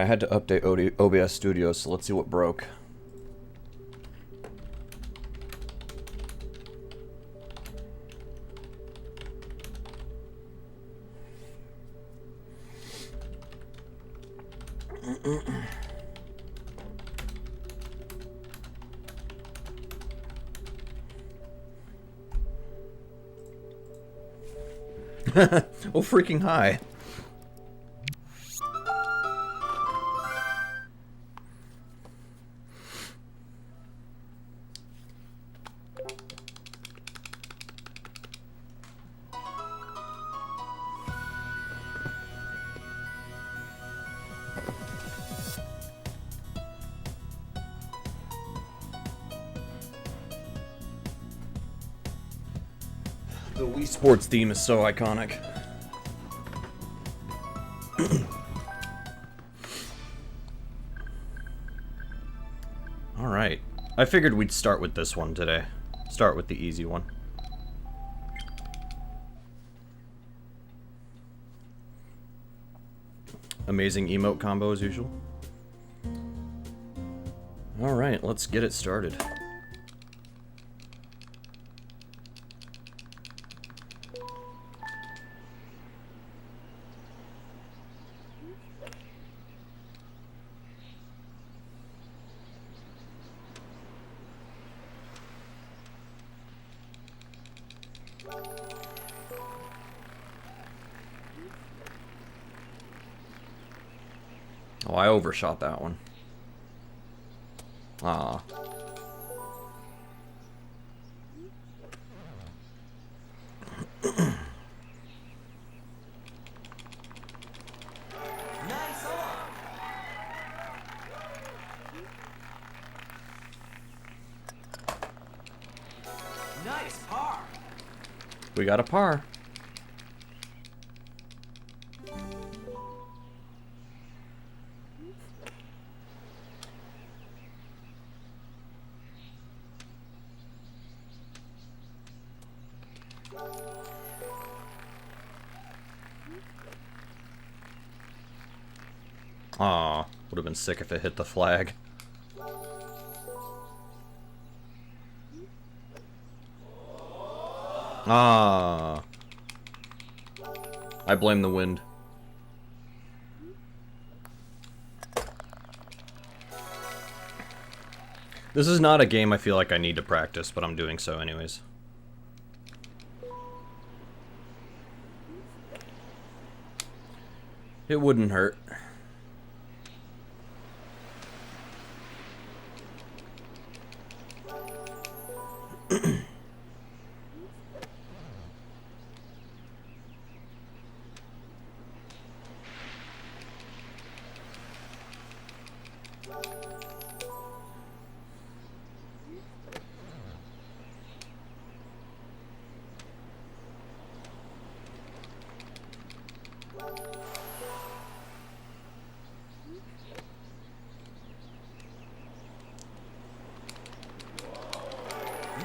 I had to update OBS Studio, so let's see what broke. Oh, freaking hi. The Wii Sports theme is so iconic. Alright. I figured we'd start with this one today. Start with the easy one. Amazing emote combo as usual. Alright, let's get it started. Oh, I overshot that one. Ah. Nice on. Nice par. We got a par. Aw, would have been sick if it hit the flag. Ah. I blame the wind. This is not a game I feel like I need to practice, but I'm doing so anyways. It wouldn't hurt.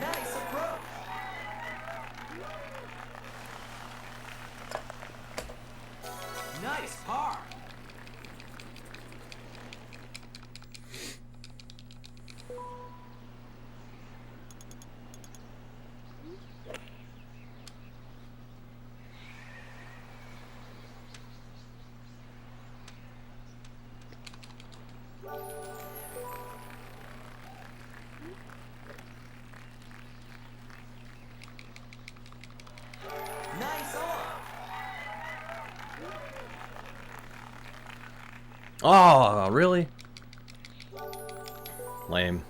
Nice approach. Nice par. Nice on. Oh, really? Lame.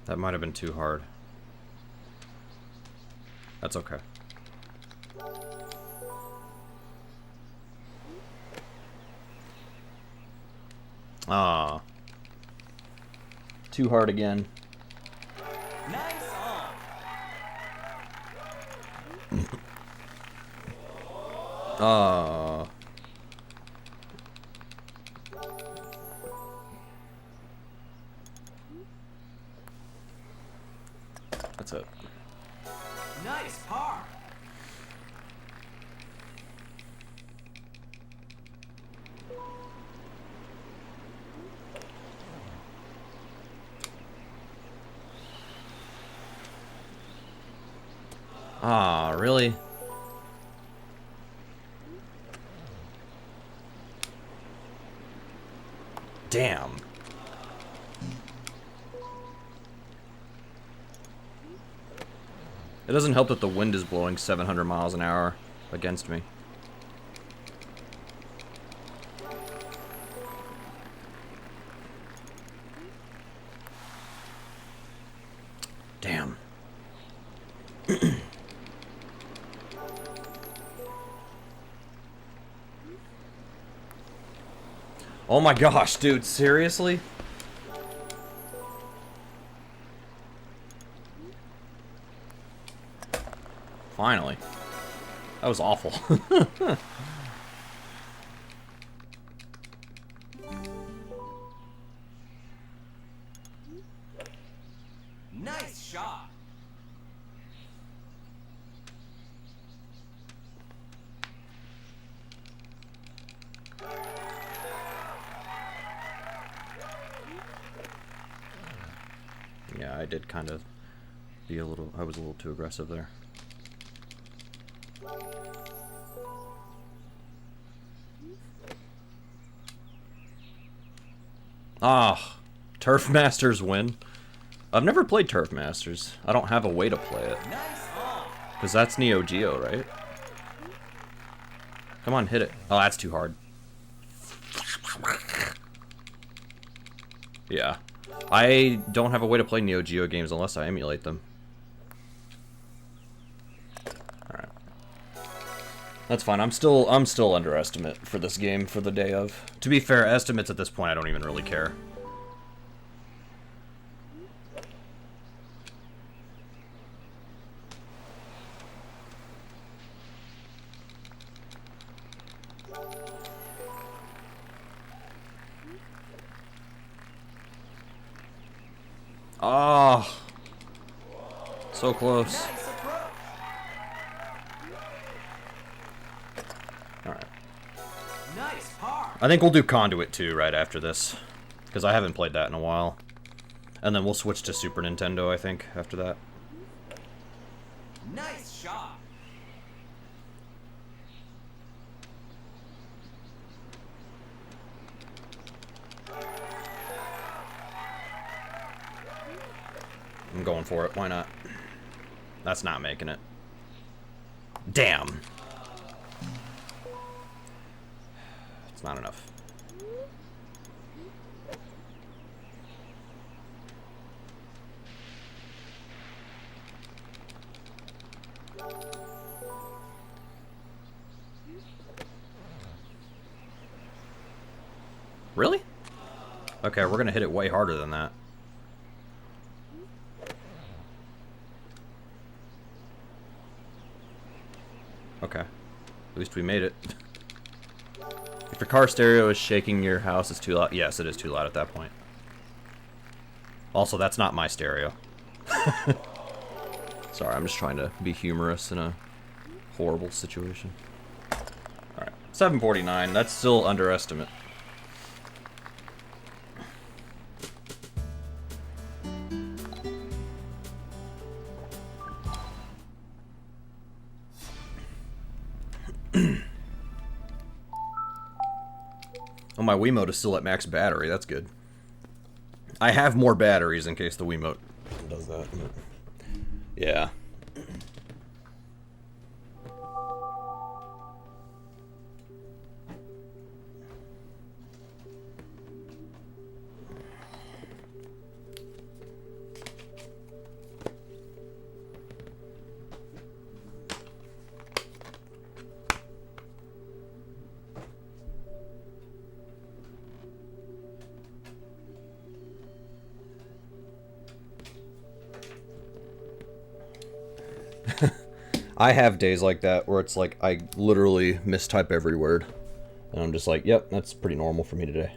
That might have been too hard. That's okay. Ah. Too hard again. Nice on. That's it. Nice par. Ah, really? Damn. It doesn't help that the wind is blowing 700 miles an hour against me. Damn. Oh my gosh, dude, seriously? Finally. That was awful. Nice shot. Yeah, I did kind of be a little, I was a little too aggressive there. Ah, Turf Masters win. I've never played Turf Masters. I don't have a way to play it. Nice on. Because that's Neo Geo, right? Come on, hit it. Oh, that's too hard. Yeah. I don't have a way to play Neo Geo games unless I emulate them. Alright. That's fine. I'm still underestimate for this game for the day of. To be fair, estimates at this point I don't even really care. Oh, so close. Nice approach. All right. Nice par. I think we'll do Conduit too right after this, because I haven't played that in a while. And then we'll switch to Super Nintendo, I think, after that. Nice shot. I'm going for it. Why not? That's not making it. Damn. It's not enough. Really? Okay, we're gonna hit it way harder than that. Okay. At least we made it. If your car stereo is shaking your house, it's too loud. Yes, it is too loud at that point. Also, that's not my stereo. Sorry, I'm just trying to be humorous in a horrible situation. Alright, 749. That's still underestimate. Oh, my Wiimote is still at max battery. That's good. I have more batteries in case the Wiimote does that. Yeah. I have days like that where it's like I literally mistype every word. And I'm just like, yep, that's pretty normal for me today.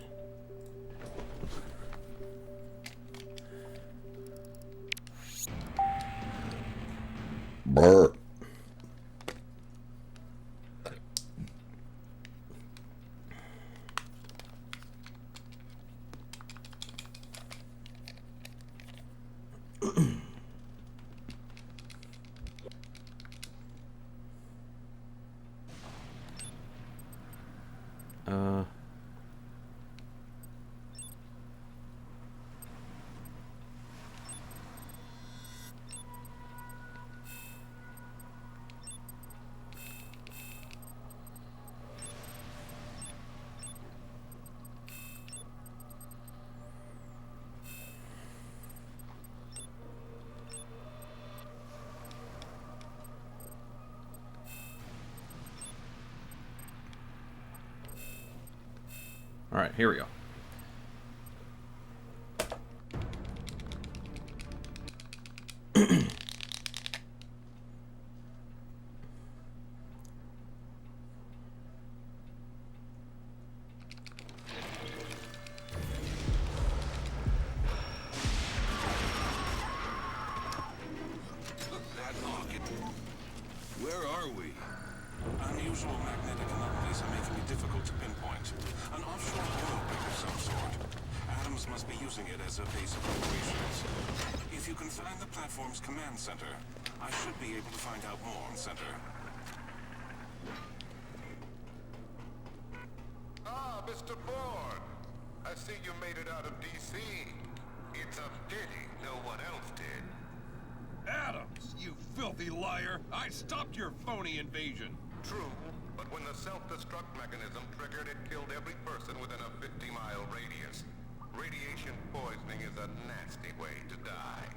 Brr. Alright, here we go. Where are we? Unusual magnetic anomalies are making it difficult to pinpoint. An offshore oil rig of some sort. Adams must be using it as a base of operations. If you can find the platform's command center, I should be able to find out more on center. Ah, Mr. Ford. I see you made it out of D.C. It's a pity no one else did. Adams, you filthy liar! I stopped your phony invasion! True, but when the self-destruct mechanism triggered, it killed every person within a 50-mile radius. Radiation poisoning is a nasty way to die.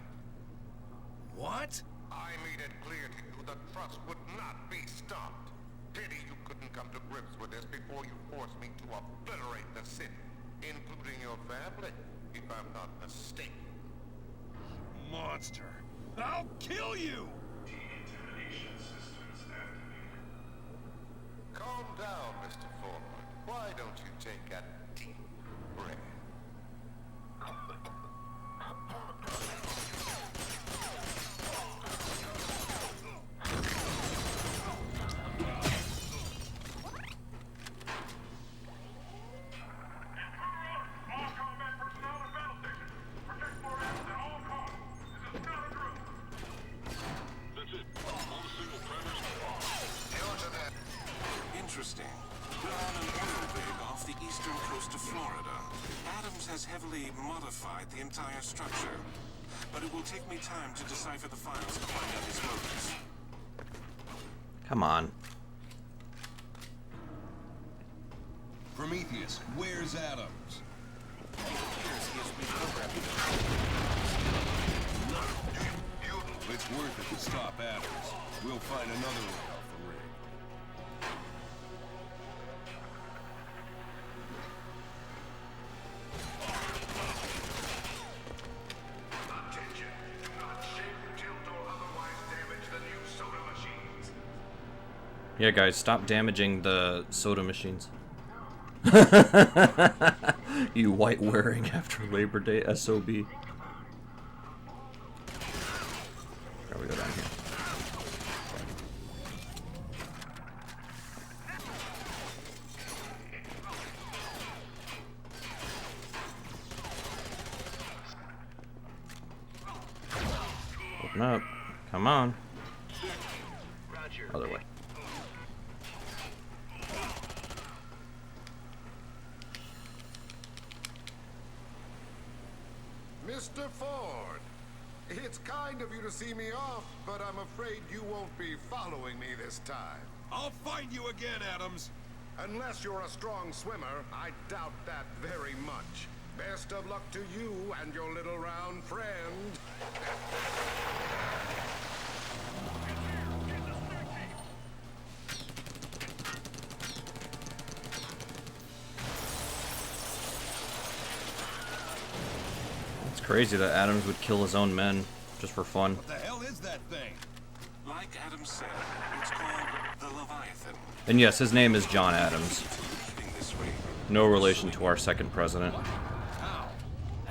What? I made it clear to you the trust would not be stopped. Pity you couldn't come to grips with this before you forced me to obliterate the city, including your family, if I'm not mistaken. Monster! I'll kill you! Decontamination systems activated. Calm down, Mr. Ford. Why don't you take a deep breath? Interesting. We're on an oil rig off the eastern coast of Florida. Adams has heavily modified the entire structure, but it will take me time to decipher the files to find out his motives. Come on. Prometheus, where's Adams? It appears he has reprogrammed. It's worth it to stop Adams. We'll find another way off the rig. Attention! Do not shake, tilt, or otherwise damage the new soda machines. Yeah, guys, stop damaging the soda machines. You white wearing after Labor Day SOB. How we go down here? Open up. Come on. Other way. Mr. Ford, it's kind of you to see me off, but I'm afraid you won't be following me this time. I'll find you again, Adams! Unless you're a strong swimmer, I doubt that very much. Best of luck to you and your little round friend. It's crazy that Adams would kill his own men just for fun. What the hell is that thing? Like Adam said, it's called the Leviathan. And yes, his name is John Adams. Leaving this ring. No relation to our second president. How?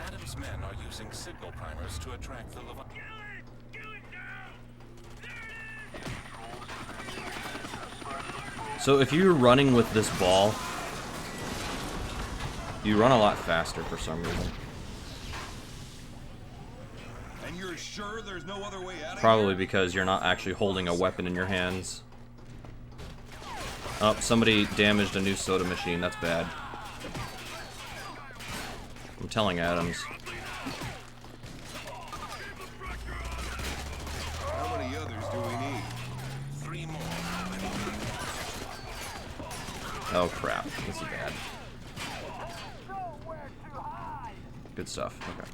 Adam's men are using signal primers to attract the Leviathan. So if you're running with this ball, you run a lot faster for some reason. And you're sure there's no other way out of Probably here? because you're not actually holding a weapon in your hands. Oh, somebody damaged a new soda machine. That's bad. I'm telling Adams. How many others do we need? 3 more. Oh crap, this is bad. Good stuff. Okay.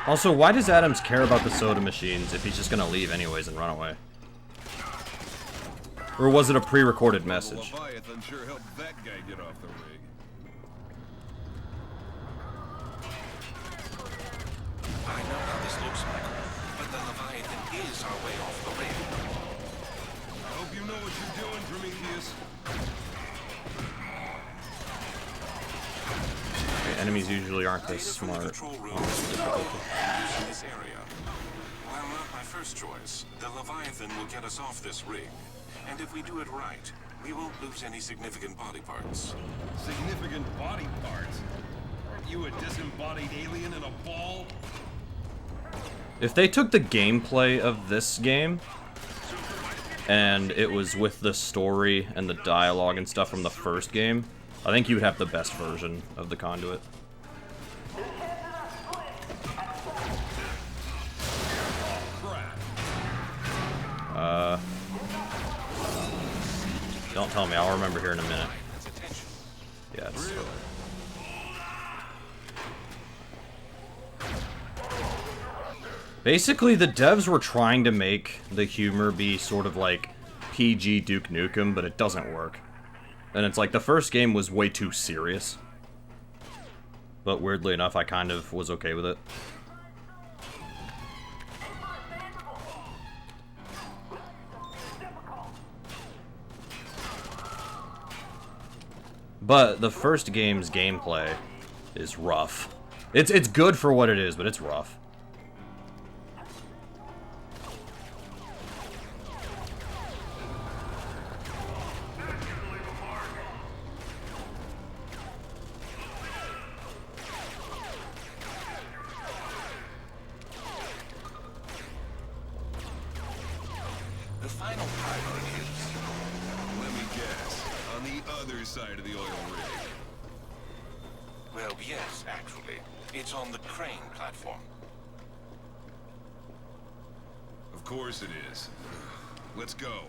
Also, why does Adams care about the soda machines if he's just gonna leave anyways and run away? Or was it a pre-recorded message? Leviathan sure helped that guy get off the rig. I know how this looks, Michael, but the Leviathan is our way off the ring. I hope you know what you're doing, Prometheus. Okay, enemies usually aren't this Data from the smart. control room is in this area. While not my first choice, the Leviathan will get us off this rig. And if we do it right, we won't lose any significant body parts. Significant body parts? Aren't you a disembodied alien in a ball? If they took the gameplay of this game, and it was with the story and the dialogue and stuff from the first game, I think you would have the best version of the Conduit. Crap. Don't tell me, I'll remember here in a minute. That's attention. Yeah, it's... Really? Basically, the devs were trying to make the humor be sort of like PG Duke Nukem, but it doesn't work. And it's like, the first game was way too serious. But weirdly enough, I kind of was okay with it. But the first game's gameplay is rough. It's good for what it is, but it's rough. The final primer is... Let me guess. On the other side of the oil rig. Well, yes, actually. It's on the crane platform. Of course it is. Let's go.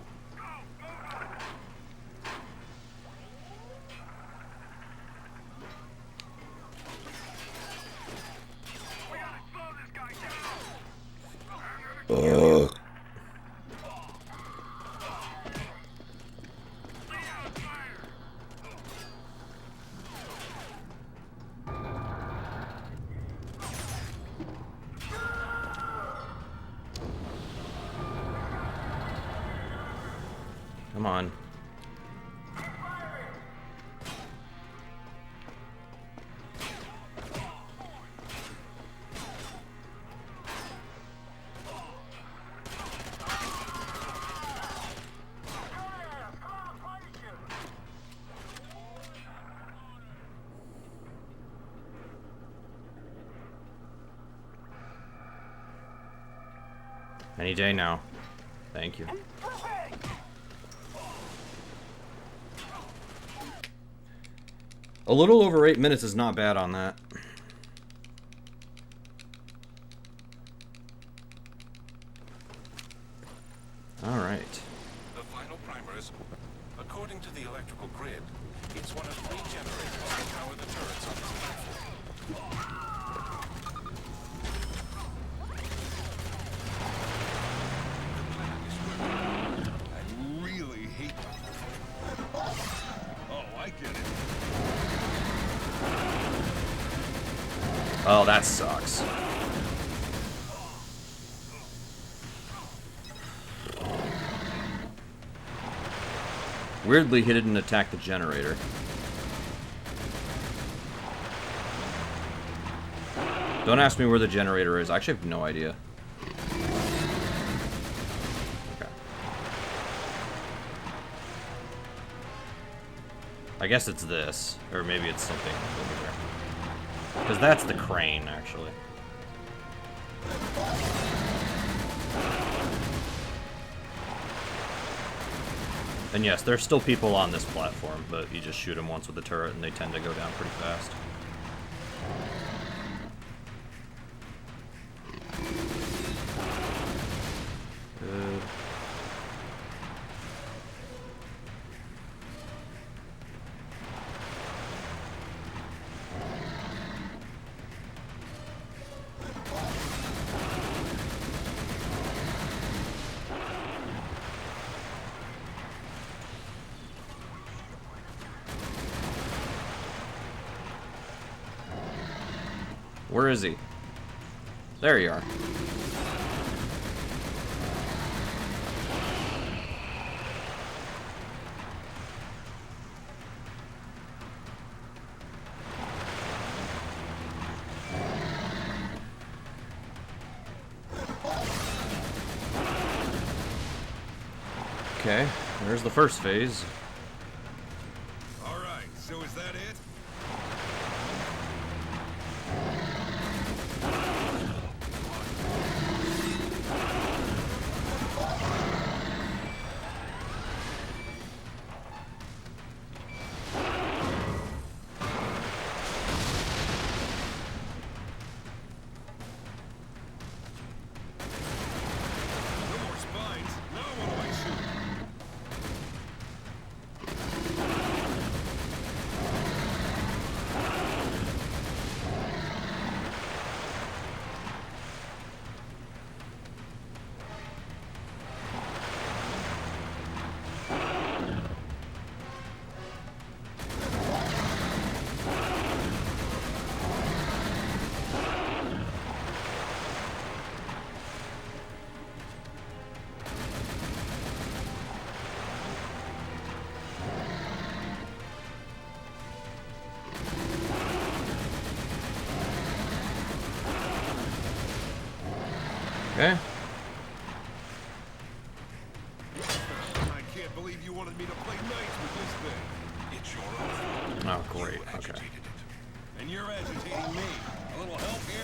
Come on. Any day now. Thank you. A little over 8 minutes is not bad on that. Alright. The final primer is... According to the electrical grid, it's one of 3 generators that power the turrets on this platform. I really hate... Oh, I get it. Oh, that sucks. Weirdly, he didn't attack the generator. Don't ask me where the generator is. I actually have no idea. Okay. I guess it's this. Or maybe it's something over there. Because that's the crane, actually. And yes, there's still people on this platform, but you just shoot them once with the turret and they tend to go down pretty fast. Good. Where is he? There you are. Okay, there's the first phase. All right, so is that it? No more spines. Now what do I shoot? Okay. I can't believe you wanted me to play nice with this thing. It's your own fault. Oh, great. You Okay. agitated it. And you're agitating me. A little help here?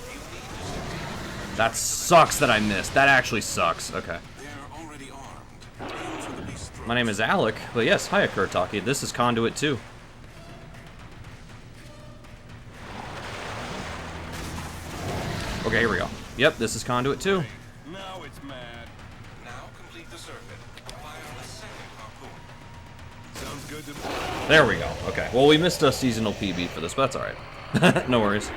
You need to succeed. That sucks that I missed. That actually sucks. Okay. They're already armed. Aim for the beast's throat. My name is Alec, but yes, hi Kurataki. This is Conduit 2. Okay, here we go. Yep, this is Conduit 2. Now it's mad. Now complete the circuit. Fire a second harpoon. Sounds good to me. There we go. Okay. Well, we missed a seasonal PB for this, but that's alright. No worries.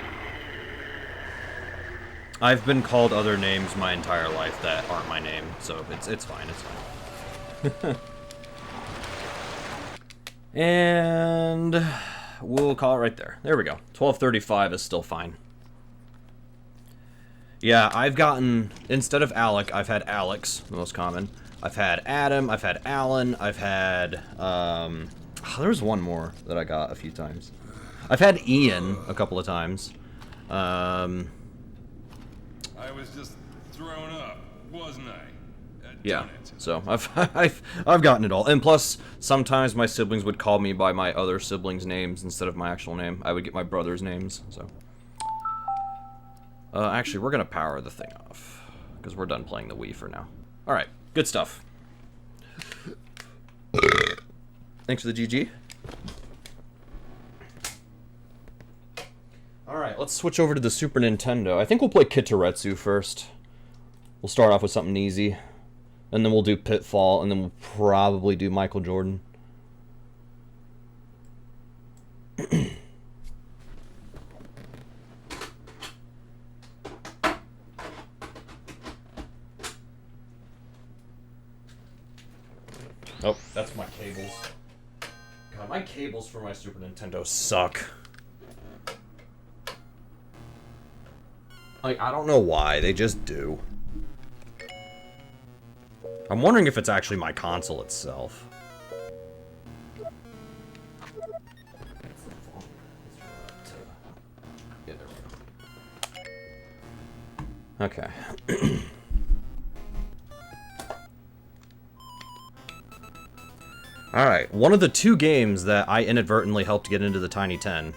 I've been called other names my entire life that aren't my name, so it's fine. It's fine. And we'll call it right there. There we go. 1235 is still fine. Yeah, I've gotten, instead of Alec, I've had Alex, the most common. I've had Adam, I've had Alan, I've had, there was one more that I got a few times. I've had Ian a couple of times. I was just thrown up, wasn't I? Yeah, Darn it. so I've gotten it all. And plus, sometimes my siblings would call me by my other siblings' names instead of my actual name. I would get my brother's names, so. Actually, we're gonna power the thing off, because we're done playing the Wii for now. Alright, good stuff. Thanks for the GG. Alright, let's switch over to the Super Nintendo. I think we'll play Kiteretsu first. We'll start off with something easy. And then we'll do Pitfall, and then we'll probably do Michael Jordan. Oh, that's my cables. God, my cables for my Super Nintendo suck. Like, I don't know why, they just do. I'm wondering if it's actually my console itself. Okay. Alright, one of the two games that I inadvertently helped get into the Tiny 10.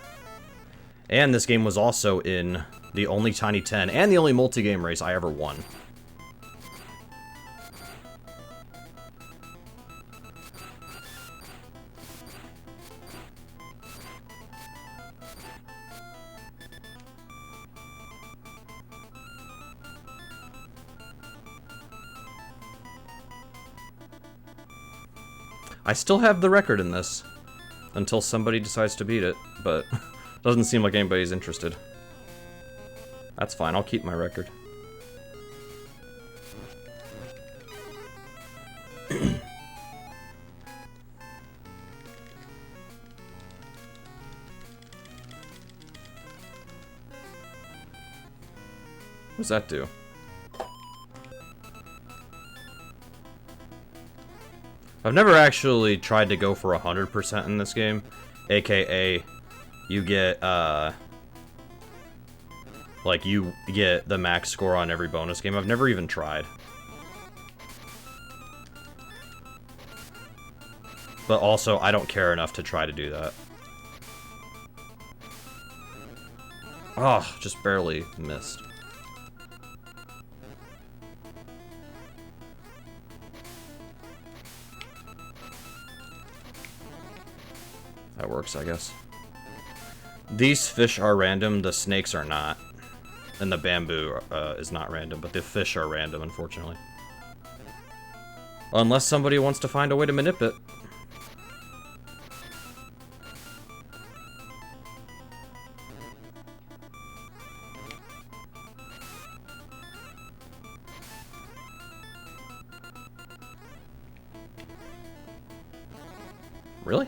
And this game was also in the only Tiny 10 and the only multi-game race I ever won. I still have the record in this, until somebody decides to beat it, but doesn't seem like anybody's interested. That's fine, I'll keep my record. What does that do? I've never actually tried to go for 100% in this game, aka you get, like, you get the max score on every bonus game. I've never even tried. But also, I don't care enough to try to do that. Oh, just barely missed. That works, I guess. These fish are random, the snakes are not. And the bamboo is not random, but the fish are random, unfortunately. Unless somebody wants to find a way to manipulate it. Really?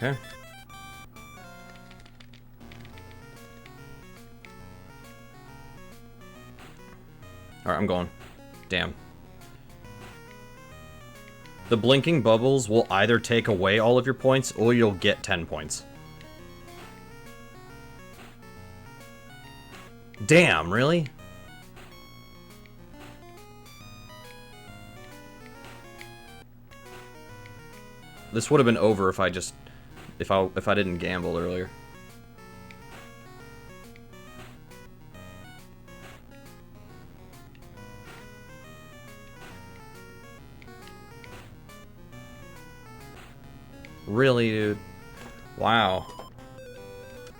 Okay. Alright, I'm going. Damn. The blinking bubbles will either take away all of your points, or you'll get 10 points. Damn, really? This would have been over if I just... If I didn't gamble earlier. Really, dude? Wow.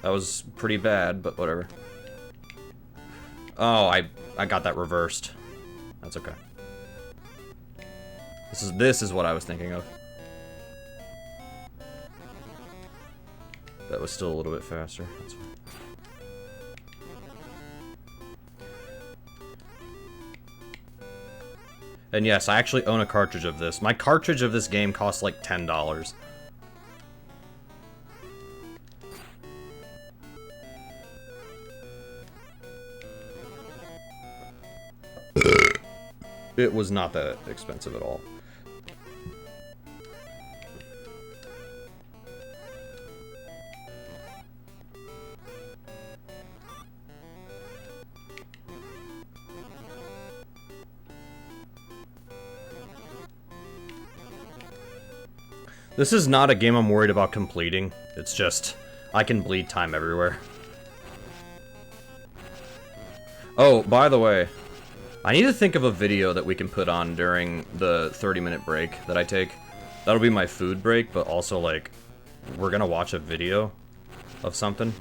That was pretty bad, but whatever. Oh, I got that reversed. That's okay. This is what I was thinking of. That was still a little bit faster. That's fine. And yes, I actually own a cartridge of this. My cartridge of this game costs like $10. It was not that expensive at all. This is not a game I'm worried about completing. It's just, I can bleed time everywhere. Oh, by the way, I need to think of a video that we can put on during the 30-minute break that I take. That'll be my food break, but also, like, we're gonna watch a video of something.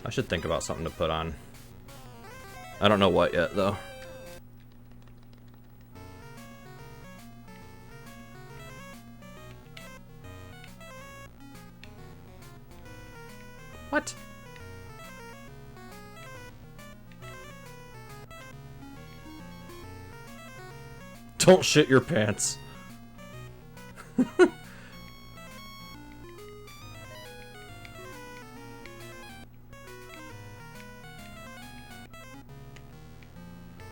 I should think about something to put on. I don't know what yet, though. What? Don't shit your pants.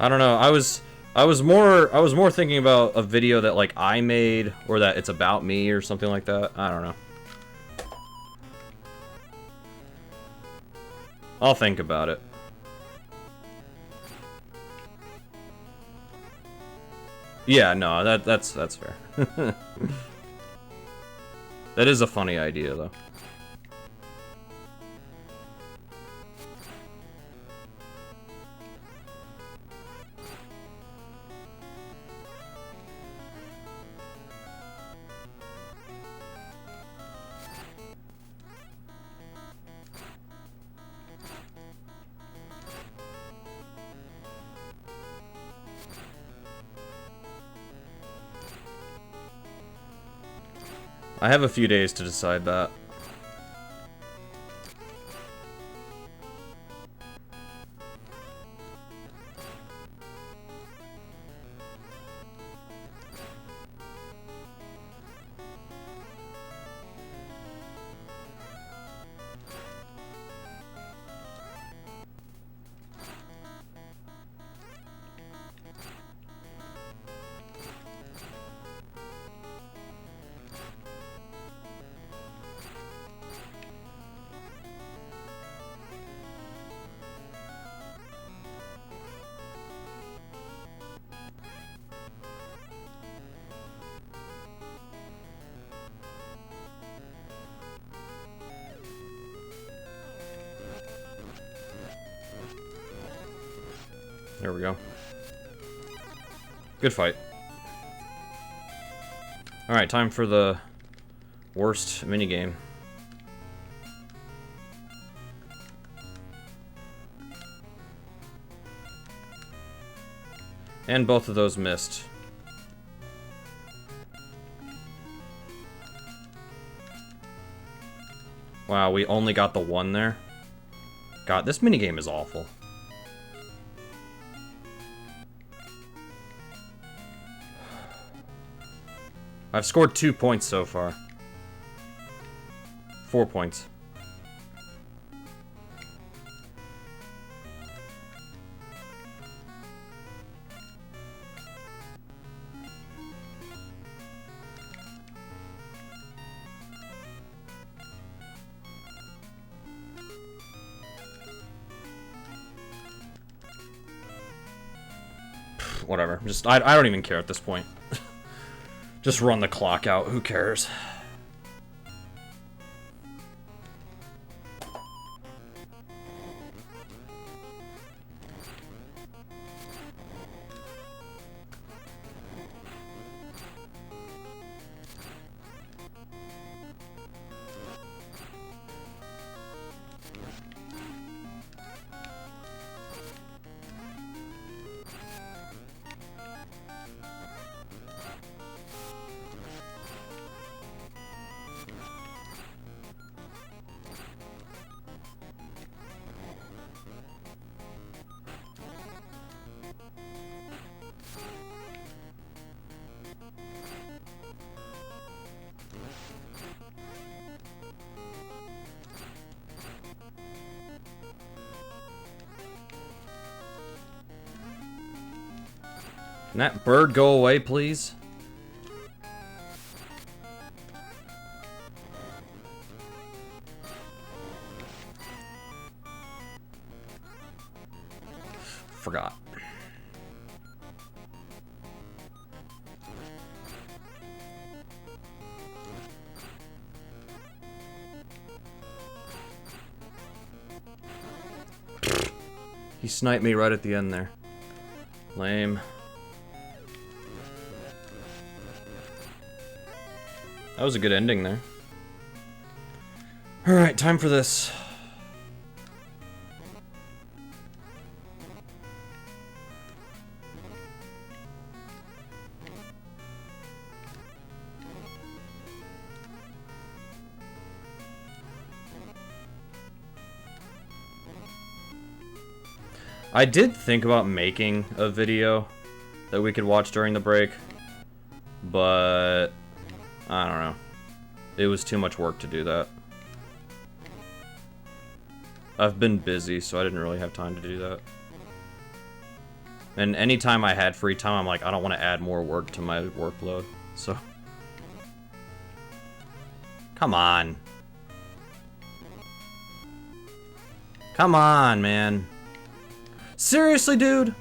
I don't know. I was more thinking about a video that like I made, or that it's about me or something like that. I don't know. I'll think about it. Yeah, no, that's fair. That is a funny idea though. I have a few days to decide that. There we go. Good fight. Alright, time for the worst minigame. And both of those missed. Wow, we only got the one there. God, this minigame is awful. I've scored 2 points so far. 4 points. Whatever. Just I don't even care at this point. Just run the clock out, who cares? Can that bird go away, please? Forgot. He sniped me right at the end there. Lame. That was a good ending there. Alright, time for this. I did think about making a video that we could watch during the break. but I don't know. It was too much work to do that. I've been busy, so I didn't really have time to do that. And anytime I had free time, I'm like, I don't want to add more work to my workload, so... Come on. Come on, man. Seriously, dude?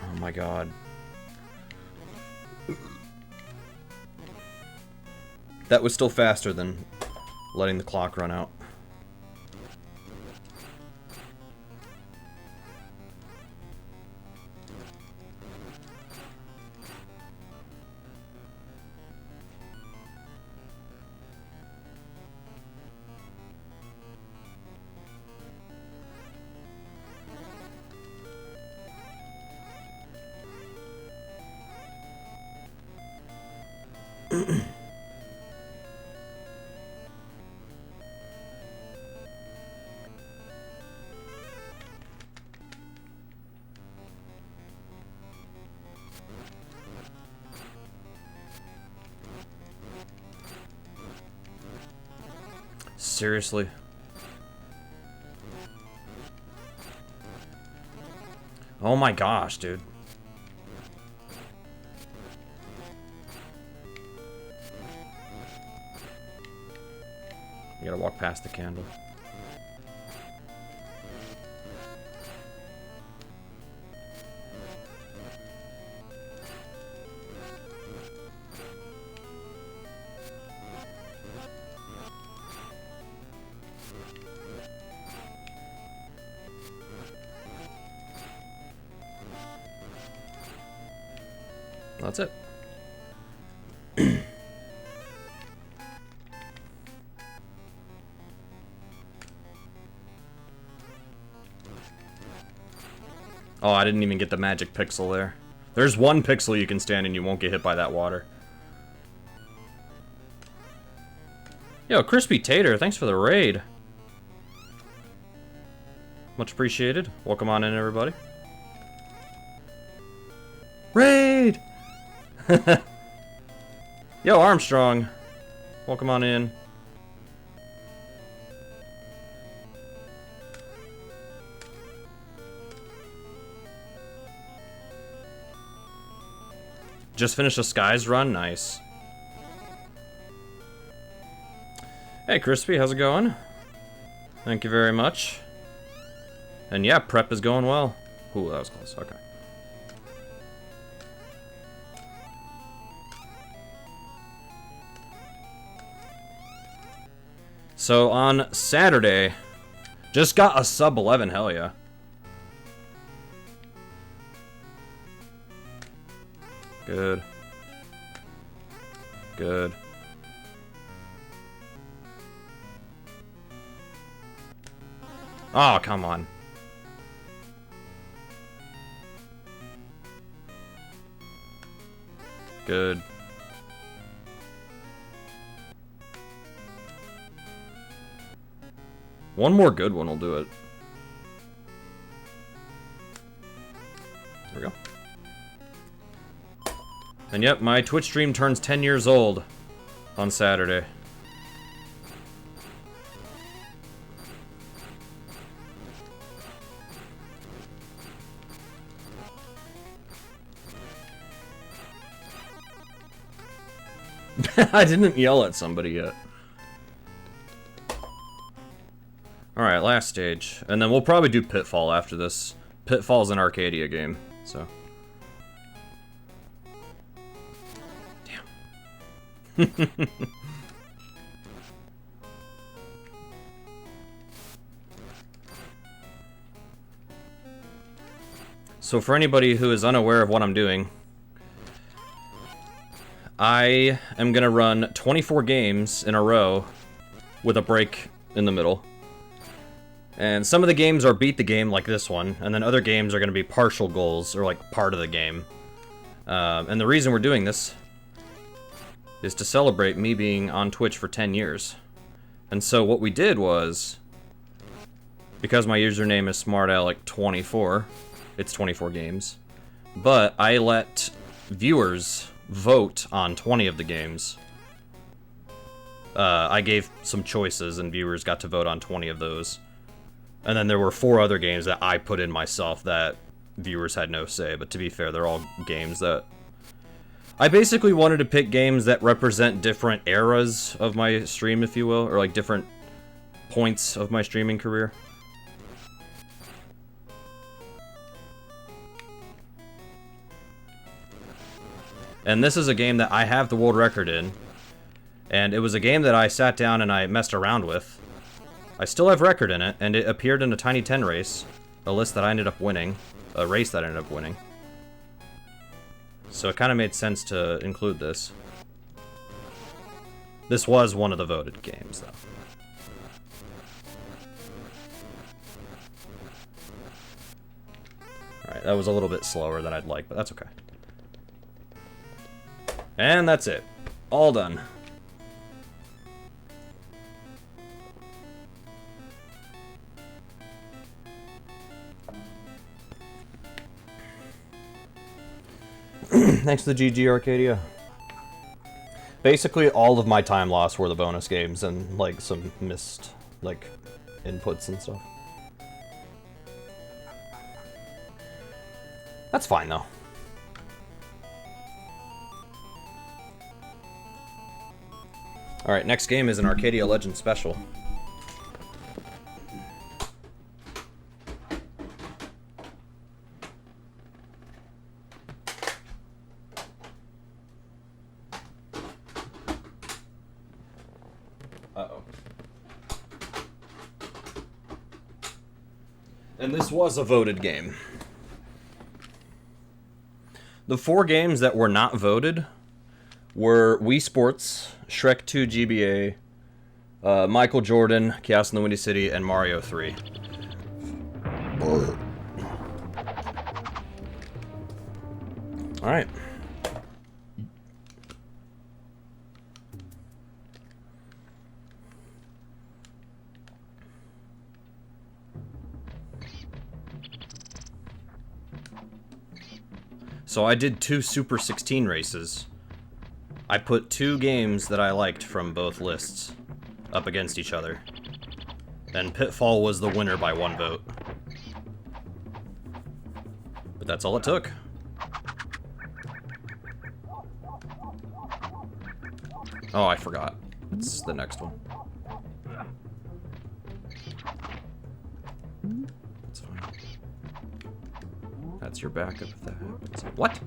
Oh my god. That was still faster than letting the clock run out. Seriously? Oh my gosh, dude. You gotta walk past the candle. That's it. Oh, I didn't even get the magic pixel there. There's one pixel you can stand and you won't get hit by that water. Yo, Crispy Tater, thanks for the raid. Much appreciated. Welcome on in, everybody. Raid! Yo, Armstrong. Welcome on in. Just finished a Skies run? Nice. Hey, Crispy, how's it going? Thank you very much. And yeah, prep is going well. Ooh, that was close. Okay. So on Saturday, just got a sub 11, hell yeah. Good. Good. Oh, come on. Good. One more good one will do it. There we go. And yep, my Twitch stream turns 10 years old on Saturday. I didn't yell at somebody yet. Alright, last stage. And then we'll probably do Pitfall after this. Pitfall's an Arcadia game, so... So for anybody who is unaware of what I'm doing, I am gonna run 24 games in a row with a break in the middle. And some of the games are beat the game, like this one, and then other games are gonna be partial goals, or like part of the game. And the reason we're doing this is to celebrate me being on Twitch for 10 years. And so what we did was, because my username is smartalec24, it's 24 games, But I let viewers vote on 20 of the games. I gave some choices, and viewers got to vote on 20 of those. And then there were 4 other games that I put in myself that viewers had no say. But to be fair, they're all games that... I basically wanted to pick games that represent different eras of my stream, if you will. Or, like, different points of my streaming career. And this is a game that I have the world record in. And it was a game that I sat down and I messed around with. I still have record in it, and it appeared in a Tiny 10 race. A list that I ended up winning. A race that I ended up winning. So it kind of made sense to include this. This was one of the voted games, though. Alright, that was a little bit slower than I'd like, but that's okay. And that's it. All done. Thanks to the GG Arcadia. Basically, all of my time lost were the bonus games and, like, some missed, like, inputs and stuff. That's fine, though. Alright, next game is an Arcadia Legends special. Uh-oh. And this was a voted game. The 4 games that were not voted were Wii Sports, Shrek 2 GBA, Michael Jordan, Chaos in the Windy City, and Mario 3. Alright. So I did 2 Super 16 races. I put 2 games that I liked from both lists up against each other. And Pitfall was the winner by 1 vote. But that's all it took. Oh, I forgot. It's the next one. That's fine. That's your backup if that happens. What?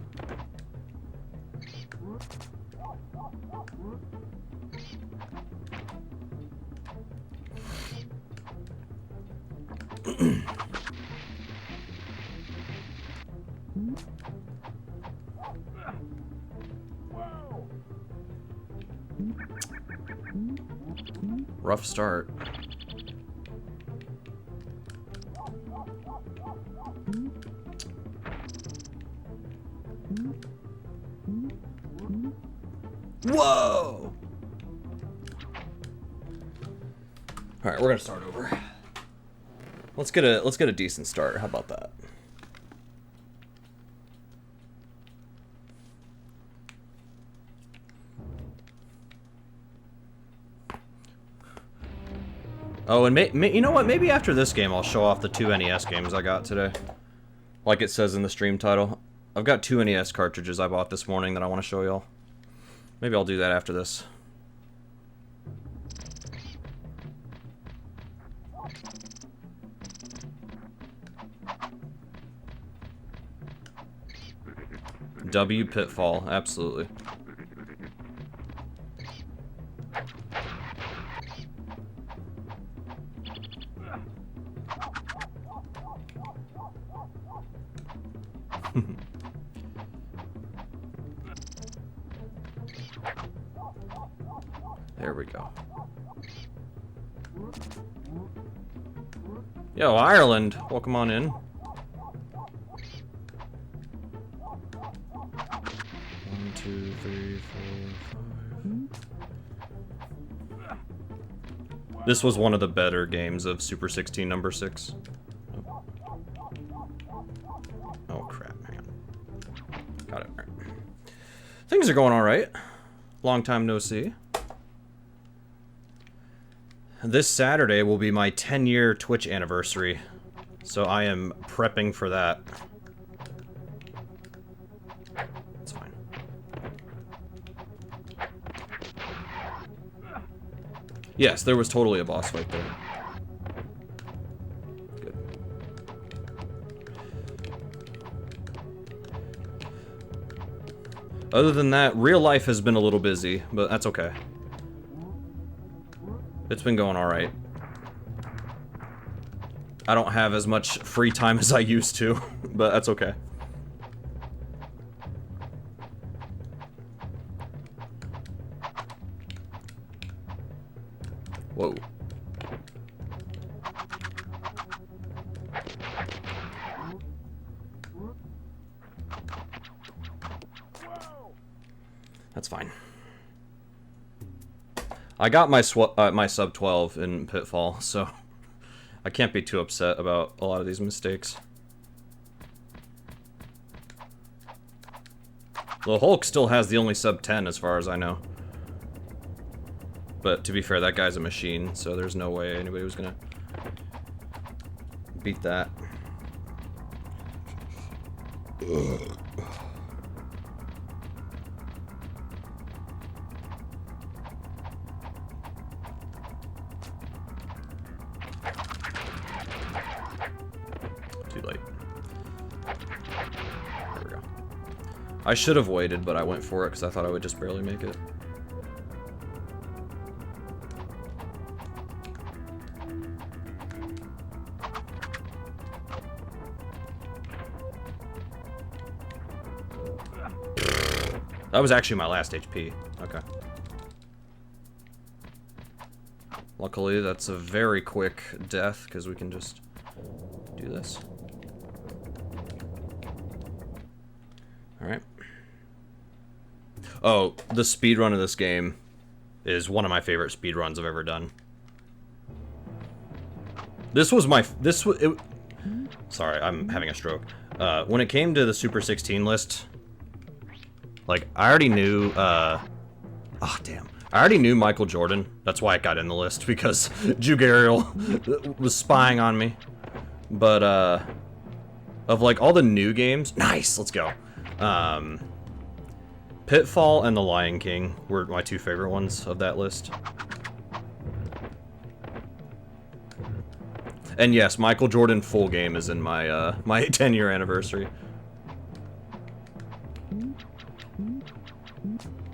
Rough start. Whoa! All right, we're gonna start over. Let's get a decent start. How about that? Oh, and you know what? Maybe after this game, I'll show off the 2 NES games I got today. Like it says in the stream title. I've got 2 NES cartridges I bought this morning that I want to show y'all. Maybe I'll do that after this. W Pitfall, absolutely. There we go. Yo, Ireland, welcome on in. 1, 2, 3, 4, 5. This was one of the better games of Super 16 number 6. Oh crap, man. Things are going alright. Long time no see. This Saturday will be my 10-year Twitch anniversary, so I am prepping for that. It's fine. Yes, there was totally a boss fight there. Good. Other than that, real life has been a little busy, but that's okay. It's been going alright. I don't have as much free time as I used to, but that's okay. Whoa. That's fine. I got my my sub 12 in Pitfall, so I can't be too upset about a lot of these mistakes. The Hulk still has the only sub 10 as far as I know. But to be fair, that guy's a machine, so there's no way anybody was gonna beat that. Ugh. I should have waited, but I went for it because I thought I would just barely make it. That was actually my last HP. Okay. Luckily, that's a very quick death because we can just do this. Alright. Oh, the speedrun of this game is one of my favorite speedruns I've ever done. This was my... Sorry, I'm having a stroke. When it came to the Super 16 list, like, I already knew... oh, damn. I already knew Michael Jordan. That's why it got in the list, because Jugariel was spying on me. But, of, like, all the new games... Nice! Let's go. Pitfall and The Lion King were my two favorite ones of that list. And yes, Michael Jordan full game is in my my 10-year anniversary.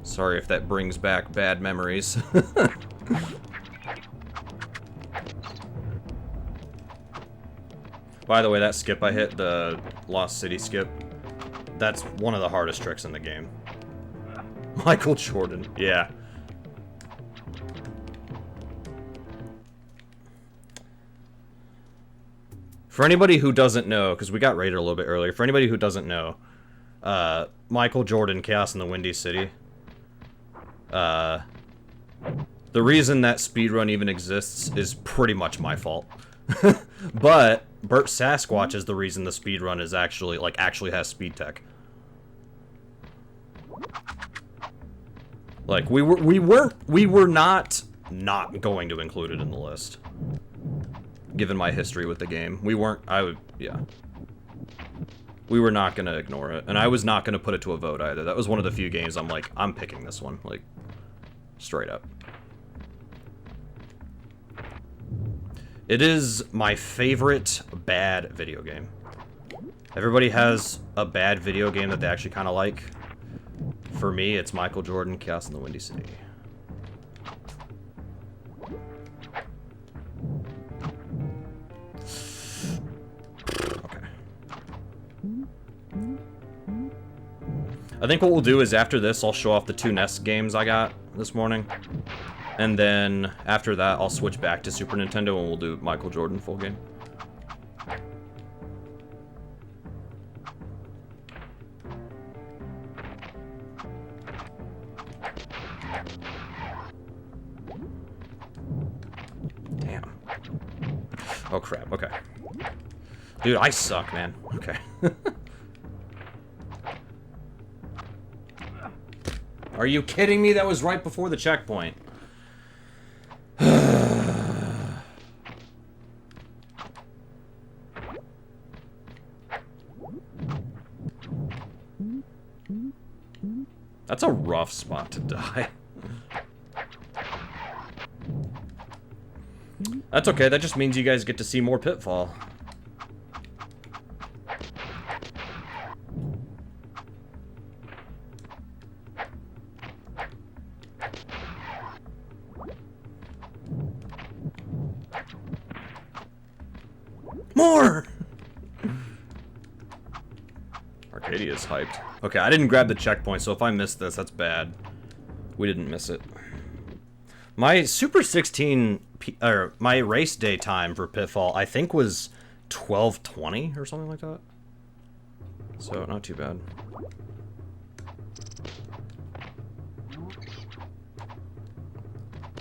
Sorry if that brings back bad memories. By the way, that skip I hit, the Lost City skip, that's one of the hardest tricks in the game. Michael Jordan, yeah. For anybody who doesn't know, because we got raided a little bit earlier, for anybody who doesn't know, Michael Jordan, Chaos in the Windy City, the reason that speedrun even exists is pretty much my fault. But Burt Sasquatch is the reason the speedrun is actually, like, actually has speed tech. Like, we were not going to include it in the list. Given my history with the game. We weren't, yeah. We were not gonna ignore it. And I was not gonna put it to a vote either. That was one of the few games I'm like, I'm picking this one. Like, straight up. It is my favorite bad video game. Everybody has a bad video game that they actually kind of like. For me, it's Michael Jordan, Chaos in the Windy City. Okay. I think what we'll do is after this, I'll show off the 2 NES games I got this morning. And then after that, I'll switch back to Super Nintendo and we'll do Michael Jordan full game. Damn. Oh crap, okay. Dude, I suck, man. Okay. Are you kidding me? That was right before the checkpoint. That's a rough spot to die. That's okay, that just means you guys get to see more Pitfall. More! Arcadia's hyped. Okay, I didn't grab the checkpoint, so if I missed this, that's bad. We didn't miss it. My Super 16, or my race day time for Pitfall, I think was 12:20 or something like that. So, not too bad.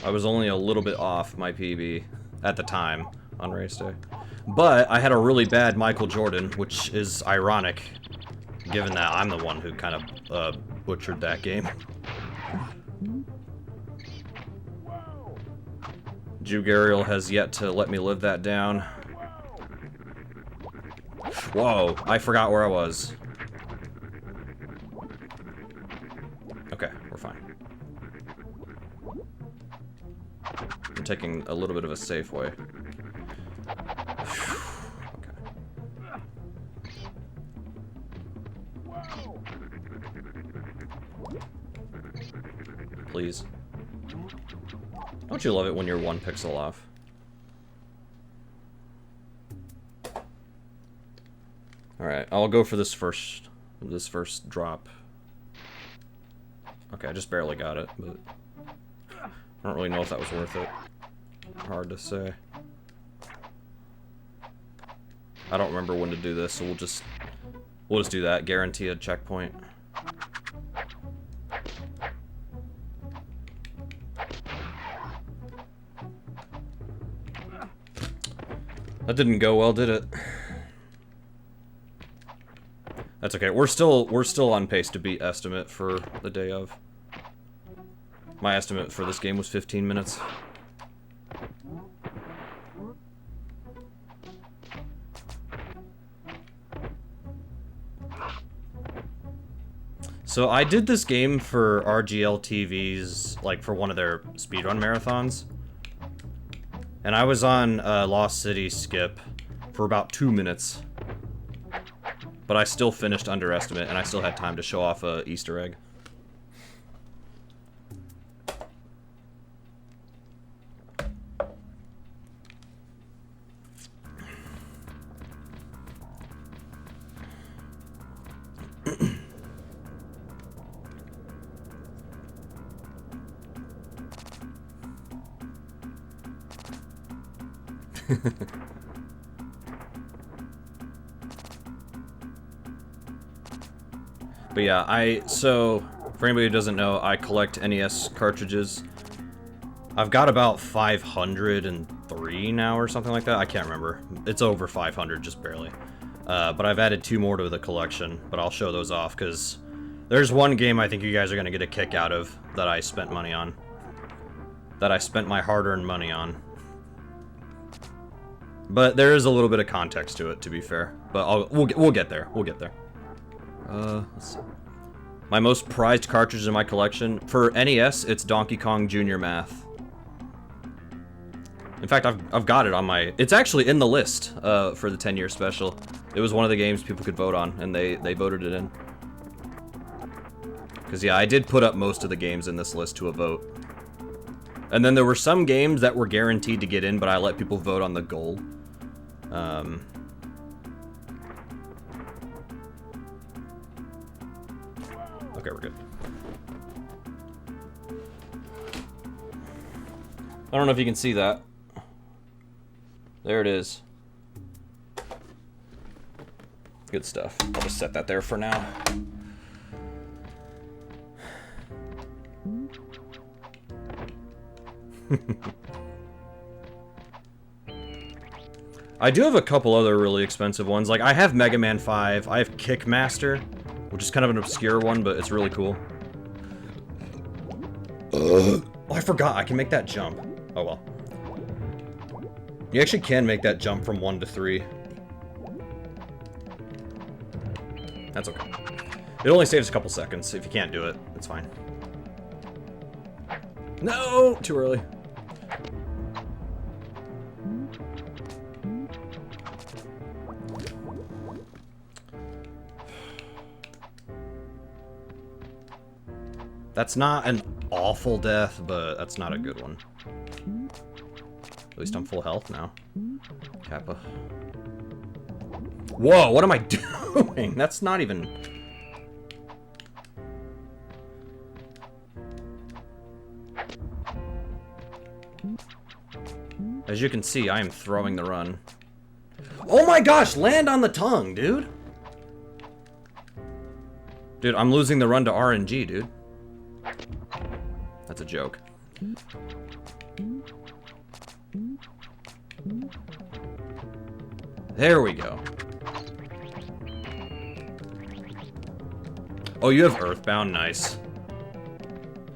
I was only a little bit off my PB at the time on race day. But I had a really bad Michael Jordan, which is ironic, given that I'm the one who kind of butchered that game. Jugariel has yet to let me live that down. Whoa, I forgot where I was. Okay, we're fine. I'm taking a little bit of a safe way. Please. Don't you love it when you're 1 pixel off? Alright, I'll go for this first drop. Okay, I just barely got it, but I don't really know if that was worth it. Hard to say. I don't remember when to do this, so we'll just do that. Guarantee a checkpoint. That didn't go well, did it? That's okay. We're still on pace to beat estimate for the day of. My estimate for this game was 15 minutes. So I did this game for RGL TV's, like for one of their speedrun marathons. And I was on Lost City skip for about 2 minutes. But I still finished underestimate, and I still had time to show off a Easter egg. But yeah, so, for anybody who doesn't know, I collect NES cartridges. I've got about 503 now or something like that. I can't remember. It's over 500, just barely. But I've added 2 more to the collection, but I'll show those off, because there's one game I think you guys are going to get a kick out of that I spent money on. That I spent my hard-earned money on. But there is a little bit of context to it, to be fair. But we'll get there. We'll get there. Let's see. My most prized cartridge in my collection. For NES, it's Donkey Kong Jr. Math. In fact, I've got it on my... It's actually in the list for the 10-year special. It was one of the games people could vote on, and they voted it in. Because, yeah, I did put up most of the games in this list to a vote. And then there were some games that were guaranteed to get in, but I let people vote on the goal. Okay, we're good. I don't know if you can see that. There it is. Good stuff. I'll just set that there for now. I do have a couple other really expensive ones. Like, I have Mega Man 5. I have Kickmaster, which is kind of an obscure one, but it's really cool. forgot I can make that jump. Oh well. You actually can make that jump from 1 to 3. That's okay. It only saves a couple seconds. If you can't do it, it's fine. No! Too early. That's not an awful death, but that's not a good one. At least I'm full health now. Kappa. Whoa, what am I doing? That's not even... As you can see, I am throwing the run. Oh my gosh, land on the tongue, dude! Dude, I'm losing the run to RNG, dude. That's a joke. There we go. Oh, you have Earthbound? Nice.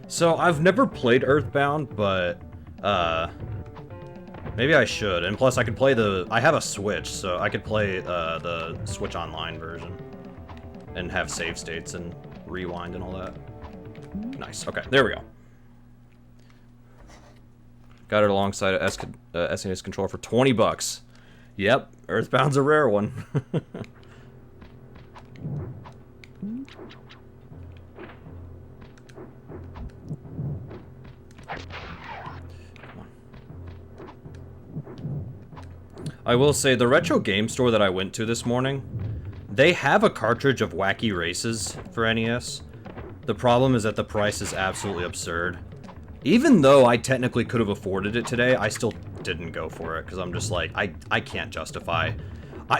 So, I've never played Earthbound, but, maybe I should. And plus, I could play the... I have a Switch, so I could play, the Switch Online version. And have save states and rewind and all that. Nice. Okay, there we go. Got it alongside a SNES controller for 20 bucks. Yep, Earthbound's a rare one. I will say, the retro game store that I went to this morning, they have a cartridge of Wacky Races for NES. The problem is that the price is absolutely absurd. Even though I technically could have afforded it today, I still didn't go for it, because I'm just like, I can't justify.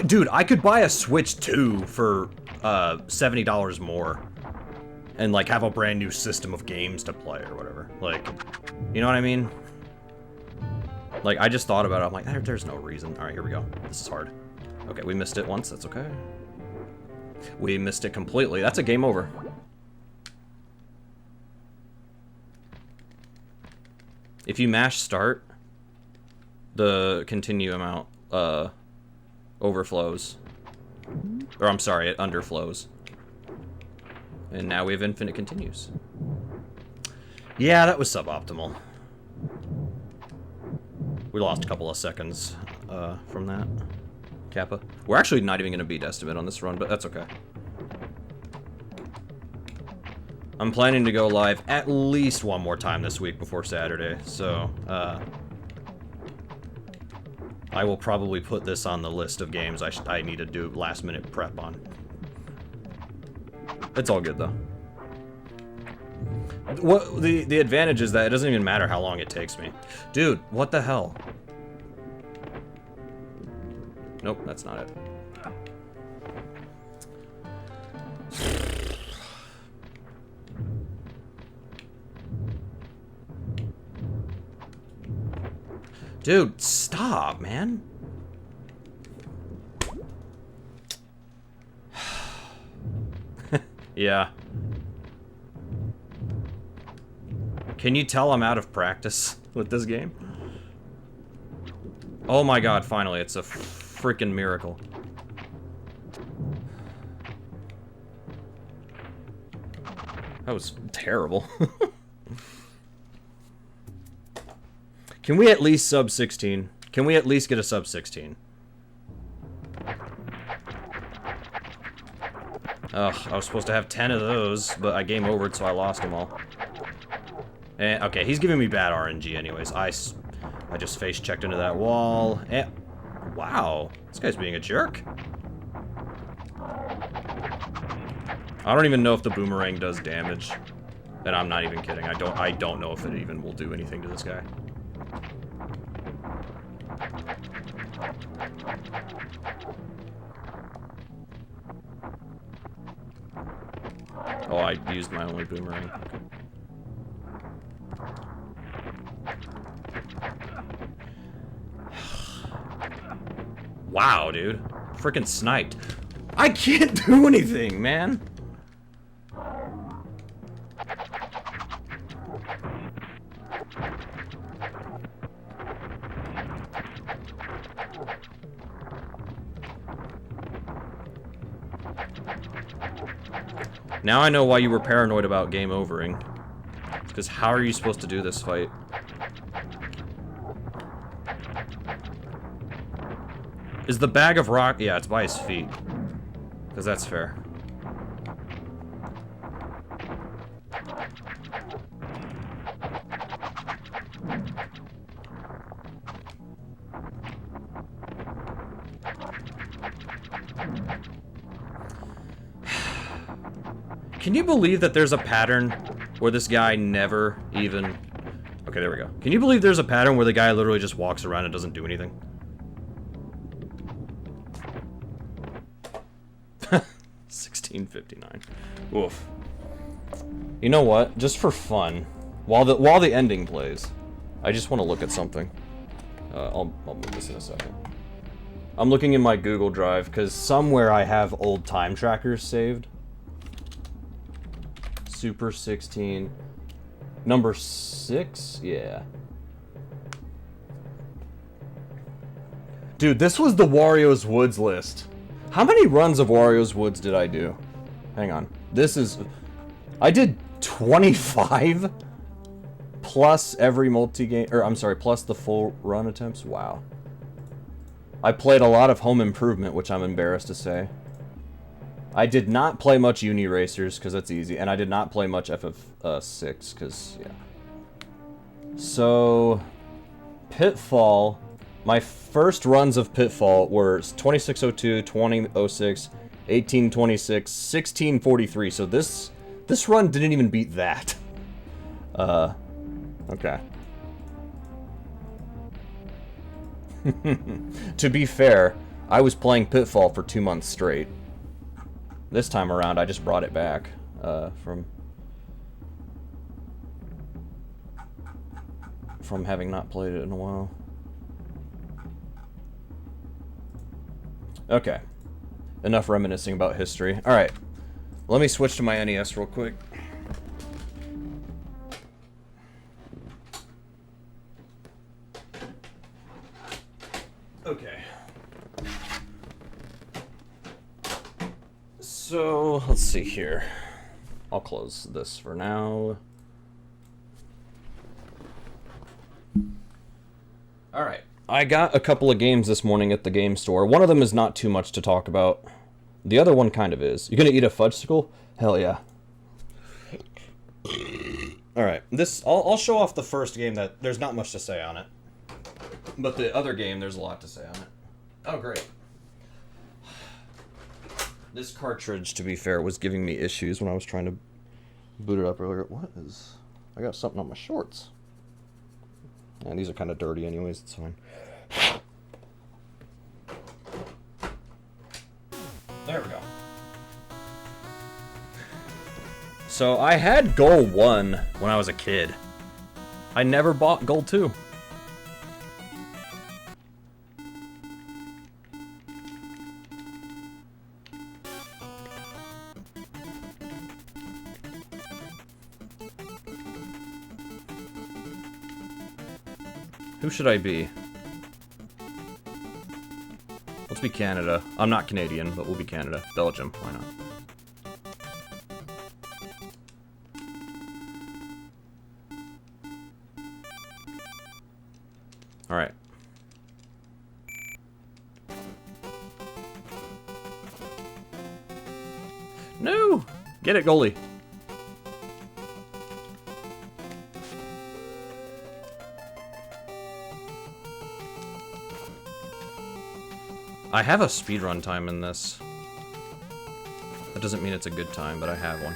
Dude, I could buy a Switch 2 for $70 more, and like have a brand new system of games to play or whatever. Like, you know what I mean? Like, I just thought about it, I'm like, there's no reason. Alright, here we go. This is hard. Okay, we missed it once, that's okay. We missed it completely. That's a game over. If you mash start, the continue amount overflows. Or I'm sorry, it underflows. And now we have infinite continues. Yeah, that was suboptimal. We lost a couple of seconds from that. Kappa. We're actually not even going to beat Estimate on this run, but that's okay. I'm planning to go live at least one more time this week before Saturday, so I will probably put this on the list of games I need to do last-minute prep on. It's all good, though. What the advantage is that it doesn't even matter how long it takes me. Dude, what the hell? Nope, that's not it. Dude, stop, man. Yeah. Can you tell I'm out of practice with this game? Oh my god, finally, it's a freaking miracle. That was terrible. Can we at least sub 16? Can we at least get a sub 16? Ugh, I was supposed to have 10 of those, but I game overed, so I lost them all. And, okay, he's giving me bad RNG anyways. I just face-checked into that wall. And, wow, this guy's being a jerk. I don't even know if the boomerang does damage. And I'm not even kidding. I don't know if it even will do anything to this guy. Oh, I used my only boomerang. Wow, dude. Frickin' sniped. I can't do anything, man. Now I know why you were paranoid about game overing. Because how are you supposed to do this fight? Is the bag of rock... Yeah, it's by his feet. Because that's fair. Can you believe that there's a pattern where this guy never even... Okay, there we go. Can you believe there's a pattern where the guy literally just walks around and doesn't do anything? 1659. Oof. You know what? Just for fun, while the ending plays, I just want to look at something. I'll move this in a second. I'm looking in my Google Drive because somewhere I have old time trackers saved. Super 16. Number 6? Yeah. Dude, this was the Wario's Woods list. How many runs of Wario's Woods did I do? Hang on. This is... I did 25? Plus every multi-game... Or, I'm sorry, plus the full run attempts? Wow. I played a lot of Home Improvement, which I'm embarrassed to say. I did not play much Uni Racers, because that's easy. And I did not play much FF6, because, yeah. So... Pitfall... My first runs of Pitfall were 2602, 2006, 1826, 1643. So this run didn't even beat that. Okay. To be fair, I was playing Pitfall for 2 months straight. This time around, I just brought it back from having not played it in a while. Okay. Enough reminiscing about history. Alright. Let me switch to my NES real quick. Okay. So, let's see here. I'll close this for now. Alright. I got a couple of games this morning at the game store. One of them is not too much to talk about. The other one kind of is. You gonna eat a fudgesicle? Hell yeah. Alright, I'll show off the first game that there's not much to say on it. But the other game, there's a lot to say on it. Oh, great. This cartridge, to be fair, was giving me issues when I was trying to boot it up earlier. What is... I got something on my shorts. And these are kind of dirty anyways, it's fine. There we go. So I had Goal 1 when I was a kid. I never bought Goal 2. Who should I be? Let's be Canada. I'm not Canadian, but we'll be Canada. Belgium, why not? Alright. No! Get it, goalie! I have a speedrun time in this. That doesn't mean it's a good time, but I have one.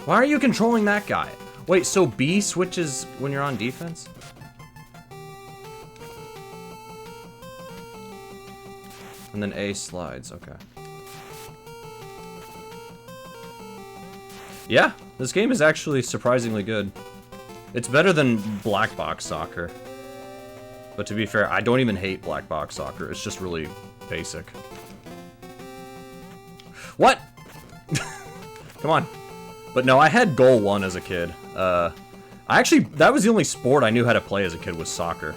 Why are you controlling that guy? Wait, so B switches when you're on defense? And then A slides, okay. Yeah, this game is actually surprisingly good. It's better than Black Box Soccer. But to be fair, I don't even hate Black Box Soccer. It's just really basic. What? Come on. But no, I had goal 1 as a kid. That was the only sport I knew how to play as a kid was soccer.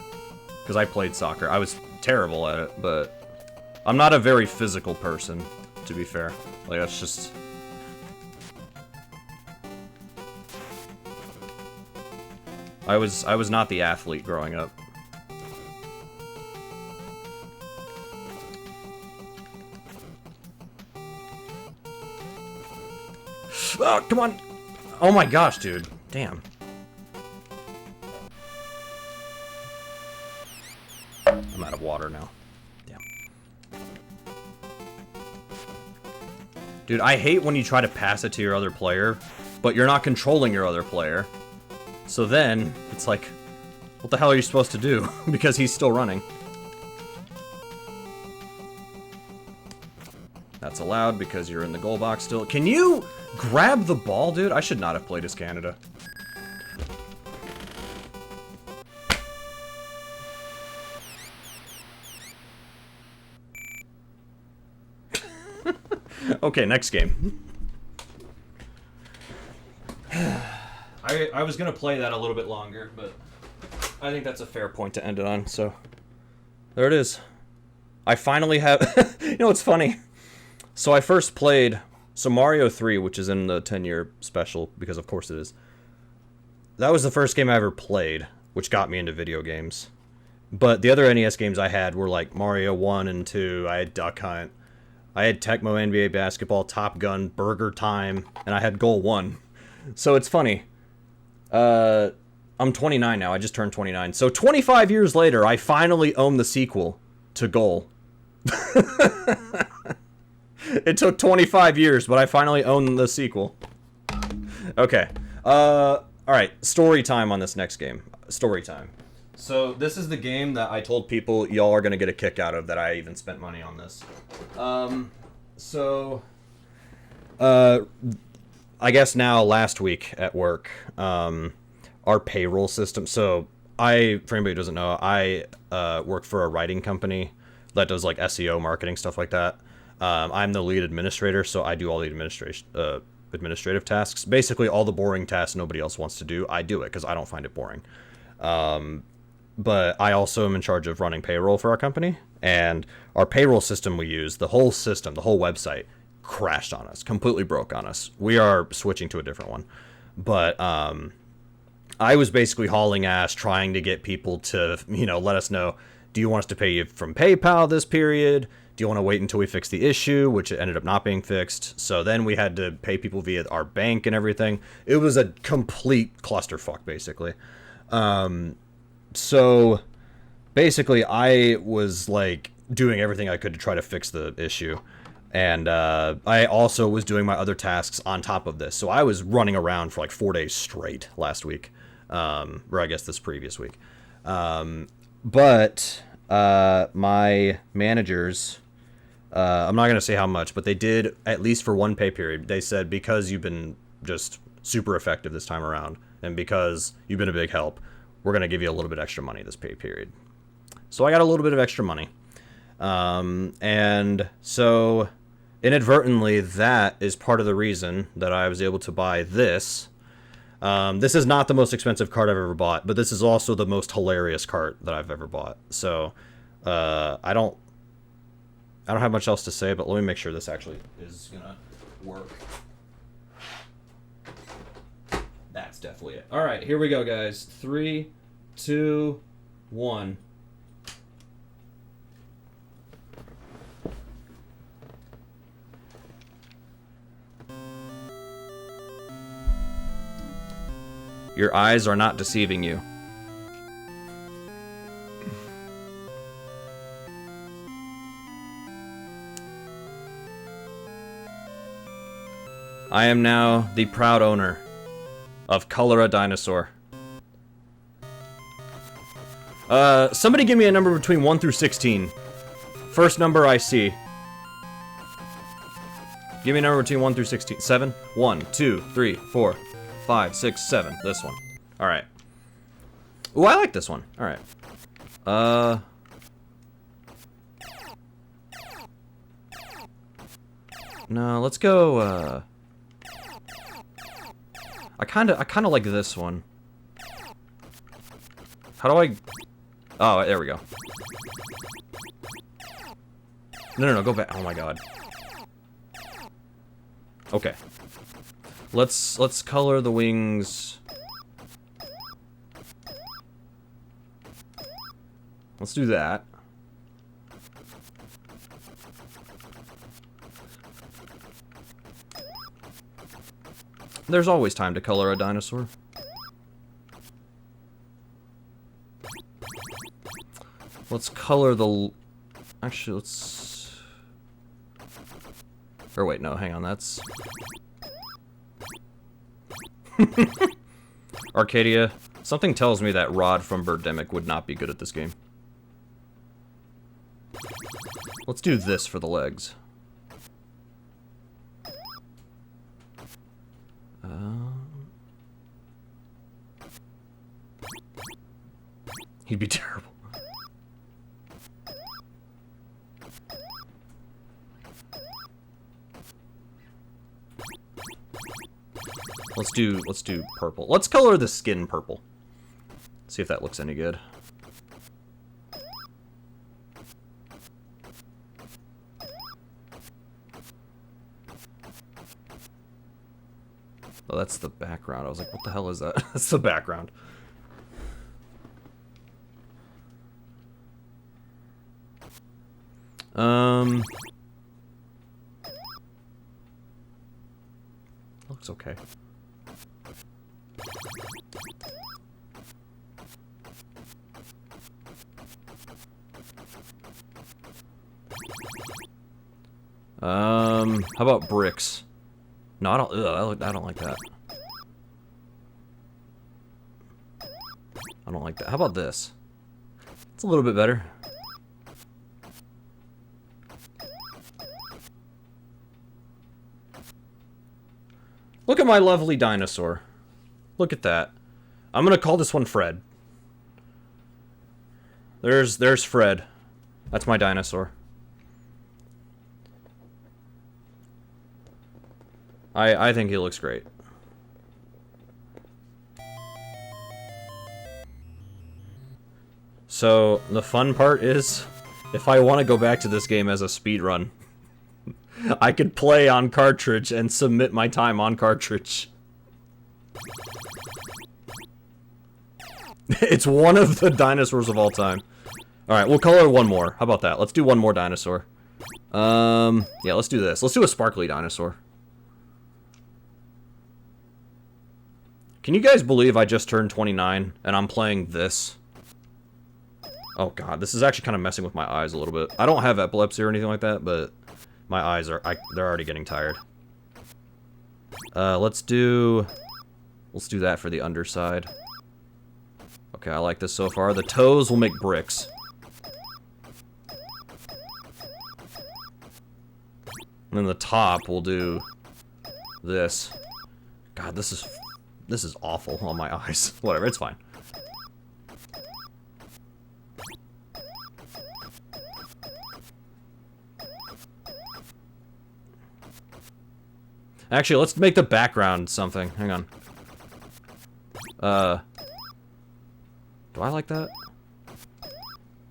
Because I played soccer. I was terrible at it, but I'm not a very physical person, to be fair. Like, that's just... I was not the athlete growing up. Oh, come on! Oh my gosh, dude. Damn. I'm out of water now. Damn. Dude, I hate when you try to pass it to your other player, but you're not controlling your other player. So then, it's like, what the hell are you supposed to do? Because he's still running. That's allowed because you're in the goal box still. Can you grab the ball, dude? I should not have played as Canada. Okay, next game. I was gonna play that a little bit longer, but I think that's a fair point to end it on, so... There it is. I finally have... You know what's funny? So I first played... So Mario 3, which is in the 10-year special, because of course it is. That was the first game I ever played, which got me into video games. But the other NES games I had were like Mario 1 and 2, I had Duck Hunt, I had Tecmo NBA Basketball, Top Gun, Burger Time, and I had Goal 1. So it's funny. I'm 29 now, I just turned 29. So 25 years later, I finally own the sequel to Goal. It took 25 years, but I finally own the sequel. Okay. Alright, story time on this next game. Story time. So, this is the game that I told people y'all are gonna get a kick out of, that I even spent money on this. I guess now, last week at work, our payroll system, so for anybody who doesn't know, I work for a writing company that does like SEO marketing, stuff like that. I'm the lead administrator, so I do all the administrative tasks. Basically, all the boring tasks nobody else wants to do, I do it, because I don't find it boring. But I also am in charge of running payroll for our company, and our payroll system we use, the whole system, the whole website, crashed on us, completely broke on us. We are switching to a different one. But I was basically hauling ass, trying to get people to, let us know, do you want us to pay you from PayPal this period? Do you want to wait until we fix the issue, which ended up not being fixed? So then we had to pay people via our bank and everything. It was a complete clusterfuck, basically. So basically I was like doing everything I could to try to fix the issue. And I also was doing my other tasks on top of this. So I was running around for like 4 days straight last week. Or I guess this previous week. But my managers, I'm not going to say how much, but they did, at least for one pay period, they said, because you've been just super effective this time around, and because you've been a big help, we're going to give you a little bit extra money this pay period. So I got a little bit of extra money. And so inadvertently, that is part of the reason that I was able to buy this. This is not the most expensive cart I've ever bought, but this is also the most hilarious cart that I've ever bought. So, I don't have much else to say, but let me make sure this actually is gonna work. That's definitely it. All right, here we go, guys. 3, 2, 1. Your eyes are not deceiving you. I am now the proud owner of Color a Dinosaur. Somebody give me a number between 1 through 16. First number I see. Give me a number between 1 through 16. 7? 1, 2, 3, 4, 5, 6, 7. This one. Alright. Ooh, I like this one. Alright. No, let's go, I kinda like this one. How do I... Oh, there we go. No, go back. Oh my god. Okay. Let's color the wings. Let's do that. There's always time to color a dinosaur. Let's color the... Actually, let's... Or wait, no, hang on, that's... Arcadia. Something tells me that Rod from Birdemic would not be good at this game. Let's do this for the legs. He'd be terrible. Let's do purple. Let's color the skin purple. See if that looks any good. Oh, that's the background. I was like, what the hell is that? That's the background. Looks okay. How about bricks? No, I don't like that. I don't like that. How about this? It's a little bit better. Look at my lovely dinosaur. Look at that. I'm gonna call this one Fred. There's Fred. That's my dinosaur. I think he looks great. So, the fun part is, if I want to go back to this game as a speedrun, I could play on cartridge and submit my time on cartridge. It's one of the dinosaurs of all time. Alright, we'll color one more. How about that? Let's do one more dinosaur. Yeah, let's do this. Let's do a sparkly dinosaur. Can you guys believe I just turned 29 and I'm playing this? Oh god, this is actually kind of messing with my eyes a little bit. I don't have epilepsy or anything like that, but my eyes are, they're already getting tired. Let's do that for the underside. Okay, I like this so far. The toes will make bricks. And then the top will do this. God, this is awful on my eyes. Whatever, it's fine. Actually, let's make the background something. Hang on. Do I like that?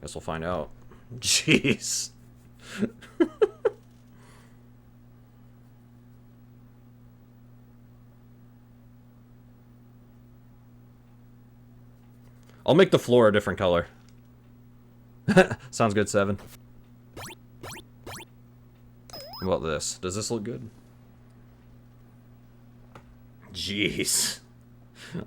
Guess we'll find out. Jeez. I'll make the floor a different color. Sounds good, 7. How about this? Does this look good? Jeez.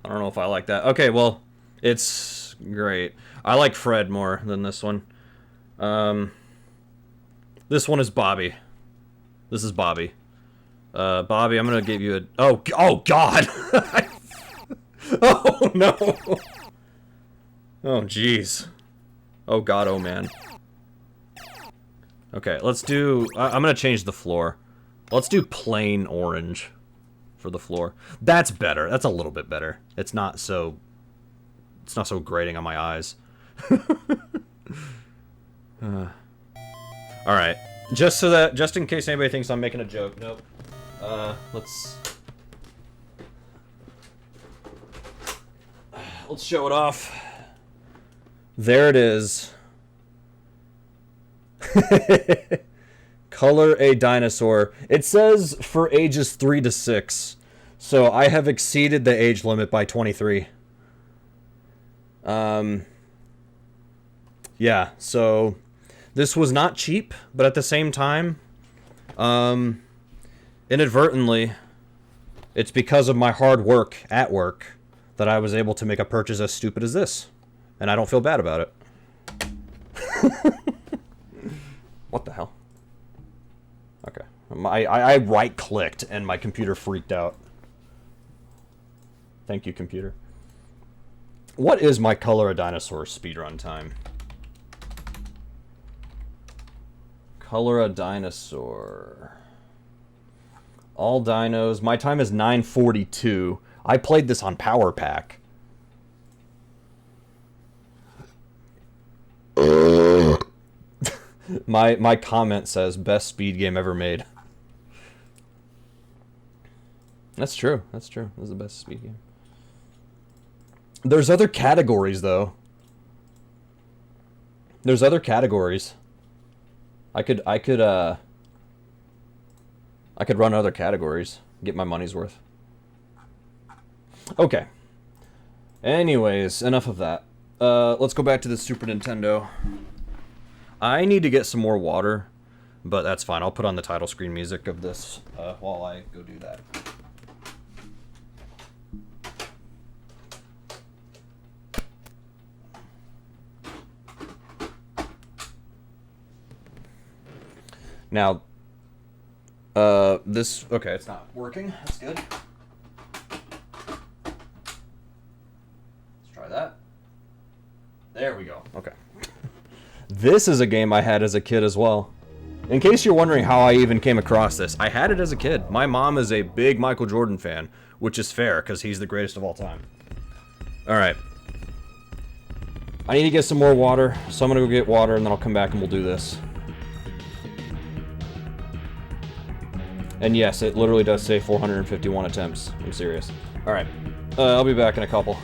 I don't know if I like that. Okay, well, it's great. I like Fred more than this one. This one is Bobby. This is Bobby. Bobby, I'm gonna give you a... Oh God! Oh, no! Oh, jeez. Oh, God, oh, man. Okay, let's do... I'm gonna change the floor. Let's do plain orange for the floor. That's better. That's a little bit better. It's not so grating on my eyes. Alright. Just in case anybody thinks I'm making a joke. Nope. Let's... let's show it off. There it is. Color a dinosaur. It says for ages 3 to 6. So I have exceeded the age limit by 23. Yeah, so this was not cheap, but at the same time, inadvertently, it's because of my hard work at work that I was able to make a purchase as stupid as this. And I don't feel bad about it. What the hell? Okay. I right-clicked and my computer freaked out. Thank you, computer. What is my Color a Dinosaur speedrun time? Color a Dinosaur. All dinos. My time is 9:42. I played this on Power Pack. My comment says best speed game ever made. That's true. That's true. This is the best speed game. There's other categories though. There's other categories. I could run other categories, get my money's worth. Okay. Anyways, enough of that. Let's go back to the Super Nintendo. I need to get some more water, but that's fine. I'll put on the title screen music of this while I go do that. Now, this, okay, it's not working. That's good. Let's try that. There we go. Okay. This is a game I had as a kid as well. In case you're wondering how I even came across this, I had it as a kid. My mom is a big Michael Jordan fan, which is fair, because he's the greatest of all time. Alright. I need to get some more water, so I'm going to go get water, and then I'll come back and we'll do this. And yes, it literally does say 451 attempts. I'm serious. Alright. I'll be back in a couple.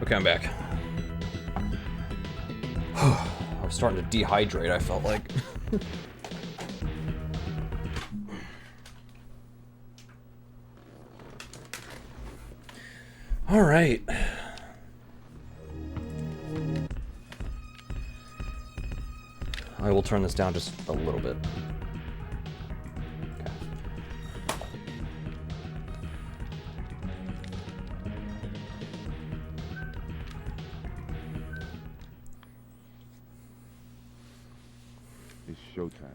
Okay, I'm back. I was starting to dehydrate, I felt like. All right. I will turn this down just a little bit. Okay. It's showtime.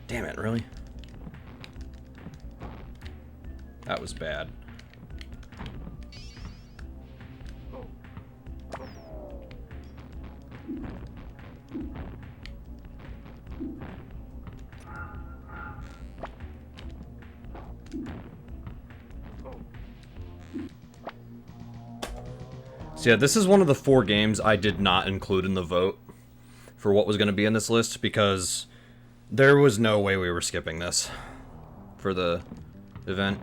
Damn it, really? That was bad. So yeah, this is one of the 4 games I did not include in the vote for what was going to be in this list, because there was no way we were skipping this for the event.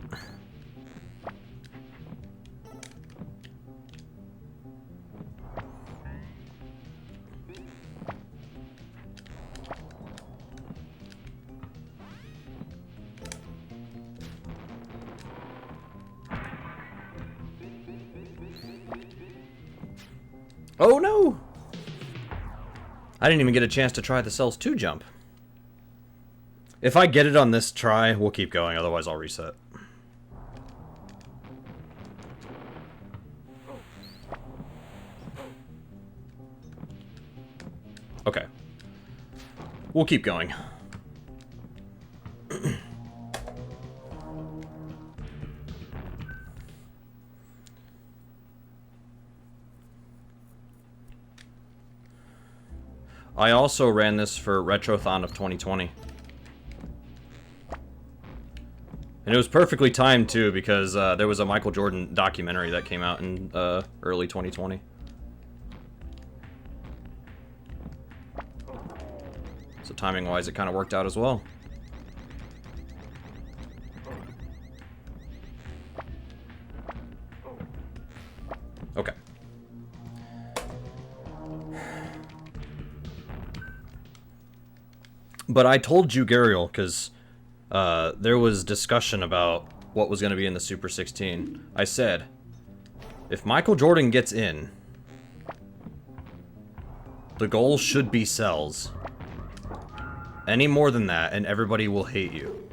Oh no! I didn't even get a chance to try the Cells 2 jump. If I get it on this try, we'll keep going, otherwise I'll reset. Okay. We'll keep going. I also ran this for Retrothon of 2020. And it was perfectly timed, too, because there was a Michael Jordan documentary that came out in early 2020. So timing-wise, it kind of worked out as well. Okay. But I told you, Gariel, because there was discussion about what was going to be in the Super 16. I said, if Michael Jordan gets in, the goal should be Cells. Any more than that, and everybody will hate you.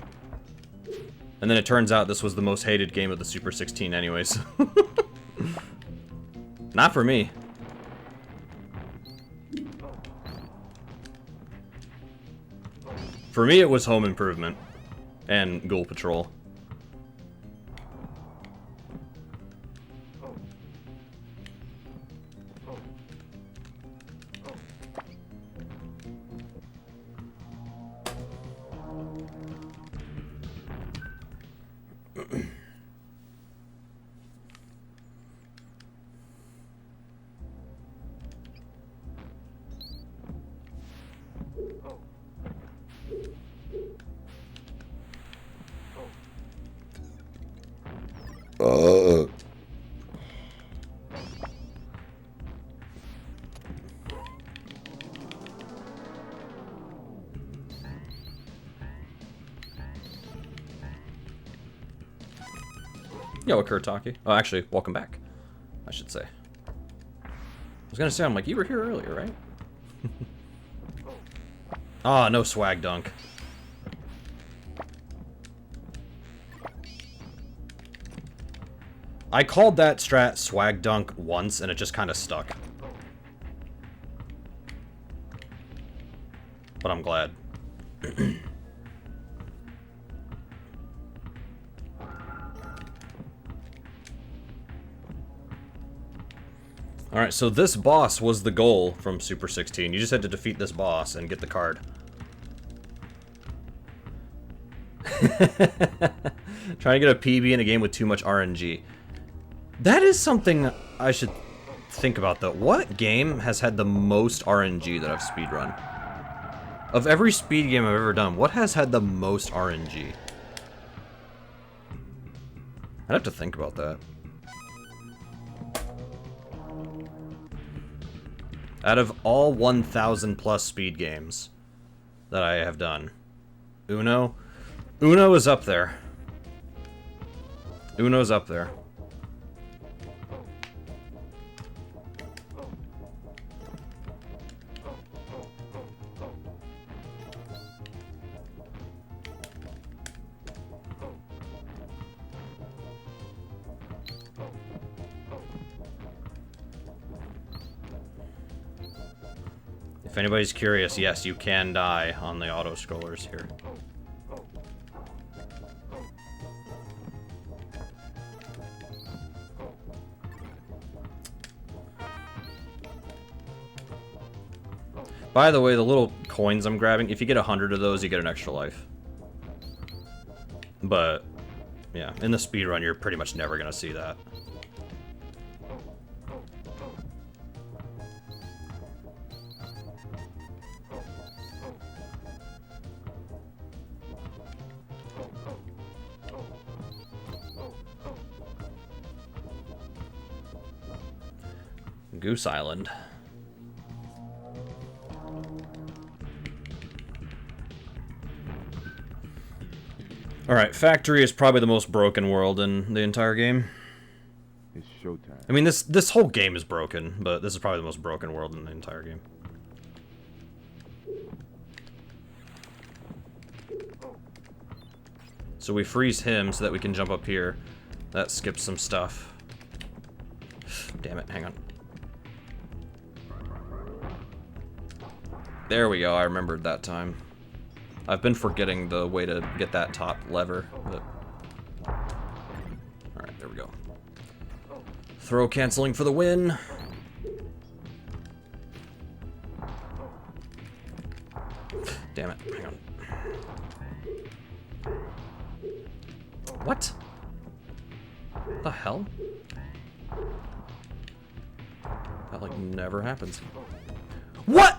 And then it turns out this was the most hated game of the Super 16 anyways. Not for me. For me, it was Home Improvement and Ghoul Patrol. Yo, Kurataki. Oh, actually, welcome back, I should say. I was gonna say, I'm like, you were here earlier, right? Ah, no swag dunk. I called that strat swag dunk once, and it just kind of stuck. But I'm glad. Alright, so this boss was the goal from Super 16. You just had to defeat this boss and get the card. Trying to get a PB in a game with too much RNG. That is something I should think about, though. What game has had the most RNG that I've speedrun? Of every speed game I've ever done, what has had the most RNG? I'd have to think about that. Out of all 1,000 plus speed games that I have done, Uno is up there. Uno's up there. If anybody's curious, yes, you can die on the auto-scrollers here. By the way, the little coins I'm grabbing, if you get 100 of those, you get an extra life. But Yeah, in the speedrun, you're pretty much never gonna see that. Goose Island. Alright, Factory is probably the most broken world in the entire game. It's showtime. I mean, this whole game is broken, but this is probably the most broken world in the entire game. So we freeze him so that we can jump up here. That skips some stuff. Damn it, hang on. There we go, I remembered that time. I've been forgetting the way to get that top lever, but... Alright, there we go. Throw canceling for the win. Damn it, hang on. What? What the hell? That, like, never happens. What?!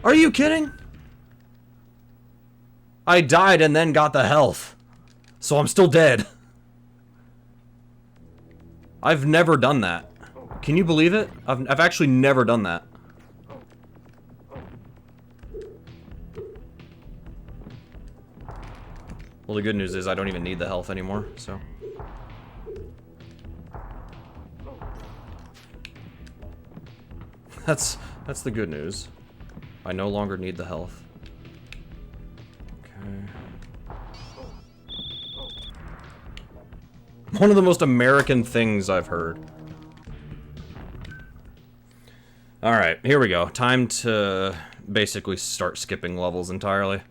Are you kidding? I died and then got the health. So I'm still dead. I've never done that. Can you believe it? I've actually never done that. Well, the good news is I don't even need the health anymore, so... That's the good news. I no longer need the health. Okay. One of the most American things I've heard. Alright, here we go. Time to basically start skipping levels entirely.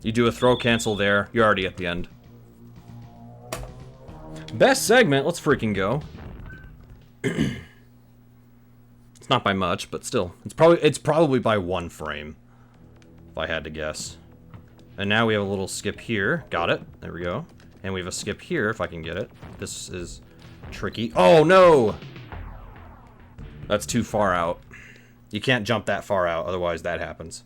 You do a throw cancel there, you're already at the end. Best segment, let's freaking go. It's not by much, but still. It's probably by 1 frame, if I had to guess. And now we have a little skip here. Got it. There we go. And we have a skip here, if I can get it. This is tricky. Oh, no! That's too far out. You can't jump that far out, otherwise that happens.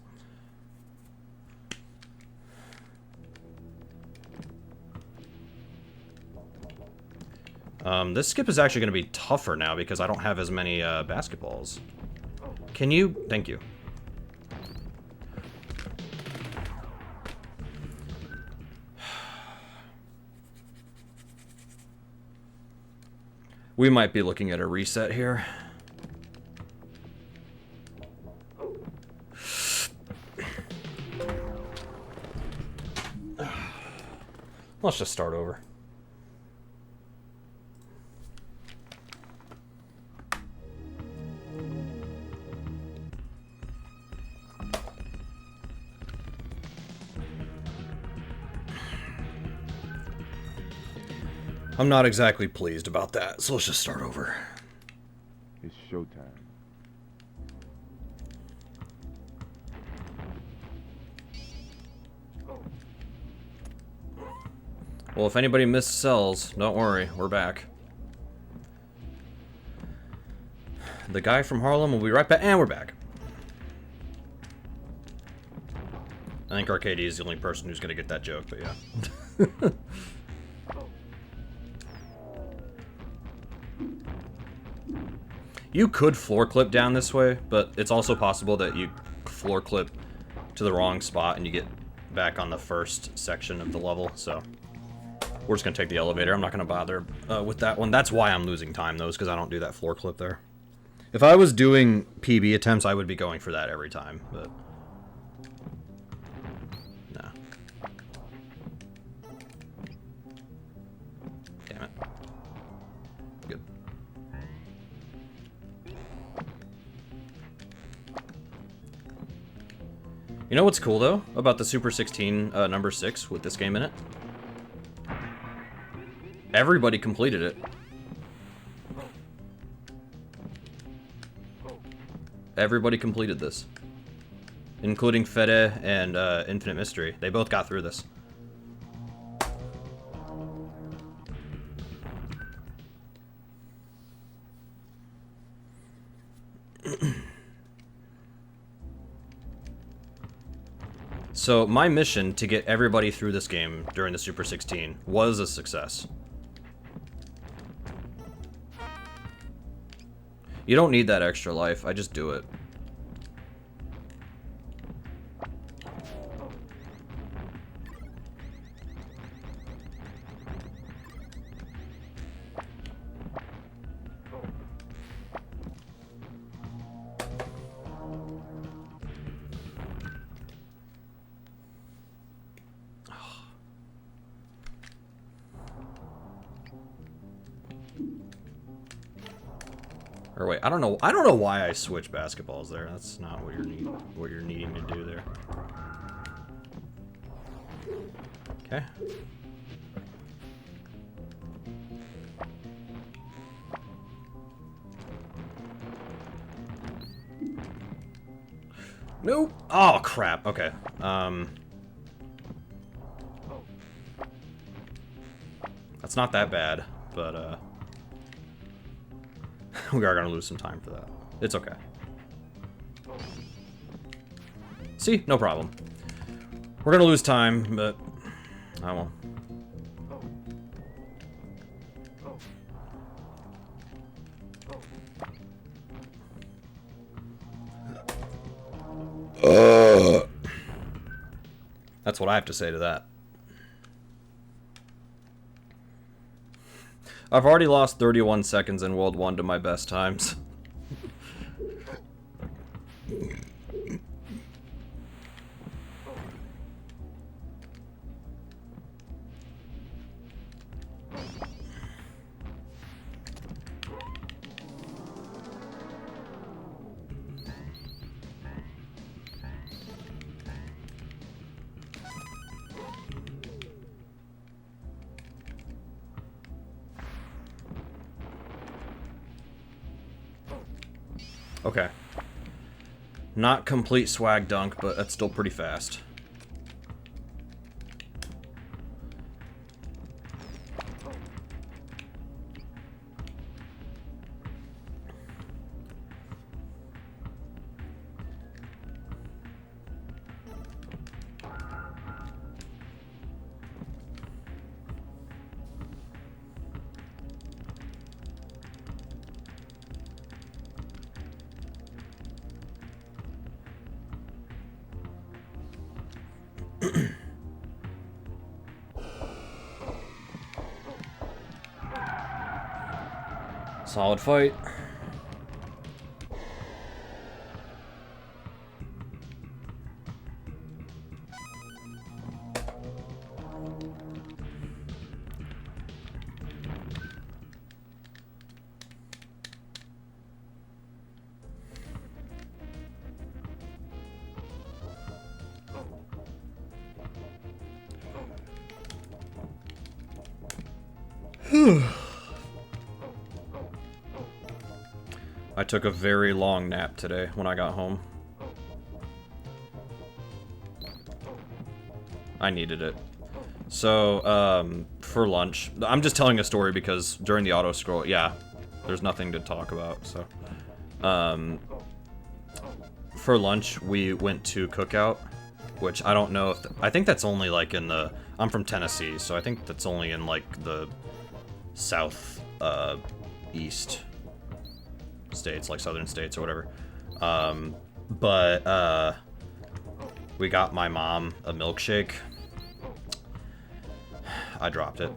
This skip is actually going to be tougher now because I don't have as many basketballs. Can you? Thank you. We might be looking at a reset here. Let's just start over. I'm not exactly pleased about that, so let's just start over. It's showtime. Well, if anybody missed cells, don't worry, we're back. The guy from Harlem will be right back, and we're back. I think Arcady is the only person who's gonna get that joke, but yeah. You could floor clip down this way, but it's also possible that you floor clip to the wrong spot and you get back on the first section of the level, so we're just gonna take the elevator. I'm not gonna bother with that one. That's why I'm losing time, though, is because I don't do that floor clip there. If I was doing PB attempts, I would be going for that every time, but no. Damn it. Good. You You know what's cool, though, about the Super 16 number 6 with this game in it? Everybody completed it. Everybody completed this. Including Fede and Infinite Mystery. They both got through this. So, my mission to get everybody through this game during the Super 16 was a success. You don't need that extra life, I just do it. Or wait, I don't know why I switch basketballs there. That's not what you're needing to do there. Okay. Nope. Oh crap. Okay. That's not that bad, but we are gonna lose some time for that. It's okay. See? No problem. We're gonna lose time, but I won't. That's what I have to say to that. I've already lost 31 seconds in World 1 to my best times. Okay. Not complete swag dunk, but that's still pretty fast. Solid fight. I took a very long nap today when I got home. I needed it. So, for lunch, I'm just telling a story because during the auto scroll, yeah, there's nothing to talk about, so. For lunch, we went to Cookout, which I don't know if, I think that's only like in the, I'm from Tennessee, so I think that's only in like the south, east states, like southern states or whatever. But we got my mom a milkshake. I dropped it.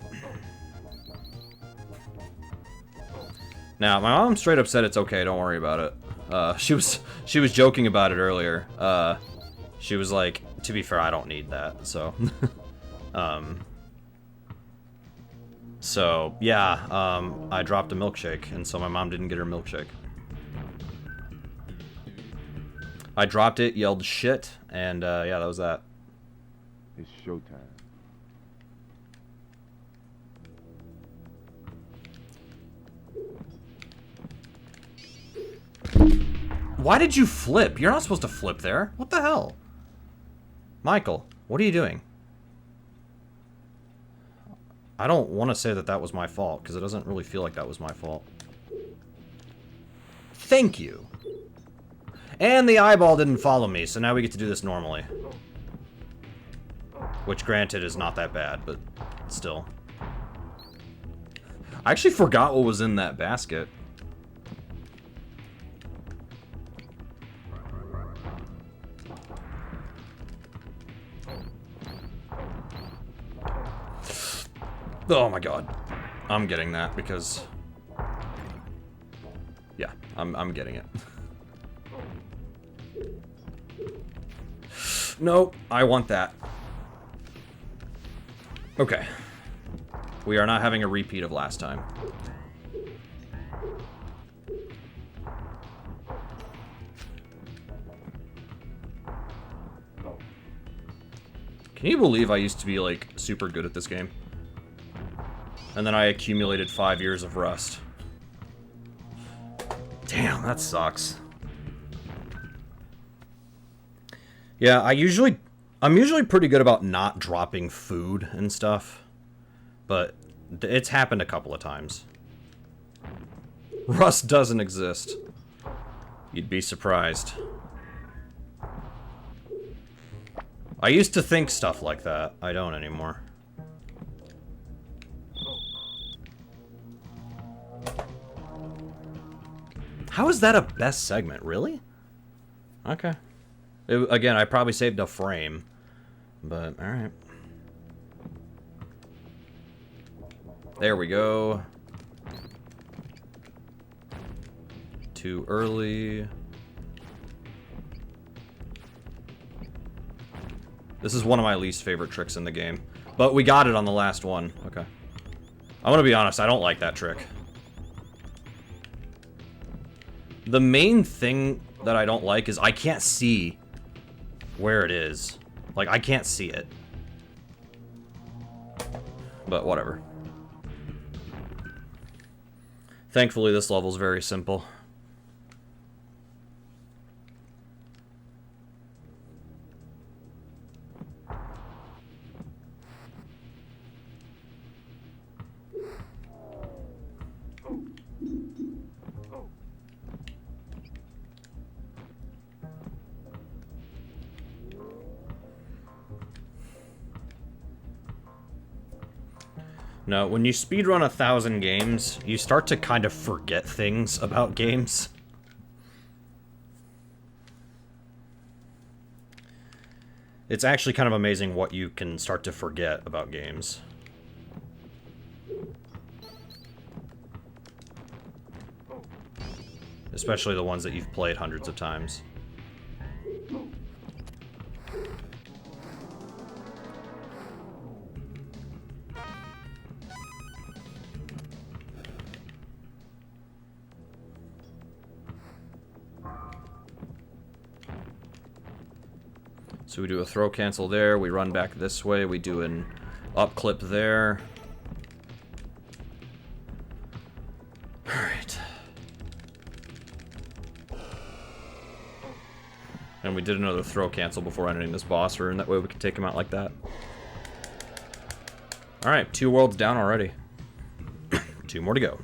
Now, my mom straight up said it's okay, don't worry about it. She was joking about it earlier. She was like, to be fair, I don't need that, so. So, yeah, I dropped a milkshake, and so my mom didn't get her milkshake. I dropped it, yelled shit, And, yeah, that was that. It's showtime. Why did you flip? You're not supposed to flip there. What the hell? Michael, what are you doing? I don't want to say that that was my fault, because it doesn't really feel like that was my fault. Thank you. And the eyeball didn't follow me, so now we get to do this normally. Which, granted, is not that bad, but still. I actually forgot what was in that basket. Oh my god. I'm getting that because... Yeah, I'm getting it. No, I want that. Okay. We are not having a repeat of last time. Can you believe I used to be, like, super good at this game? And then I accumulated 5 years of rust. Damn, that sucks. Yeah, I'm usually pretty good about not dropping food and stuff. But it's happened a couple of times. Rust doesn't exist. You'd be surprised. I used to think stuff like that. I don't anymore. How is that a best segment? Really? Okay. Again, I probably saved a frame. But, alright. There we go. Too early. This is one of my least favorite tricks in the game. But we got it on the last one. Okay. I'm gonna be honest, I don't like that trick. The main thing that I don't like is I can't see where it is. Like, I can't see it. But whatever. Thankfully, this level's very simple. No, when you speedrun 1,000 games, you start to kind of forget things about games. It's actually kind of amazing what you can start to forget about games. Especially the ones that you've played hundreds of times. So we do a throw cancel there, we run back this way, we do an up clip there. Alright. And we did another throw cancel before entering this boss room, that way we can take him out like that. Alright, 2 worlds down already. 2 more to go.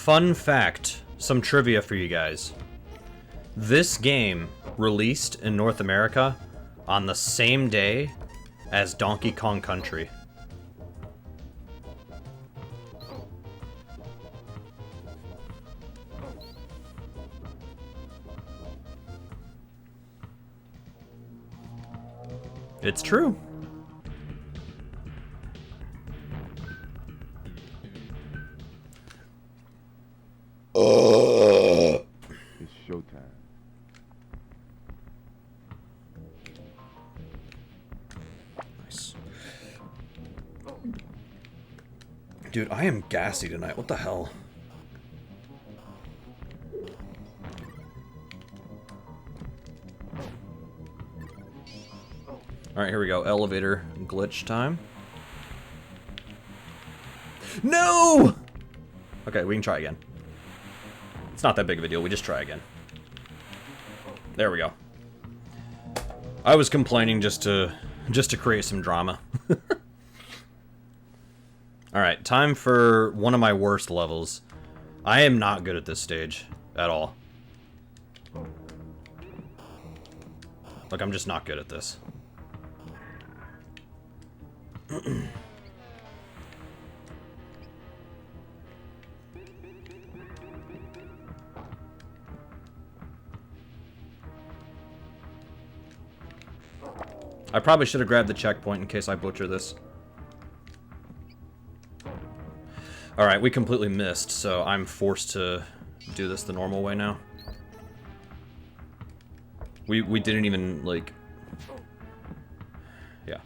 fun fact, some trivia for you guys. This game released in North America on the same day as Donkey Kong Country. It's true. It's showtime. Nice. Dude, I am gassy tonight. What the hell? Alright, here we go. Elevator glitch time. No! Okay, we can try again. It's not that big of a deal. We just try again. There we go. I was complaining just to create some drama. Alright, time for one of my worst levels. I am not good at this stage at all. Like, I'm just not good at this. I probably should have grabbed the checkpoint in case I butcher this. Alright, we completely missed, so I'm forced to do this the normal way now. We didn't even, like... Yeah.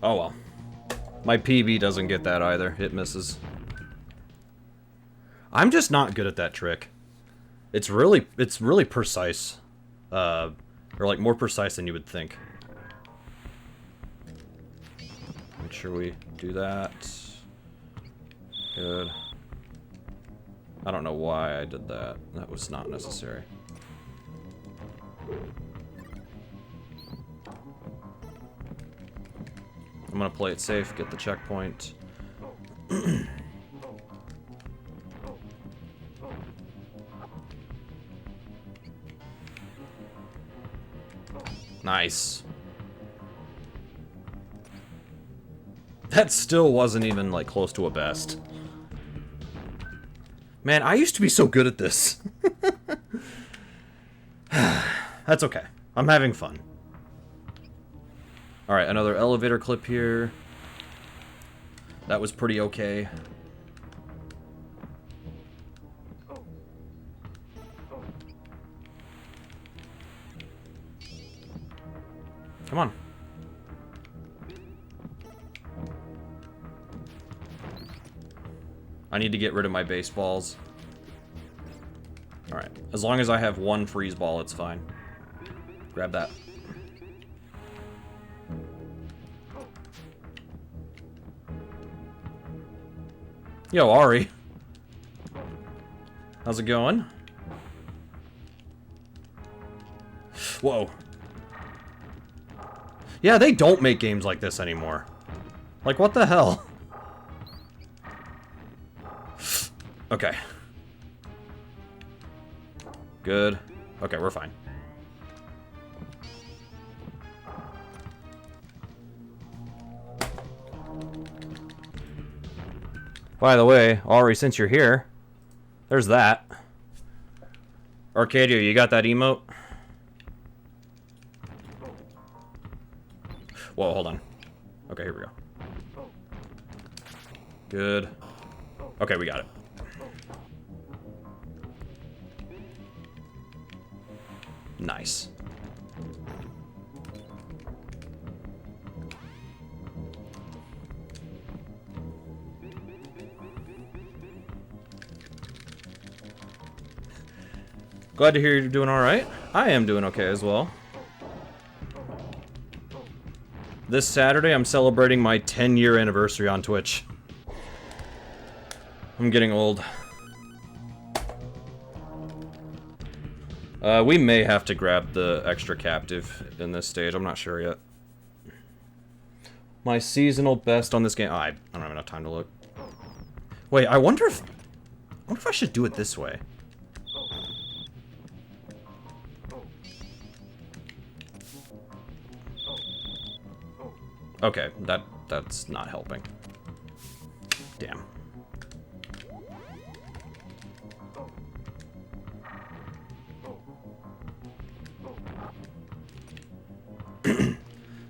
Oh well. My PB doesn't get that either. It misses. I'm just not good at that trick. It's really precise. Or like more precise than you would think. Make sure we do that. Good. I don't know why I did that. That was not necessary. I'm gonna play it safe, get the checkpoint. Nice. That still wasn't even, like, close to a best. Man, I used to be so good at this. That's okay. I'm having fun. Alright, another elevator clip here. That was pretty okay. Come on. I need to get rid of my baseballs. Alright. As long as I have one freeze ball, it's fine. Grab that. Yo, Ari. How's it going? Whoa. Yeah, they don't make games like this anymore. Like, what the hell? Okay. Good. Okay, we're fine. By the way, Ari, since you're here, there's that. Arcadia, you got that emote? Whoa, hold on. Okay, here we go. Good. Okay, we got it. Nice. Glad to hear you're doing alright. I am doing okay as well. This Saturday, I'm celebrating my 10-year anniversary on Twitch. I'm getting old. We may have to grab the extra captive in this stage. I'm not sure yet. My seasonal best on this game. Oh, I don't have enough time to look. Wait, I wonder if I should do it this way. Okay, that's not helping. Damn.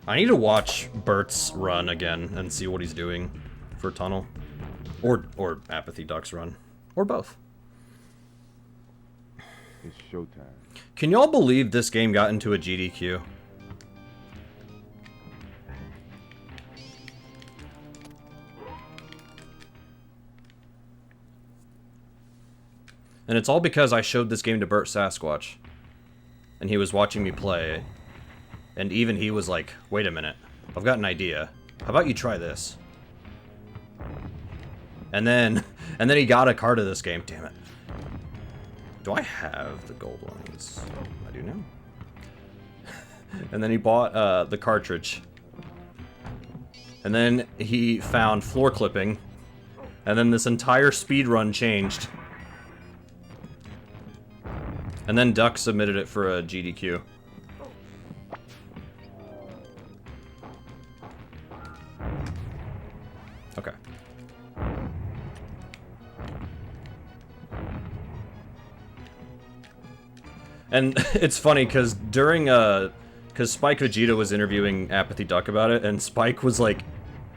I need to watch Bert's run again and see what he's doing for Tunnel. Or Apathy Duck's run. Or both. It's showtime. Can y'all believe this game got into a GDQ? And it's all because I showed this game to Bert Sasquatch. And he was watching me play it. And even he was like, wait a minute, I've got an idea. How about you try this? And then he got a card of this game, damn it. Do I have the gold ones? I do now. And then he bought the cartridge. And then he found floor clipping. And then this entire speed run changed. And then Duck submitted it for a GDQ. Okay. And it's funny because during because Spike Vegeta was interviewing Apathy Duck about it, and Spike was like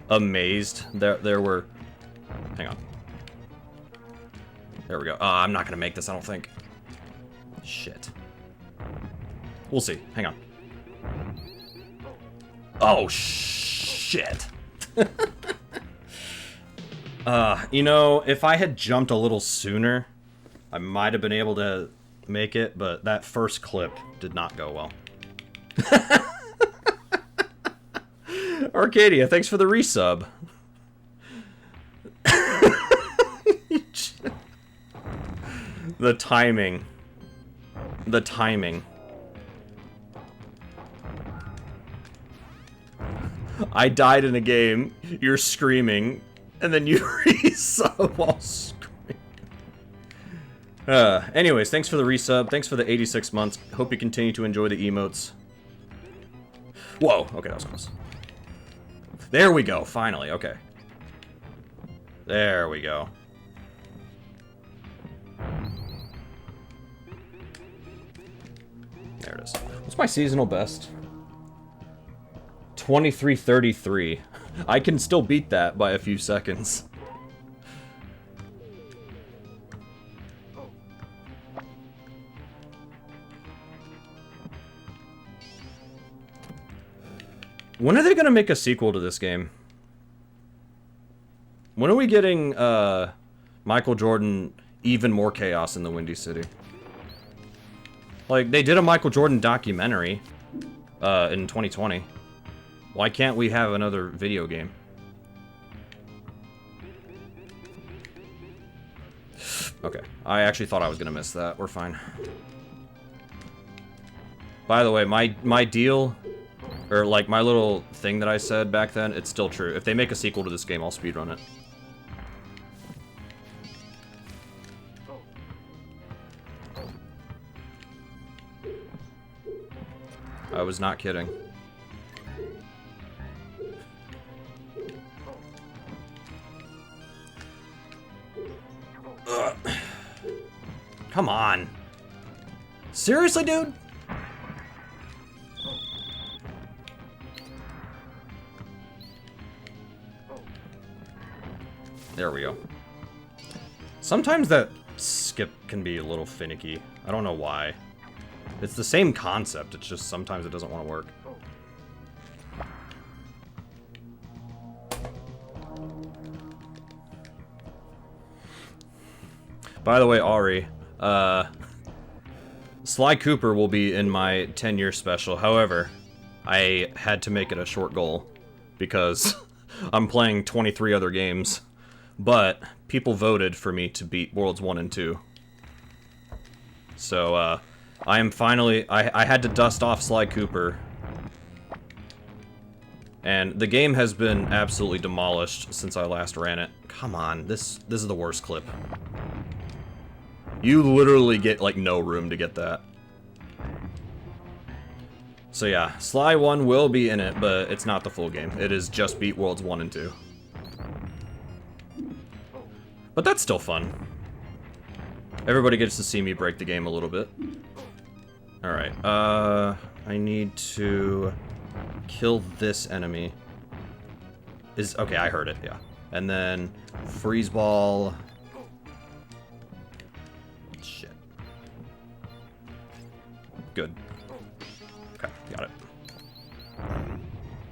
amazed. There were, hang on. There we go. I'm not gonna make this, I don't think. Shit. We'll see. Hang on. Oh shit. You know, if I had jumped a little sooner, I might have been able to make it, but that first clip did not go well. Arcadia, thanks for the resub. The timing. The timing. I died in a game, you're screaming, and then you resub while screaming. Anyways, thanks for the resub, thanks for the 86 months. Hope you continue to enjoy the emotes. Whoa, okay, that was close. There we go, finally, okay. There we go. There it is. What's my seasonal best? 23:33. I can still beat that by a few seconds. When are they gonna make a sequel to this game? When are we getting Michael Jordan even more chaos in the Windy City? Like, they did a Michael Jordan documentary in 2020. Why can't we have another video game? Okay, I actually thought I was gonna miss that. We're fine. By the way, my deal, or like my little thing that I said back then, it's still true. If they make a sequel to this game, I'll speedrun it. I was not kidding. Ugh. Come on. Seriously, dude? There we go. Sometimes that skip can be a little finicky. I don't know why. It's the same concept, it's just sometimes it doesn't want to work. By the way, Ari, Sly Cooper will be in my 10-year special. However, I had to make it a short goal because I'm playing 23 other games. But people voted for me to beat Worlds 1 and 2. So, I am finally... I had to dust off Sly Cooper. And the game has been absolutely demolished since I last ran it. Come on, this is the worst clip. You literally get, like, no room to get that. So yeah, Sly 1 will be in it, but it's not the full game. It is just beat Worlds 1 and 2. But that's still fun. Everybody gets to see me break the game a little bit. Alright, I need to kill this enemy. Okay, I heard it, yeah. And then freeze ball. Shit. Good. Okay, got it.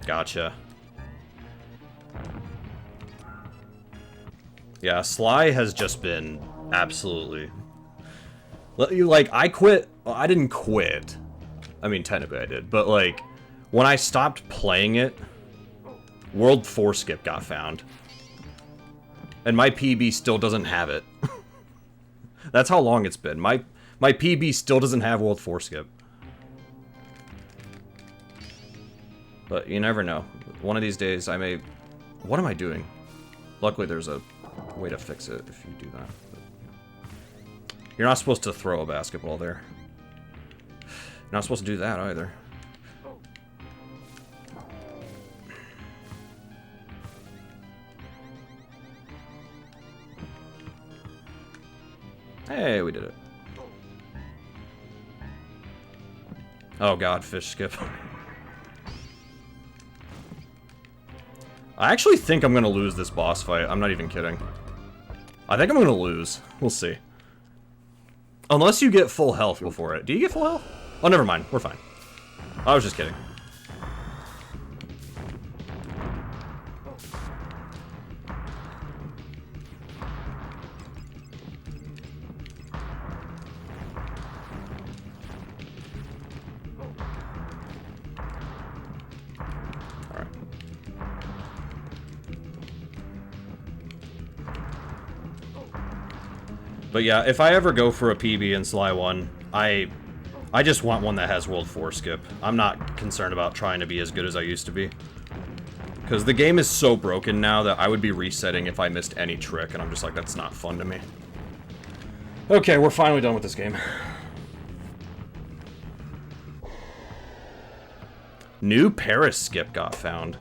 Gotcha. Yeah, Sly has just been absolutely... Like, I quit... Well, I didn't quit. I mean, technically I did. But, like, when I stopped playing it, World 4 skip got found. And my PB still doesn't have it. That's how long it's been. My PB still doesn't have World 4 skip. But you never know. One of these days I may... What am I doing? Luckily there's a way to fix it if you do that. But you're not supposed to throw a basketball there. You're not supposed to do that either. Hey, we did it. Oh god, fish skip. I actually think I'm gonna lose this boss fight. I'm not even kidding. I think I'm gonna lose. We'll see. Unless you get full health before it. Do you get full health? Oh, never mind. We're fine. I was just kidding. But yeah, if I ever go for a PB in Sly 1, I just want one that has World 4 skip. I'm not concerned about trying to be as good as I used to be. Because the game is so broken now that I would be resetting if I missed any trick, and I'm just like, that's not fun to me. Okay, we're finally done with this game. New Paris skip got found.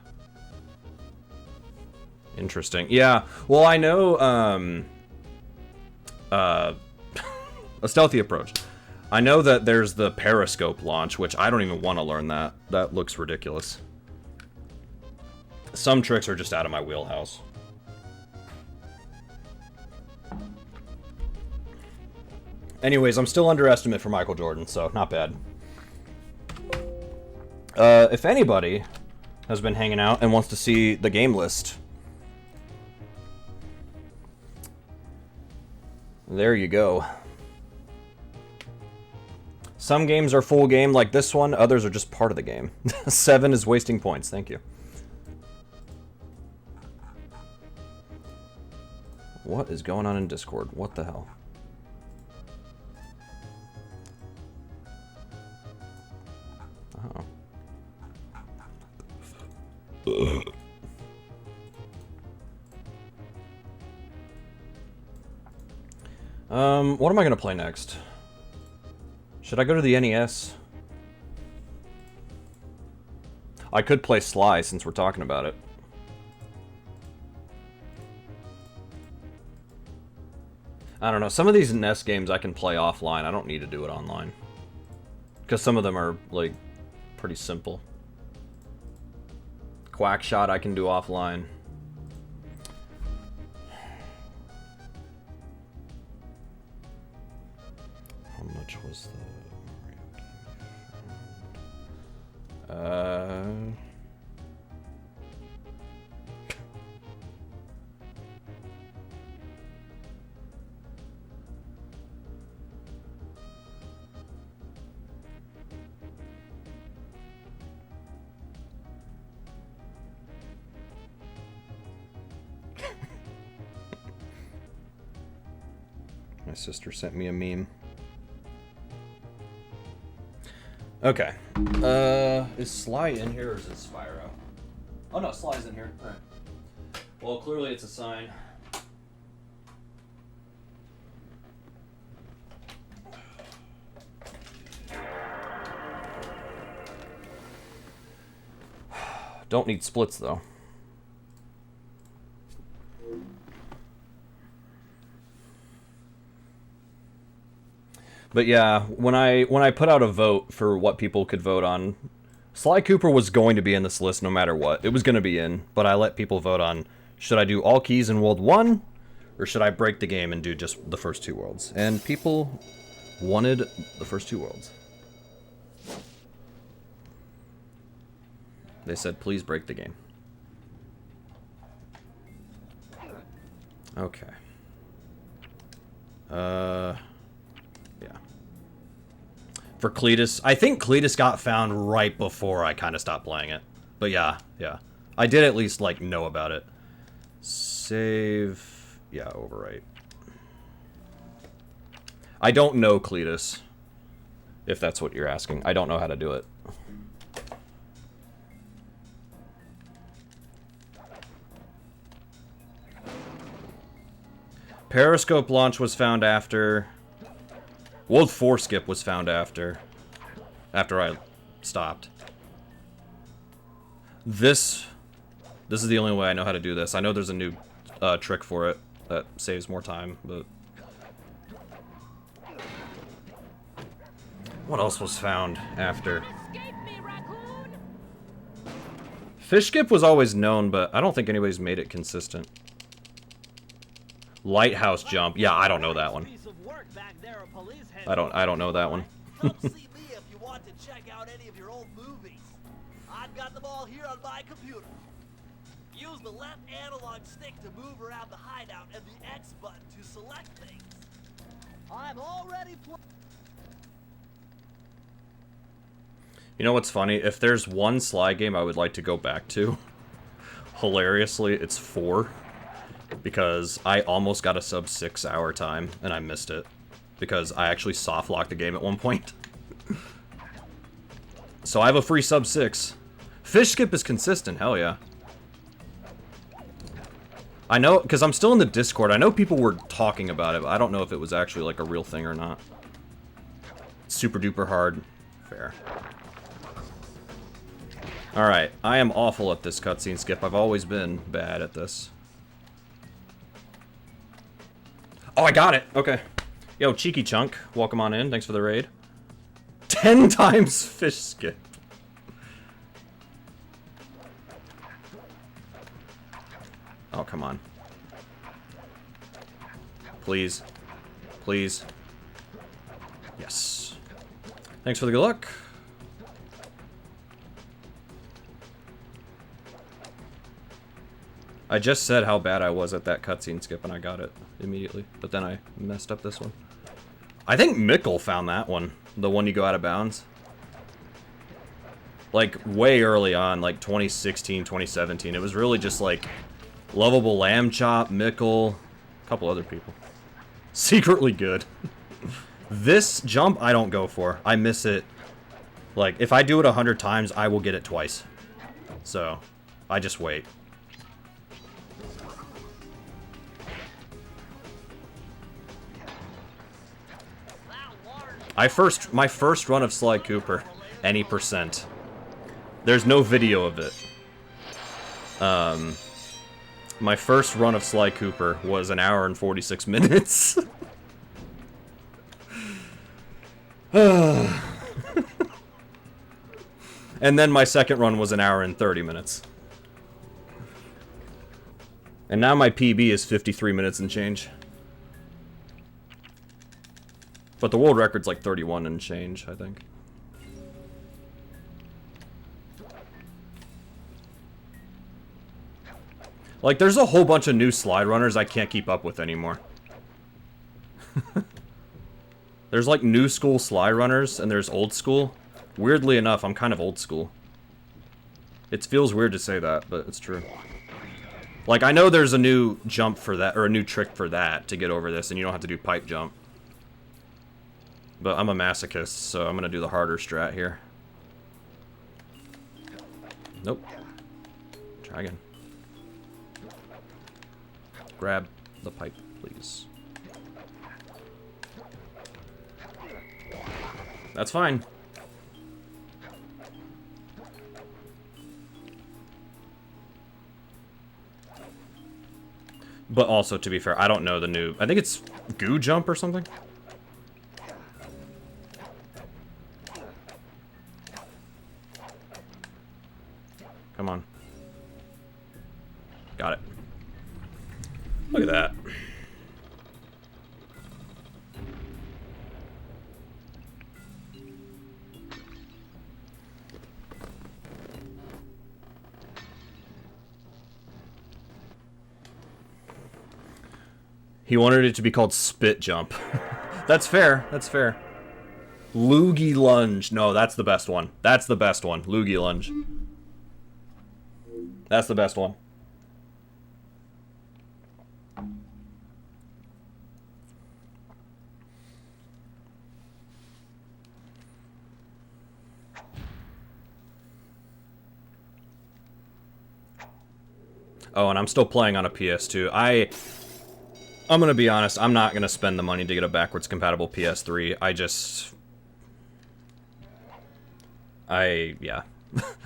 Interesting. Yeah, well, I know, a stealthy approach. I know that there's the periscope launch, which I don't even want to learn that. That looks ridiculous. Some tricks are just out of my wheelhouse. Anyways, I'm still underestimate for Michael Jordan, so not bad. If anybody has been hanging out and wants to see the game list, there you go. Some games are full game like this one, others are just part of the game. 7 is wasting points, thank you. What is going on in Discord? What the hell? Oh. What am I gonna play next? Should I go to the NES? I could play Sly since we're talking about it. I don't know, some of these NES games I can play offline. I don't need to do it online. Because some of them are, like, pretty simple. Quackshot I can do offline. How much was the Mario game? My sister sent me a meme. Okay. Is Sly in here or is it Spyro? Oh no, Sly's in here. Alright. Well, clearly it's a sign. Don't need splits though. But yeah, when I put out a vote for what people could vote on, Sly Cooper was going to be in this list no matter what. It was going to be in, but I let people vote on, should I do all keys in World 1, or should I break the game and do just the first 2 worlds? And people wanted the first 2 worlds. They said, please break the game. Okay. Yeah. For Cletus, I think Cletus got found right before I kind of stopped playing it. But yeah. I did at least, like, know about it. Save... Yeah, overwrite. I don't know Cletus, if that's what you're asking. I don't know how to do it. Periscope launch was found after. World 4 skip was found after I stopped. This is the only way I know how to do this. I know there's a new trick for it that saves more time, but... What else was found after? Fish skip was always known, but I don't think anybody's made it consistent. Lighthouse jump. Yeah, I don't know that one. I don't know that one. Come see me if you want to check out any of your old movies. I've got them all here on my computer. Use the left analog stick to move around the hideout and the X button to select things. I'm already You know what's funny? If there's one Sly game I would like to go back to, hilariously, it's 4. Because I almost got a sub 6 hour time, and I missed it. Because I actually soft locked the game at one point. So I have a free sub 6. Fish skip is consistent, hell yeah. I know, because I'm still in the Discord, I know people were talking about it, but I don't know if it was actually like a real thing or not. Super duper hard. Fair. Alright, I am awful at this cutscene skip. I've always been bad at this. Oh, I got it! Okay. Yo, Cheeky Chunk, welcome on in. Thanks for the raid. 10 times fish skip. Oh, come on. Please. Please. Yes. Thanks for the good luck. I just said how bad I was at that cutscene skip and I got it immediately, but then I messed up this one. I think Mickle found that one, the one you go out of bounds. Like, way early on, like 2016, 2017. It was really just like Lovable Lamb Chop, Mickle, a couple other people. Secretly good. This jump, I don't go for. I miss it. Like, if I do it 100 times, I will get it twice. So, I just wait. My first run of Sly Cooper, any percent. There's no video of it. My first run of Sly Cooper was 1 hour and 46 minutes. And then my second run was 1 hour and 30 minutes. And now my PB is 53 minutes and change. But the world record's like 31 and change, I think. Like, there's a whole bunch of new slide runners I can't keep up with anymore. There's like new school slide runners, and there's old school. Weirdly enough, I'm kind of old school. It feels weird to say that, but it's true. Like, I know there's a new jump for that, or a new trick for that to get over this, and you don't have to do pipe jump. But I'm a masochist, so I'm gonna do the harder strat here. Nope. Try Try again. Grab the pipe, please. That's fine. But also, to be fair, I don't know the new... I think it's Goo Jump or something? Come on. Got it. Look at that. He wanted it to be called Spit Jump. That's fair. That's fair. Loogie Lunge. No, that's the best one. That's the best one. Loogie Lunge. That's the best one. Oh, and I'm still playing on a PS2. I'm gonna be honest, I'm not gonna spend the money to get a backwards compatible PS3. Yeah.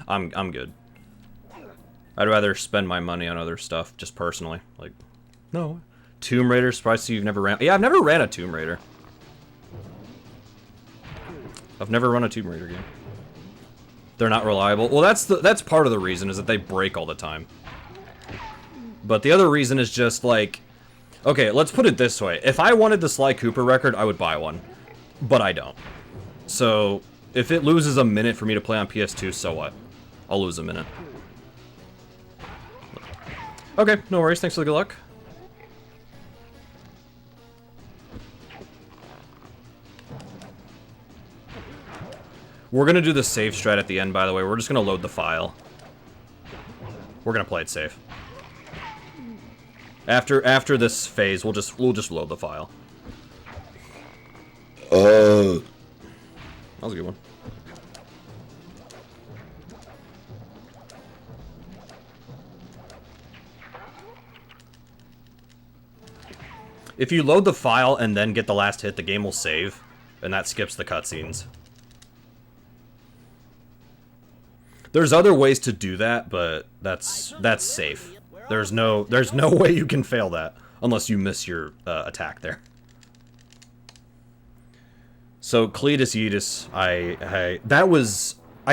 I'm good. I'd rather spend my money on other stuff, just personally. Like, no. Tomb Raider, surprised to see you've never ran... Yeah, I've never ran a Tomb Raider. I've never run a Tomb Raider game. They're not reliable. Well, that's part of the reason, is that they break all the time. But the other reason is just, like... Okay, let's put it this way. If I wanted the Sly Cooper record, I would buy one. But I don't. So, if it loses a minute for me to play on PS2, so what? I'll lose a minute. Okay, no worries. Thanks for the good luck. We're gonna do the save strat at the end, by the way. We're just gonna load the file. We're gonna play it safe. After this phase, we'll just load the file. That was a good one. If you load the file and then get the last hit, the game will save, and that skips the cutscenes. There's other ways to do that, but that's safe. There's no way you can fail that unless you miss your attack there. So Cletus Yeetus, I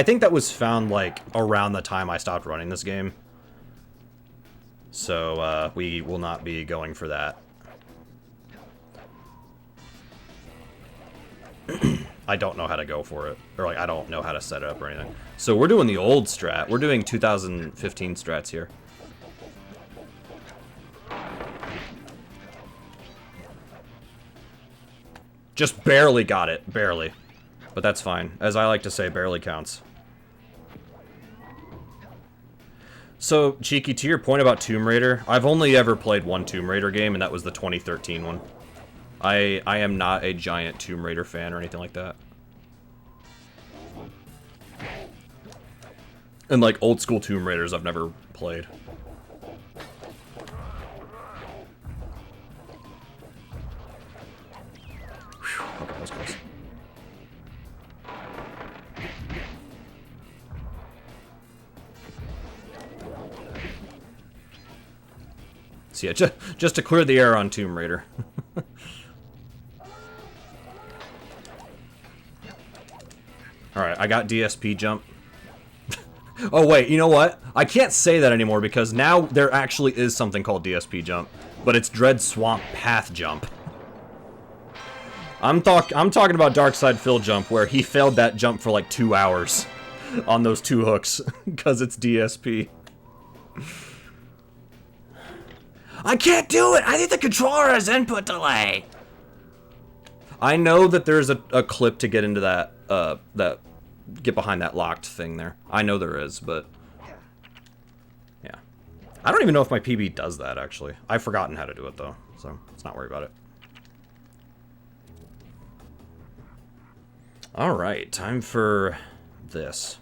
think that was found like around the time I stopped running this game. So we will not be going for that. I don't know how to go for it, or like I don't know how to set it up or anything. So we're doing the old strat. We're doing 2015 strats here. Just barely got it, barely. But that's fine. As I like to say, barely counts. So, Cheeky, to your point about Tomb Raider, I've only ever played one Tomb Raider game, and that was the 2013 one. I am not a giant Tomb Raider fan or anything like that. And like old school Tomb Raiders I've never played. Whew, okay, that was close. So yeah, just to clear the air on Tomb Raider. Alright, I got DSP jump. Oh wait, you know what? I can't say that anymore because now there actually is something called DSP jump, but it's Dread Swamp Path jump. I'm talking about Darkside Phil jump, where he failed that jump for like 2 hours on those 2 hooks because it's DSP. I can't do it! I think the controller has input delay! I know that there's a clip to get into that, get behind that locked thing there. I know there is, but... yeah. I don't even know if my PB does that, actually. I've forgotten how to do it, though, so let's not worry about it. Alright, time for this.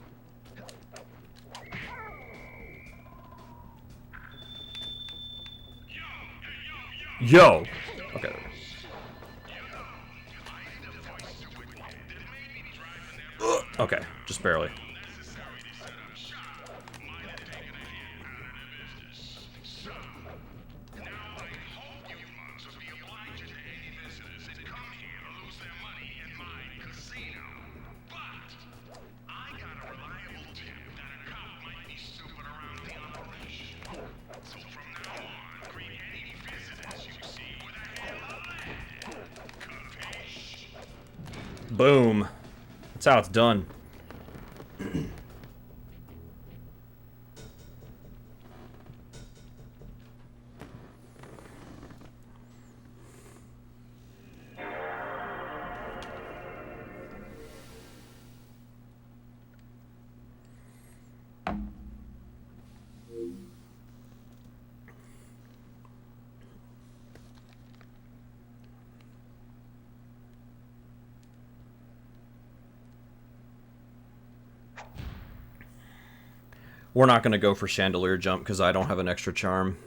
Yo! Okay. Okay, just barely. Boom. That's how it's done. We're not going to go for chandelier jump because I don't have an extra charm.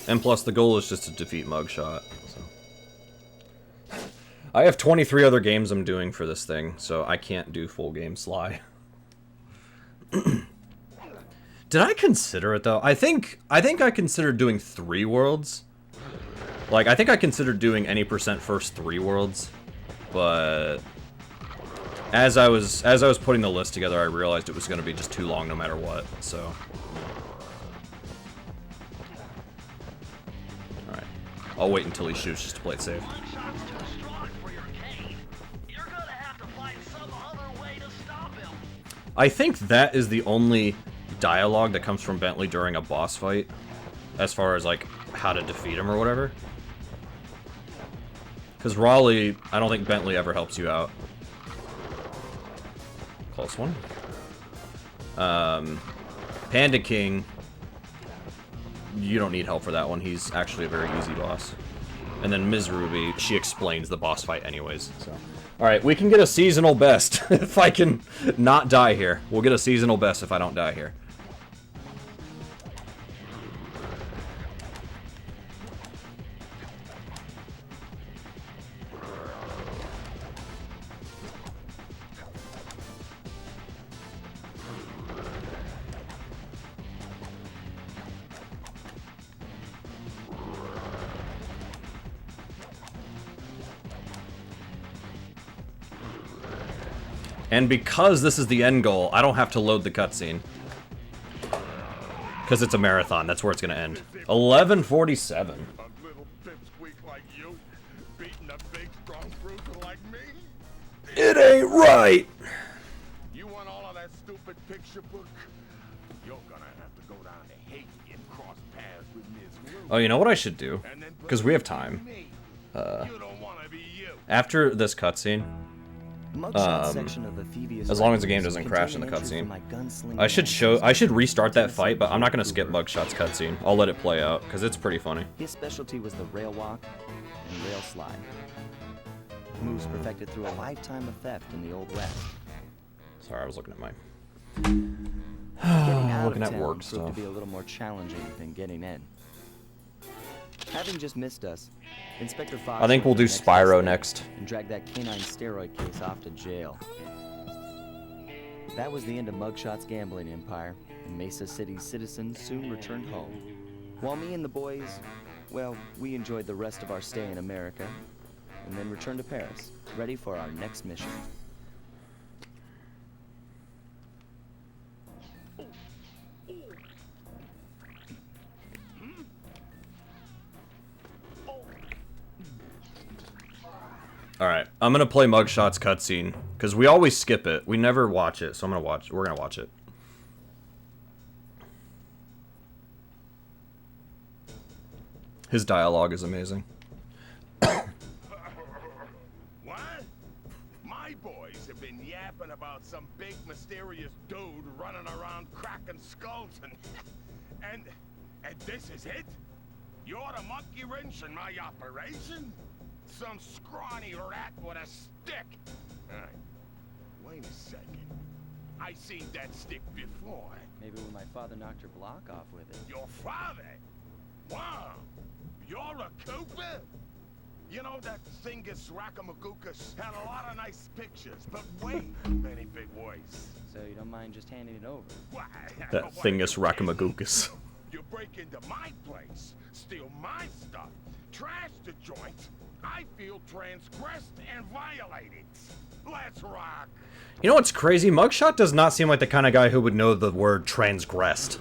And plus, the goal is just to defeat Mugshot. So. I have 23 other games I'm doing for this thing, so I can't do full game Sly. Did I consider it, though? I think I considered doing 3 worlds. Like, I think I considered doing any percent first 3 worlds. But as I was putting the list together, I realized it was going to be just too long no matter what, so. Alright. I'll wait until he shoots just to play it safe. I think that is the only dialogue that comes from Bentley during a boss fight, as far as, like, how to defeat him or whatever. Because Raleigh, I don't think Bentley ever helps you out. Close one. Panda King, you don't need help for that one. He's actually a very easy boss. And then Ms. Ruby, she explains the boss fight anyways, so. Alright, we can get a seasonal best if I can not die here. We'll get a seasonal best if I don't die here. And because this is the end goal, I don't have to load the cutscene. Because it's a marathon, that's where it's going to end. 11:47. A little pipsqueak like you, beating a big, strong bruiser like me? It ain't right! You want all of that stupid picture book? You're gonna have to go down to Haiti and cross paths with Ms. Ruby. Oh, you know what I should do? Because we have time. You don't want to be you. After this cutscene, as long as the game doesn't crash in the cutscene, I should restart that fight, but I'm not going to skip Mugshot's cutscene. I'll let it play out, because it's pretty funny. His specialty was the rail walk and rail slide. Moves perfected through a lifetime of theft in the Old West. Sorry, I was looking at my... Getting out looking of at town work proved stuff. to be a little more challenging than getting in. Having just missed us, Inspector Fox... I think we'll do Spyro next. And drag that canine steroid case off to jail. That was the end of Mugshot's gambling empire, and Mesa City's citizens soon returned home. While me and the boys, well, we enjoyed the rest of our stay in America, and then returned to Paris, ready for our next mission. Alright, I'm gonna play Mugshot's cutscene, because we always skip it. We never watch it, so we're gonna watch it. His dialogue is amazing. What? My boys have been yapping about some big mysterious dude running around cracking skulls and this is it? You're the monkey wrench in my operation? Some scrawny rat with a stick. Alright, wait a second. I seen that stick before. Maybe when my father knocked your block off with it. Your father? Wow, you're a Cooper? You know, that Thingus Raccoonus had a lot of nice pictures, but way too many big words. So you don't mind just handing it over? Why, That Thingus Raccoonus. You break into my place, steal my stuff, trash the joint. I feel transgressed and violated. Let's rock. You know what's crazy? Mugshot does not seem like the kind of guy who would know the word transgressed.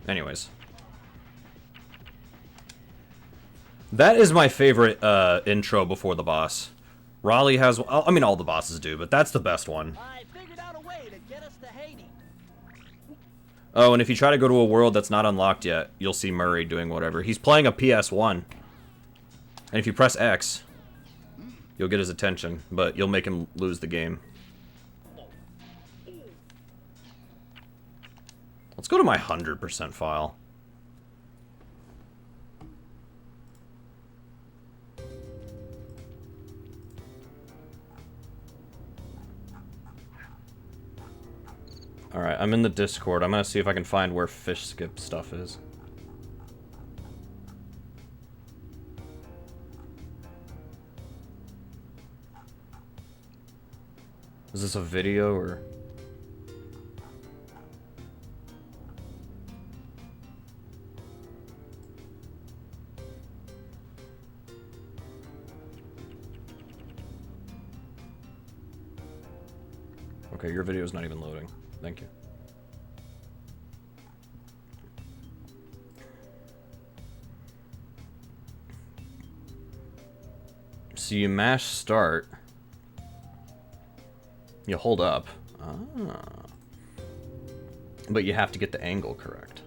Anyways. That is my favorite intro before the boss. Raleigh has... I mean, all the bosses do, but that's the best one. I figured out a way to get us to Haiti. Oh, and if you try to go to a world that's not unlocked yet, you'll see Murray doing whatever. He's playing a PS1. And if you press X, you'll get his attention, but you'll make him lose the game. Let's go to my 100% file. Alright, I'm in the Discord. I'm gonna see if I can find where fish skip stuff is. Is this a video or... Okay, your video is not even loading. Thank you. So you mash start. You hold up. Ah. But you have to get the angle correct.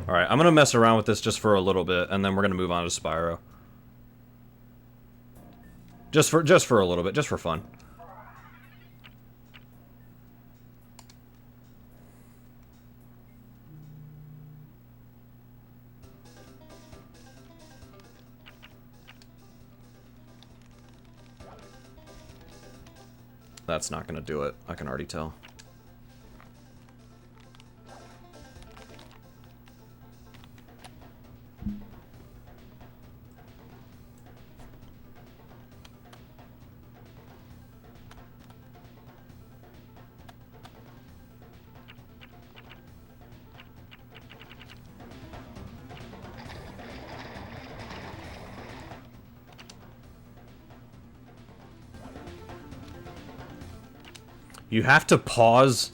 Alright, I'm gonna mess around with this just for a little bit, and then we're gonna move on to Spyro. Just for a little bit, just for fun. That's not gonna do it, I can already tell. You have to pause,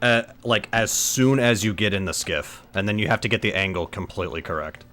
like, as soon as you get in the skiff, and then you have to get the angle completely correct.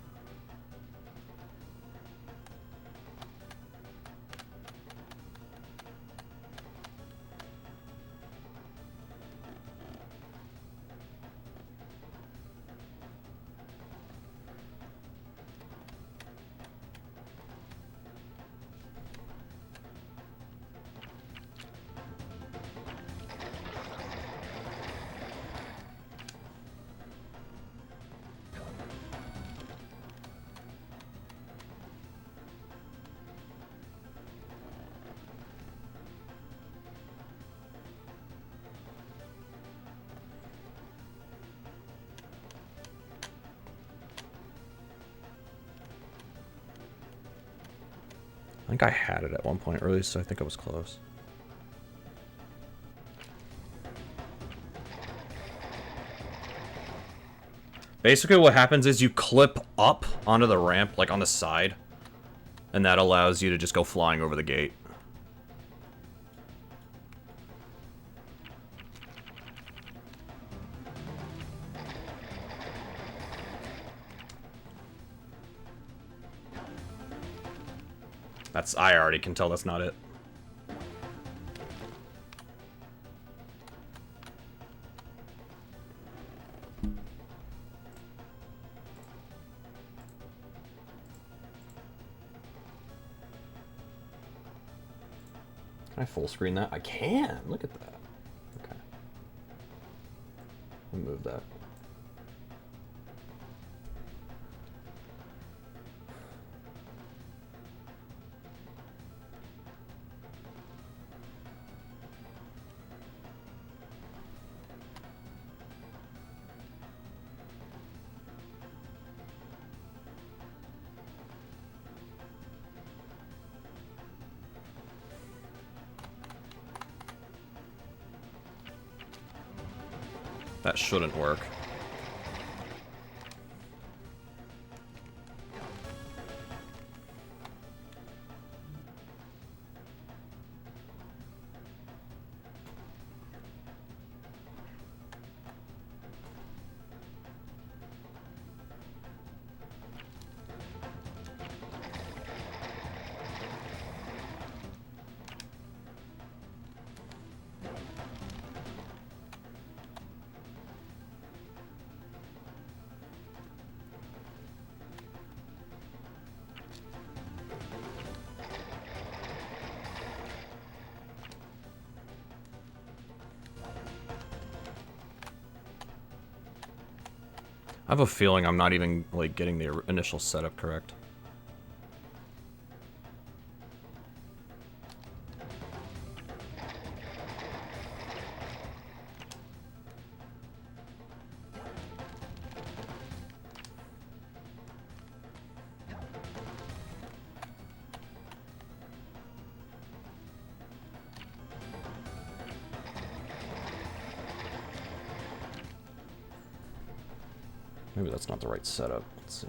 I think I had it at one point, or at least I think I was close. Basically what happens is you clip up onto the ramp, like on the side, and that allows you to just go flying over the gate. I already can tell that's not it. Can I full screen that? I can! Look at that. Okay. Let me move that. That shouldn't work. I have a feeling I'm not even, like, getting the initial setup correct. Maybe that's not the right setup. Let's see.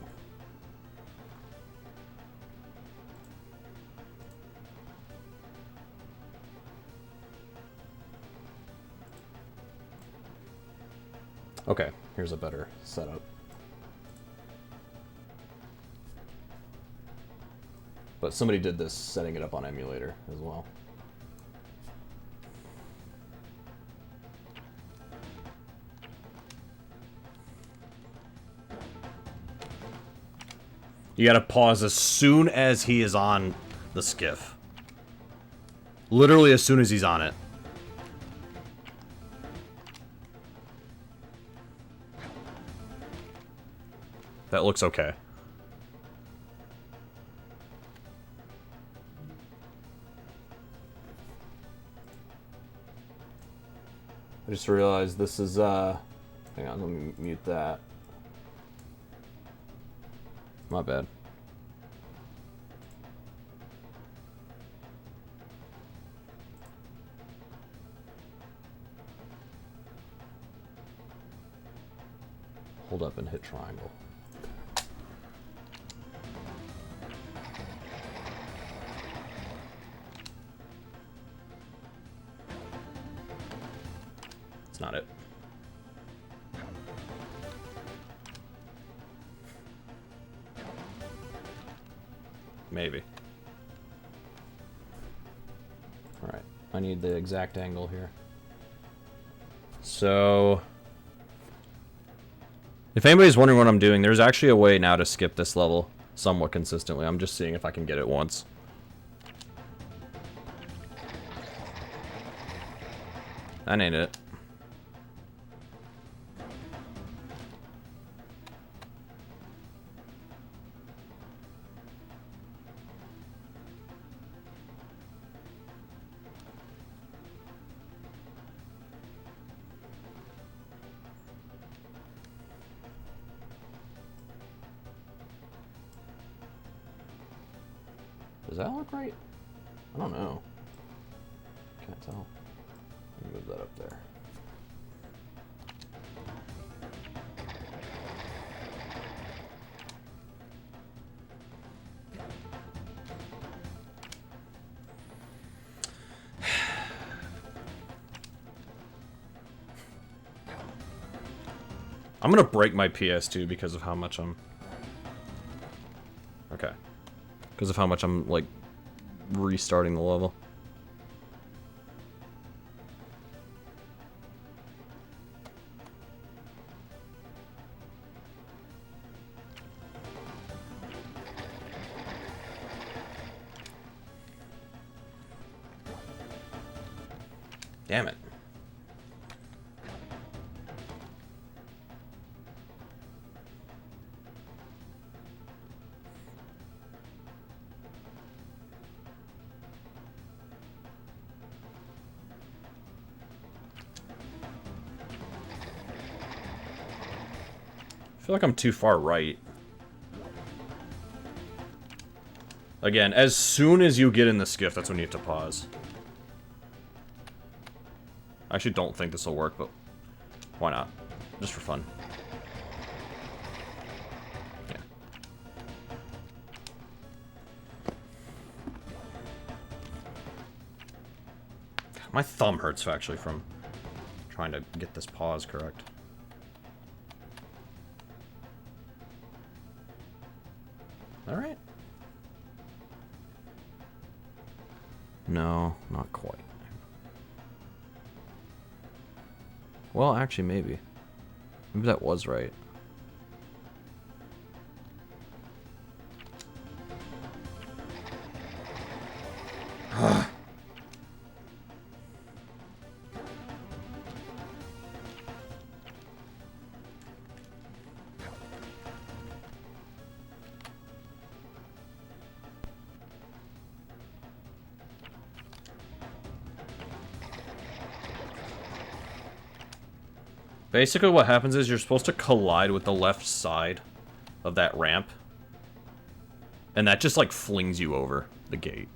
Okay, here's a better setup. But somebody did this setting it up on emulator as well. You gotta pause as soon as he is on the skiff. Literally as soon as he's on it. That looks okay. I just realized this is, hang on, let me mute that. My bad. Hold up and hit triangle. It's not it. Maybe. Alright, I need the exact angle here. So, if anybody's wondering what I'm doing, there's actually a way now to skip this level somewhat consistently. I'm just seeing if I can get it once. That ain't it. Does that look right? I don't know. Can't tell. Let me move that up there. I'm gonna break my PS2 because of how much I'm... Okay. Because of how much I'm, like, restarting the level. Damn it. I feel like I'm too far right. Again, as soon as you get in the skiff, that's when you have to pause. I actually don't think this will work, but why not? Just for fun. Yeah. My thumb hurts actually from trying to get this pause correct. Alright. No, not quite. Well, actually, maybe. Maybe that was right. Basically what happens is you're supposed to collide with the left side of that ramp. And that just like flings you over the gate.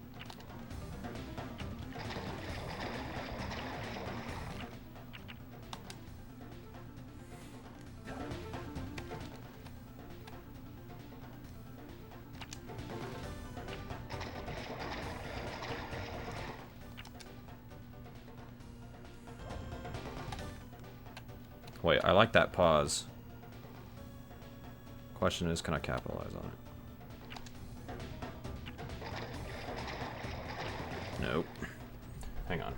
Wait, I like that pause. Question is, can I capitalize on it? Nope. Hang on.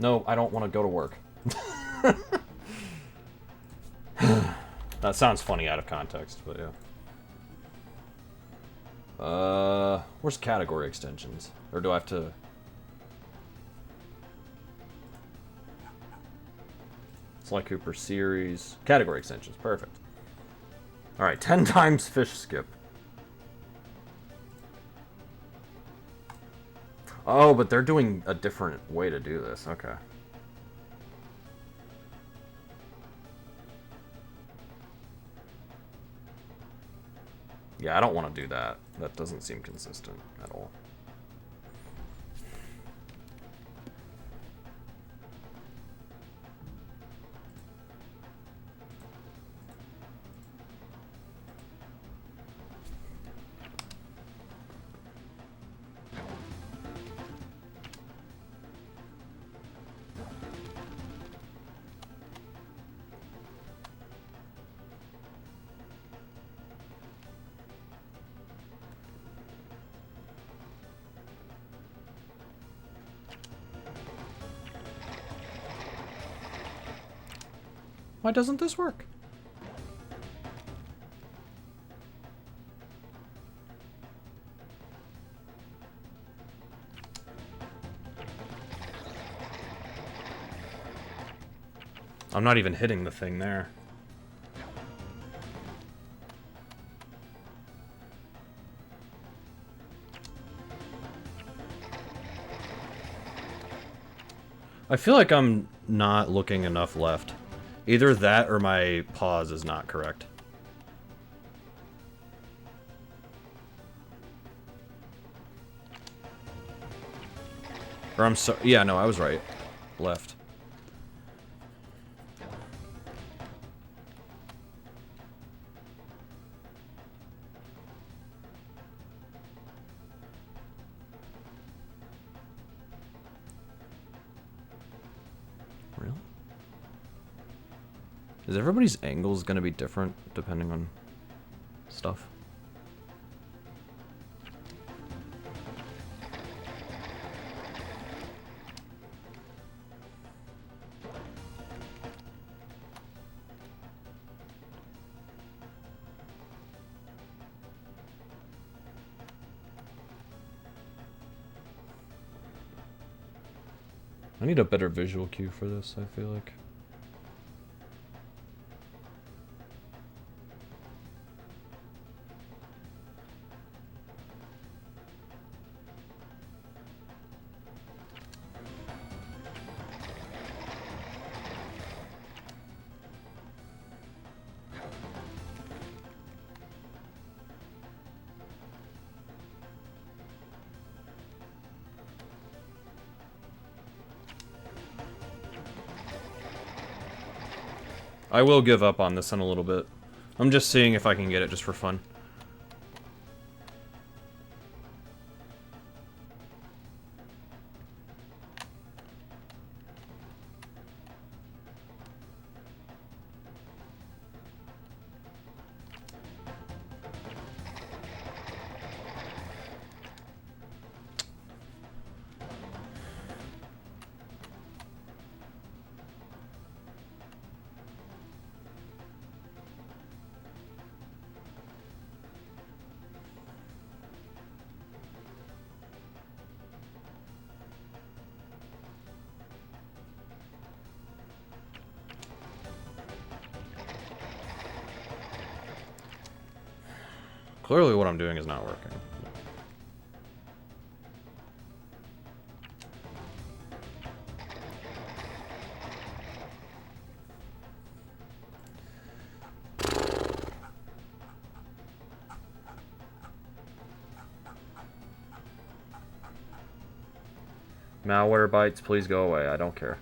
No, I don't want to go to work. That sounds funny out of context, but yeah. Where's category extensions? Or do I have to... Sly Cooper series. Category extensions. Perfect. Alright, 10 times fish skip. Oh, but they're doing a different way to do this. Okay. Yeah, I don't want to do that. That doesn't seem consistent at all. Why doesn't this work? I'm not even hitting the thing there. I feel like I'm not looking enough left. Either that or my pause is not correct. Or I'm sorry. Yeah, no, I was right. Left. Really? Is everybody's angles gonna be different depending on stuff? I need a better visual cue for this, I feel like. I will give up on this in a little bit. I'm just seeing if I can get it just for fun. Clearly what I'm doing is not working. Malware bytes, please go away. I don't care.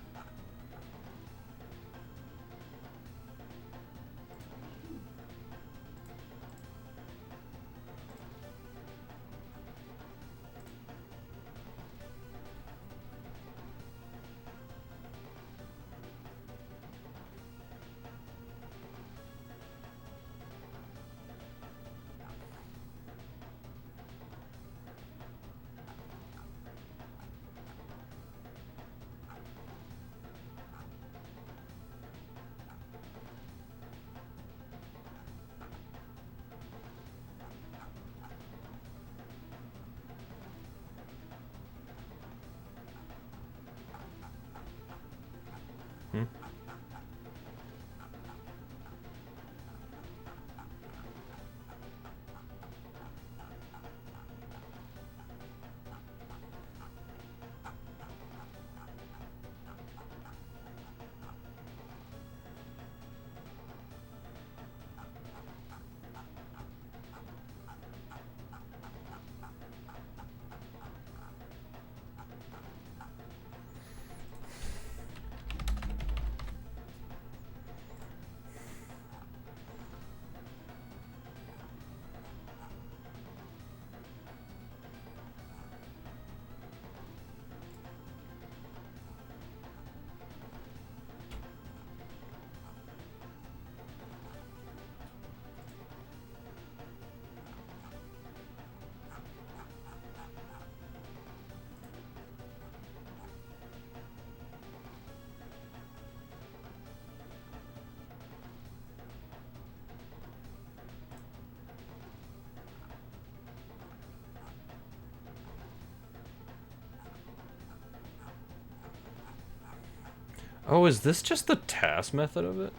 Oh, is this just the task method of it?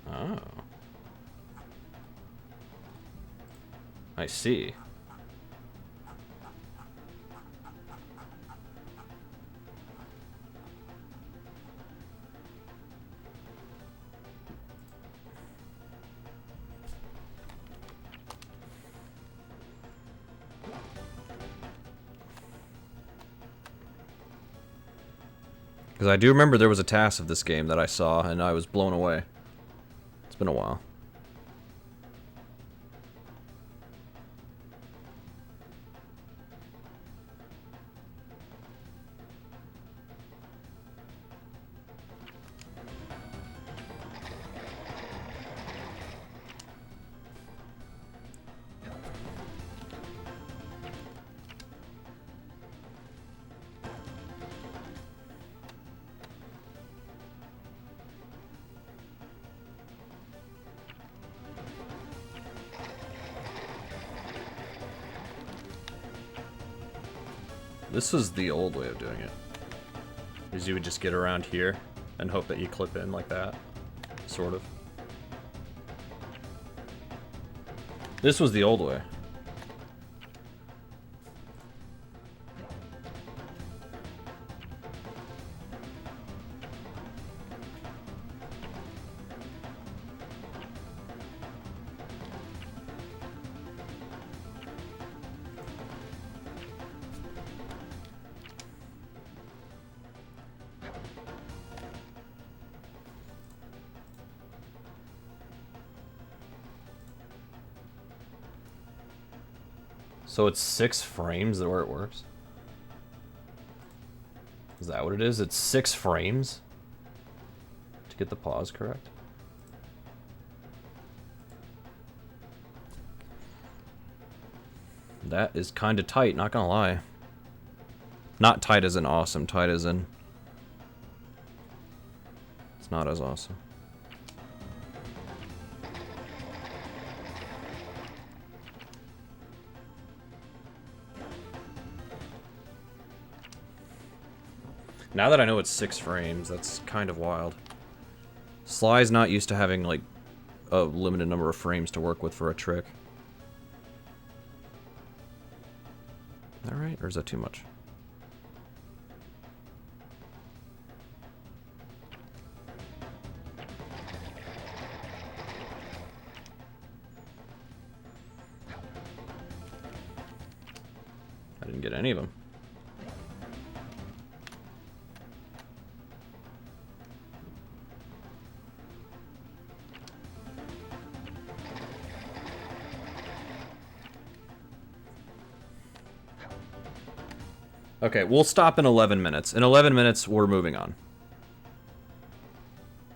Oh. I see. Because I do remember there was a task of this game that I saw, and I was blown away. It's been a while. This was the old way of doing it. Is you would just get around here and hope that you clip in like that. Sort of. This was the old way. So it's 6 frames where it works? Is that what it is? It's 6 frames? To get the pause correct? That is kind of tight, not gonna lie. Not tight as in awesome, tight as in... It's not as awesome. Now that I know it's 6 frames, that's kind of wild. Sly's not used to having, like, a limited number of frames to work with for a trick. Is that right? Or is that too much? I didn't get any of them. Okay, we'll stop in 11 minutes. In 11 minutes, we're moving on.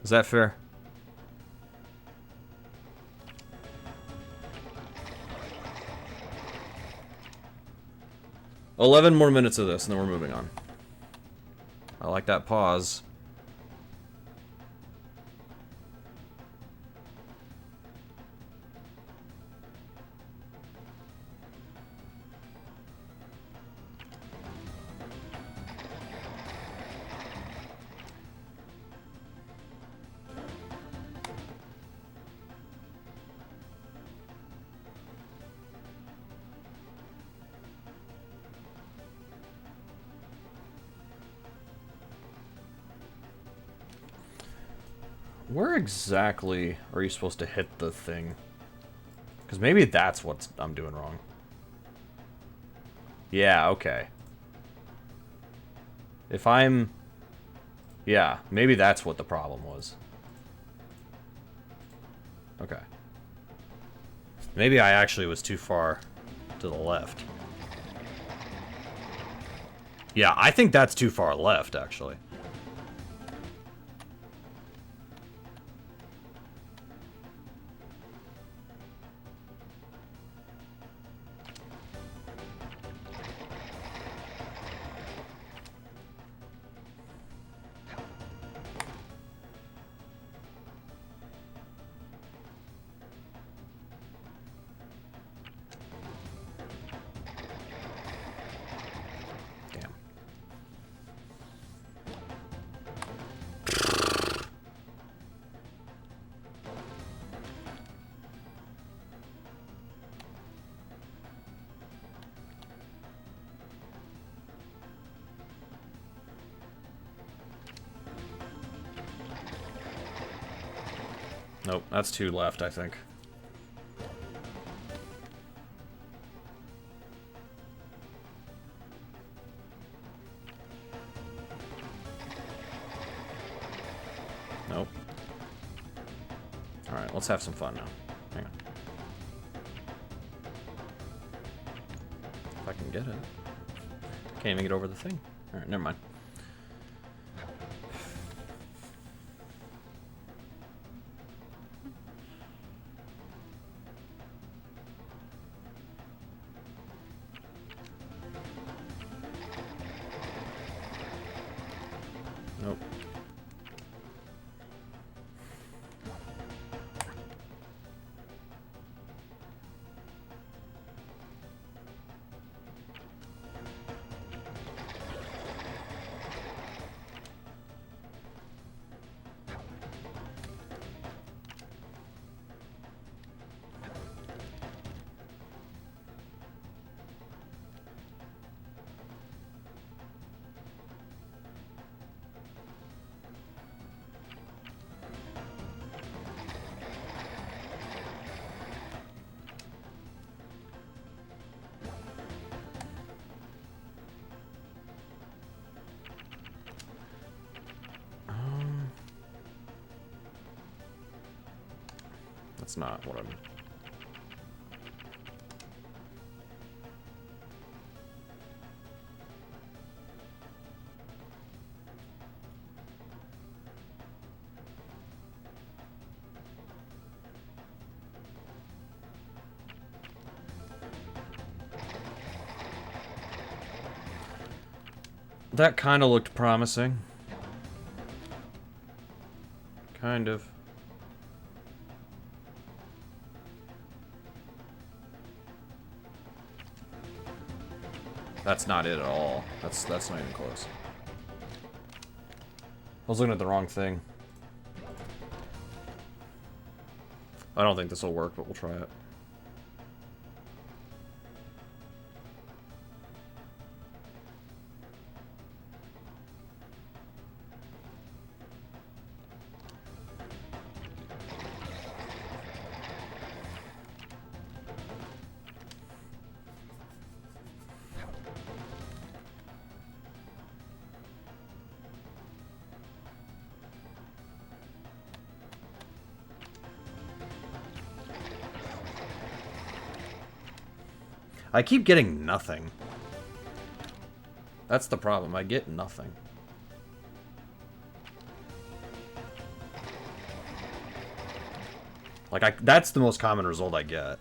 Is that fair? "11 more minutes of this, and then we're moving on." I like that pause. Where exactly are you supposed to hit the thing? Because maybe that's what I'm doing wrong. Yeah, okay. If I'm... Yeah, maybe that's what the problem was. Okay. Maybe I actually was too far to the left. Yeah, I think that's too far left, actually. Nope, that's 2 left, I think. Nope. Alright, let's have some fun now. Hang on. If I can get it. Can't even get over the thing. Alright, never mind. Nope. That's not what I'm... That kind of looked promising. Kind of. That's not it at all. That's not even close. I was looking at the wrong thing. I don't think this will work, but we'll try it. I keep getting nothing. That's the problem. I get nothing. Like, that's the most common result I get.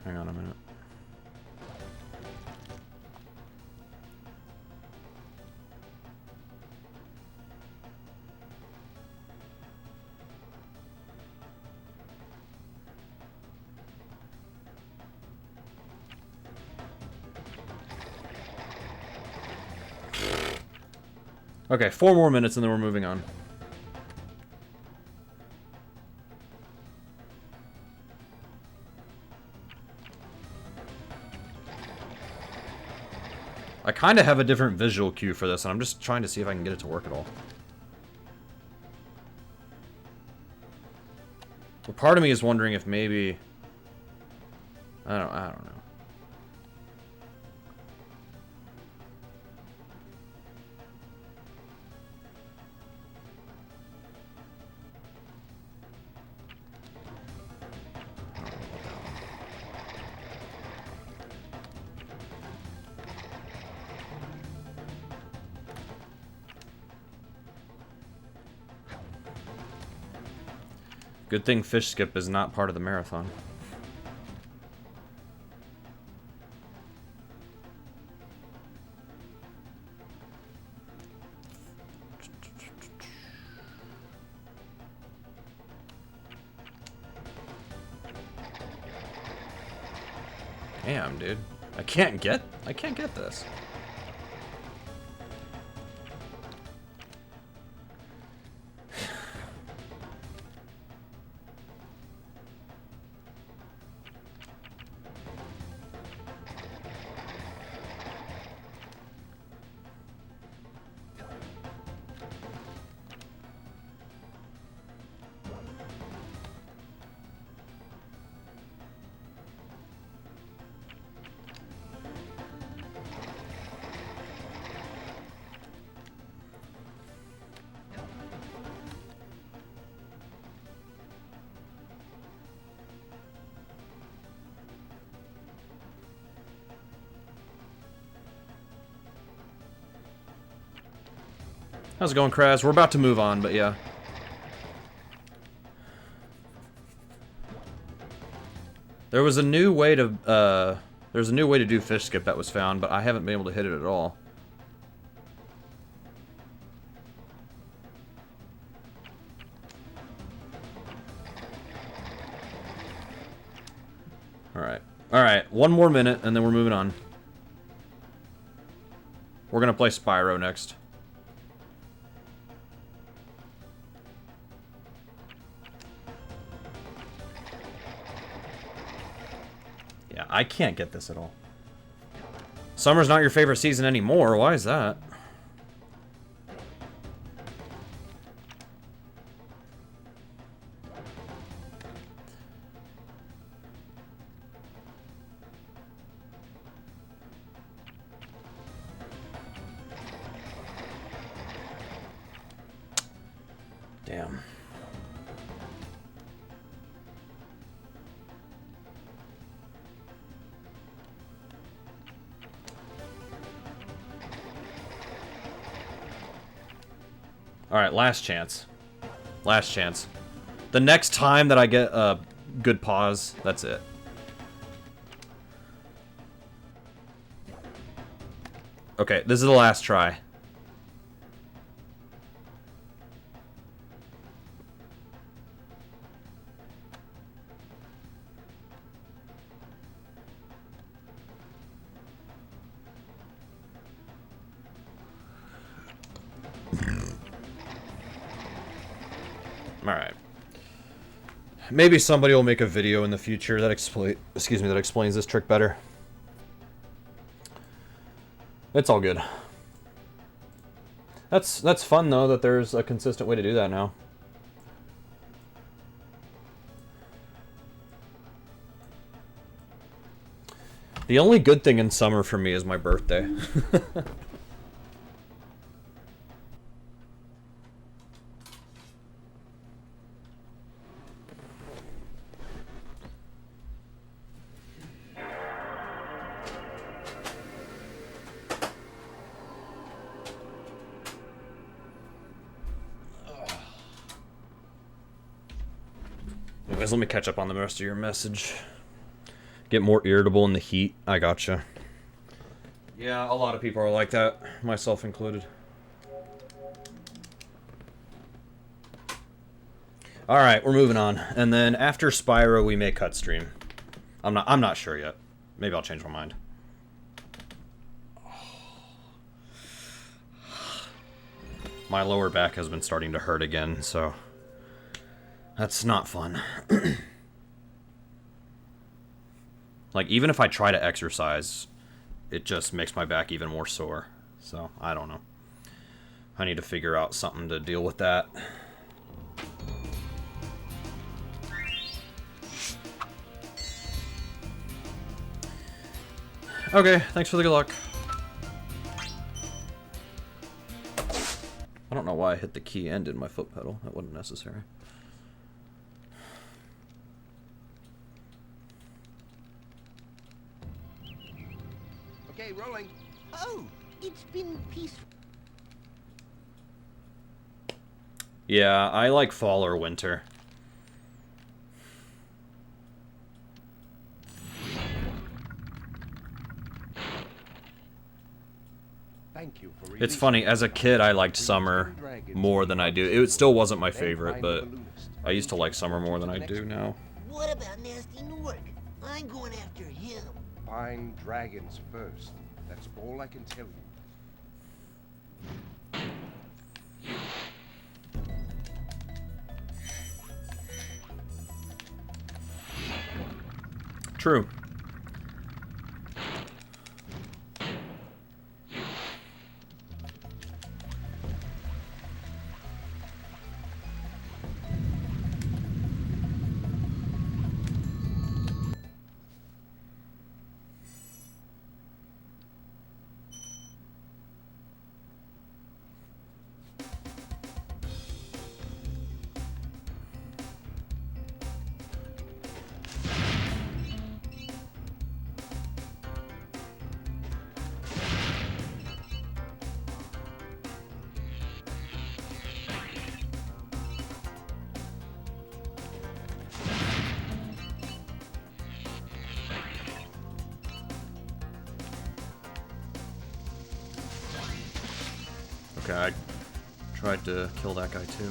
Hang on a minute. Okay, 4 more minutes and then we're moving on. I kind of have a different visual cue for this, and I'm just trying to see if I can get it to work at all. But part of me is wondering if maybe... I don't know. Good thing fish skip is not part of the marathon. Damn, dude. I can't get this. How's it going, Kraz? We're about to move on, but yeah. There was a new way to there's a new way to do fish skip that was found, but I haven't been able to hit it at all. Alright, 1 more minute and then we're moving on. We're gonna play Spyro next. Yeah, I can't get this at all. Summer's not your favorite season anymore. Why is that? Alright, last chance. Last chance. The next time that I get a good pause, that's it. Okay, this is the last try. Alright. Maybe somebody will make a video in the future that explains this trick better. It's all good. That's fun though that there's a consistent way to do that now. The only good thing in summer for me is my birthday. Anyways, let me catch up on the rest of your message. Get more irritable in the heat. I gotcha. Yeah, a lot of people are like that, myself included. Alright, we're moving on. And then after Spyro, we may cut stream. I'm not sure yet. Maybe I'll change my mind. My lower back has been starting to hurt again, so that's not fun. Like, even if I try to exercise, it just makes my back even more sore. So, I don't know. I need to figure out something to deal with that. Okay, thanks for the good luck. I don't know why I hit the key and did my foot pedal. That wasn't necessary. Okay, rolling. Oh, it's been peaceful. Yeah, I like fall or winter. Thank you for It's funny, as a kid I liked summer more than I do. It still wasn't my favorite, but I used to like summer more than I do now. What about Nasty Nork? I'm going after him. Find dragons first. That's all I can tell you. True. Okay, I tried to kill that guy too.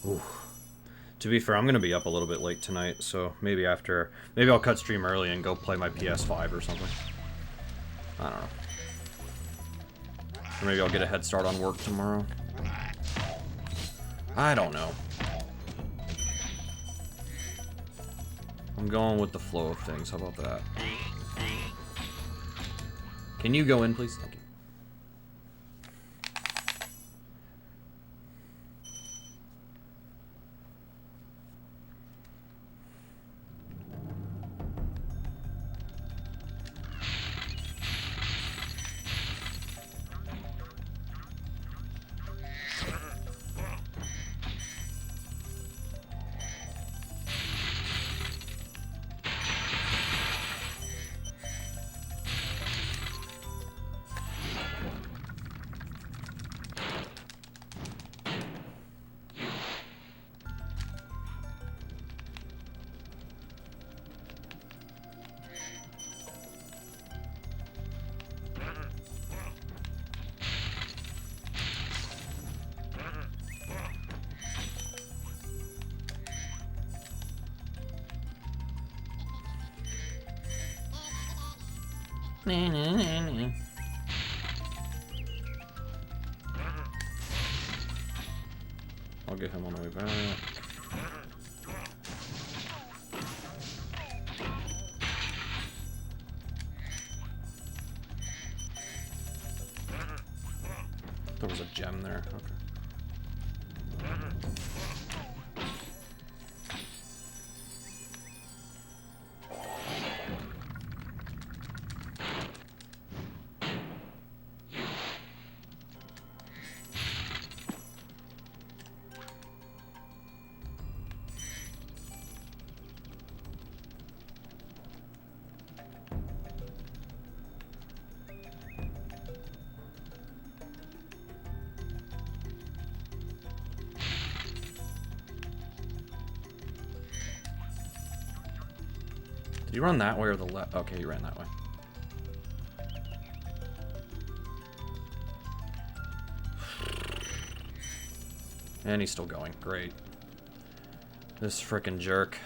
Ooh. To be fair, I'm gonna be up a little bit late tonight, so maybe I'll cut stream early and go play my PS5 or something. I don't know. Or maybe I'll get a head start on work tomorrow. I don't know. I'm going with the flow of things. How about that? Can you go in, please? Thank you. I'll get him on the way back. There was a gem there. Okay. Did you run that way or the left? Okay, you ran that way. And he's still going. Great. This frickin' jerk.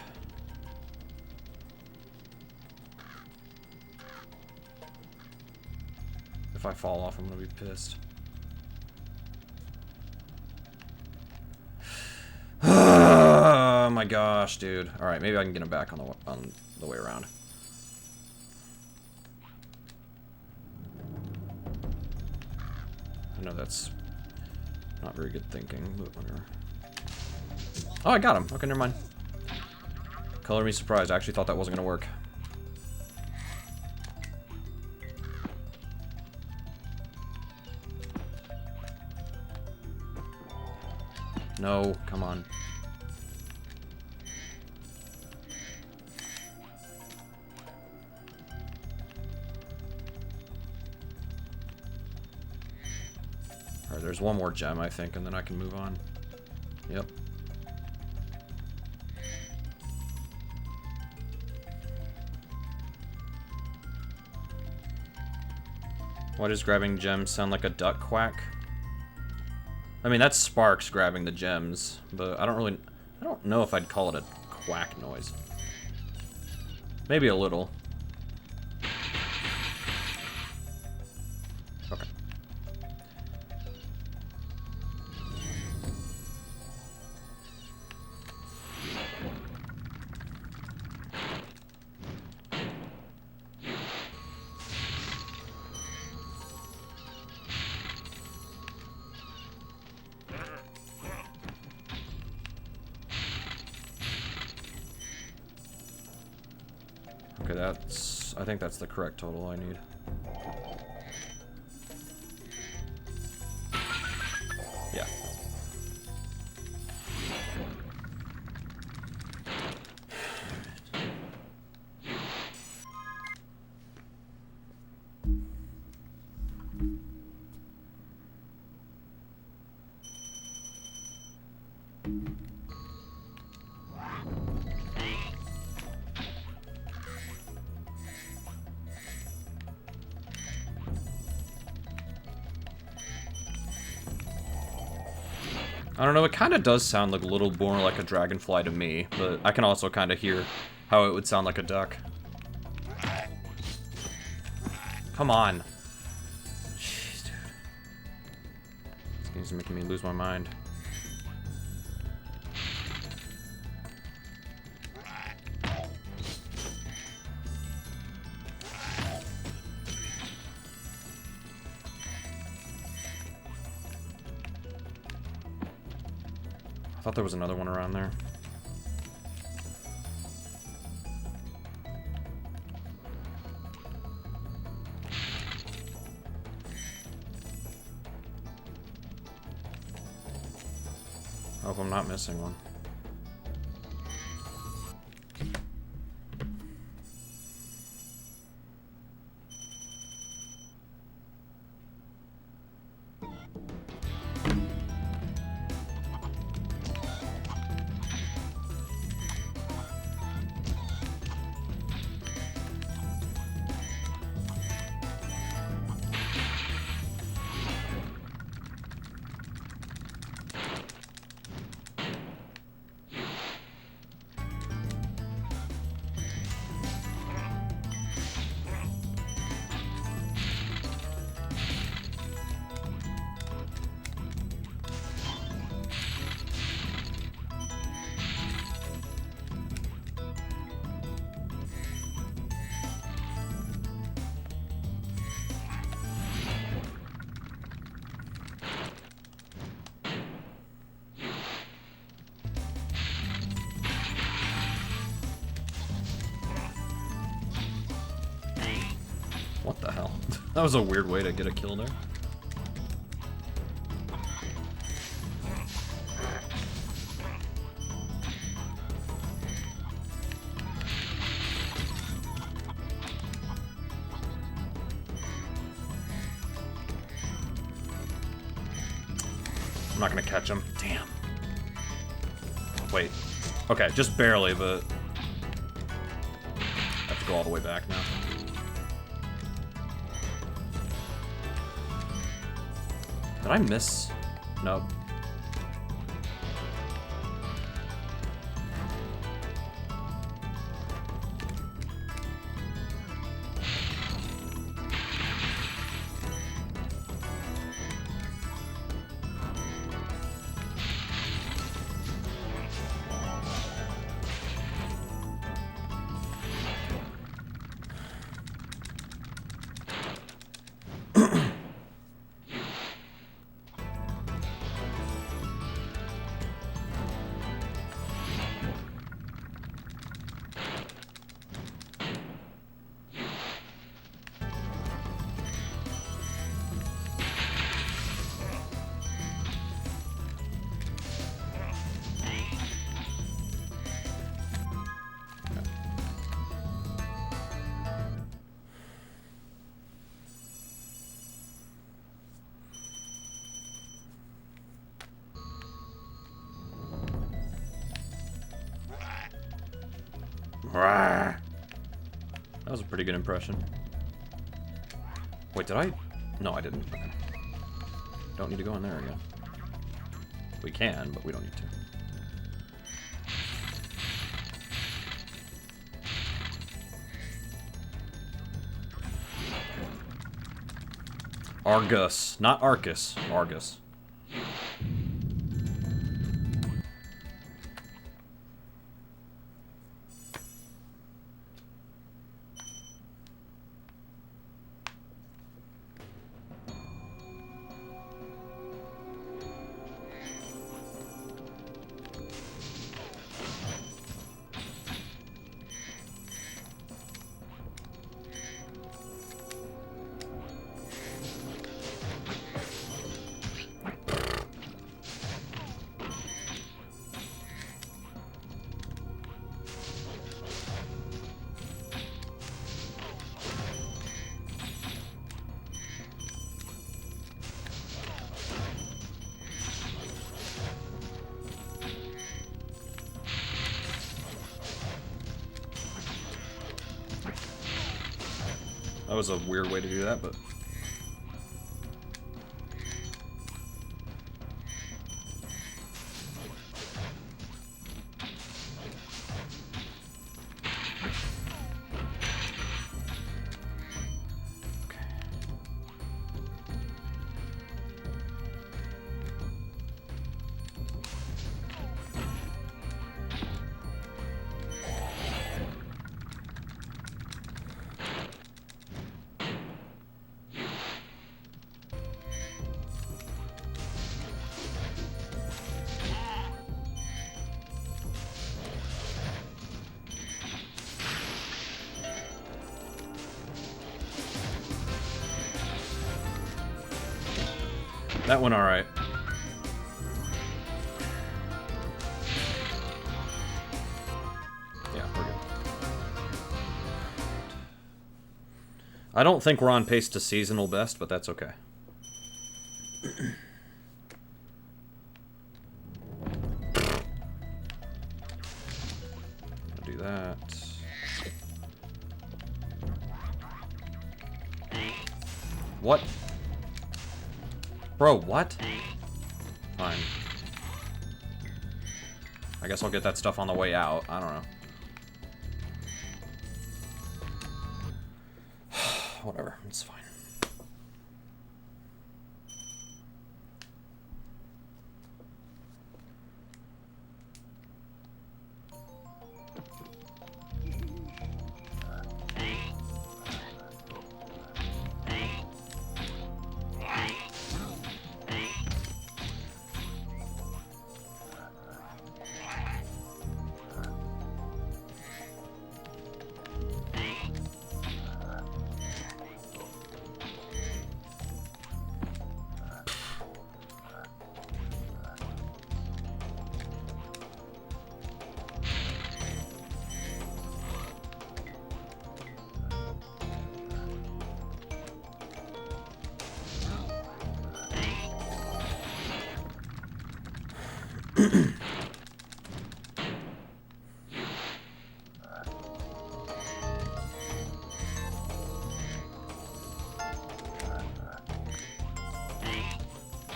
If I fall off, I'm gonna be pissed. Oh my gosh, dude. Alright, maybe I can get him back on the way around. I know that's not very good thinking, but whatever. Oh, I got him. Okay, never mind. Color me surprised. I actually thought that wasn't gonna work. No, come on. Alright, there's one more gem, I think, and then I can move on. Yep. Why does grabbing gems sound like a duck quack? I mean, that's Sparks grabbing the gems, but I don't know if I'd call it a quack noise. Maybe a little. Okay. Okay, I think that's the correct total I need. Yeah. I don't know, it kind of does sound like a little more like a dragonfly to me, but I can also kind of hear how it would sound like a duck. Come on. Jeez, dude. This game's making me lose my mind. I thought there was another one around there. Hope I'm not missing one. What the hell? That was a weird way to get a kill there. I'm not gonna catch him. Damn. Wait. Okay, just barely, but I have to go all the way back now. Did I miss? Nope. That was a pretty good impression. Wait, did I? No, I didn't. Okay. Don't need to go in there again. We can, but we don't need to. Argus, not Arcus. Argus. That was a weird way to do that, but... That went alright. Yeah, we're good. I don't think we're on pace to seasonal best, but that's okay. Do that. What? Bro, what? Fine. I guess I'll get that stuff on the way out. I don't know. Whatever, it's fine.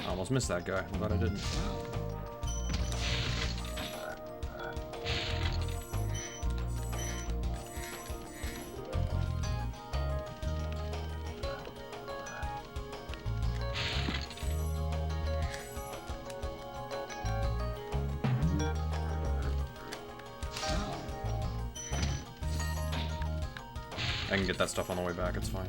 Almost missed that guy. I'm glad I didn't. I can get that stuff on the way back, it's fine.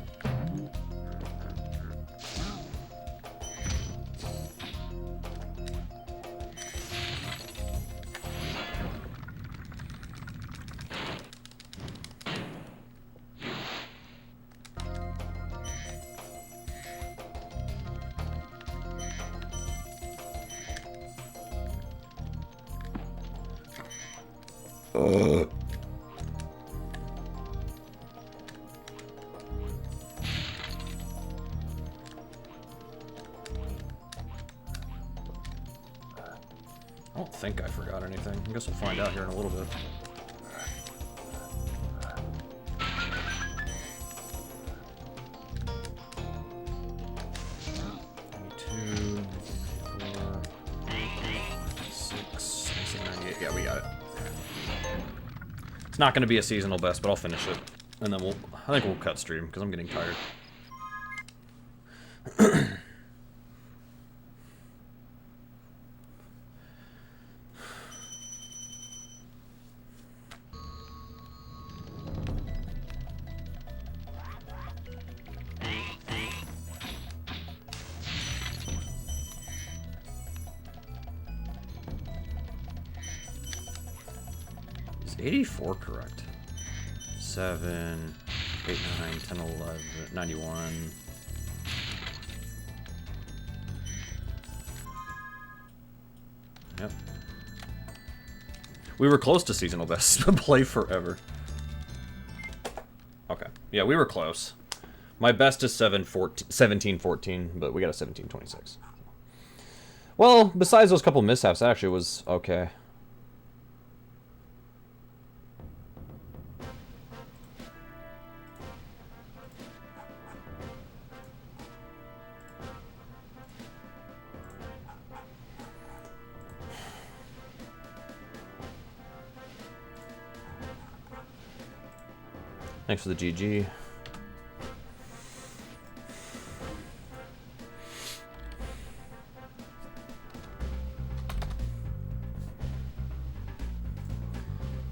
I don't think I forgot anything. I guess we'll find out here in a little bit. Yeah, we got it. It's not going to be a seasonal best, but I'll finish it. And then I think we'll cut stream, because I'm getting tired. Is 84 correct? 7, 8, 9, 10, 11, 91. Yep. We were close to seasonal best. Play forever. Okay. Yeah, we were close. My best is 1714, but we got a 1726. Well, besides those couple mishaps, that actually was okay. Thanks for the GG.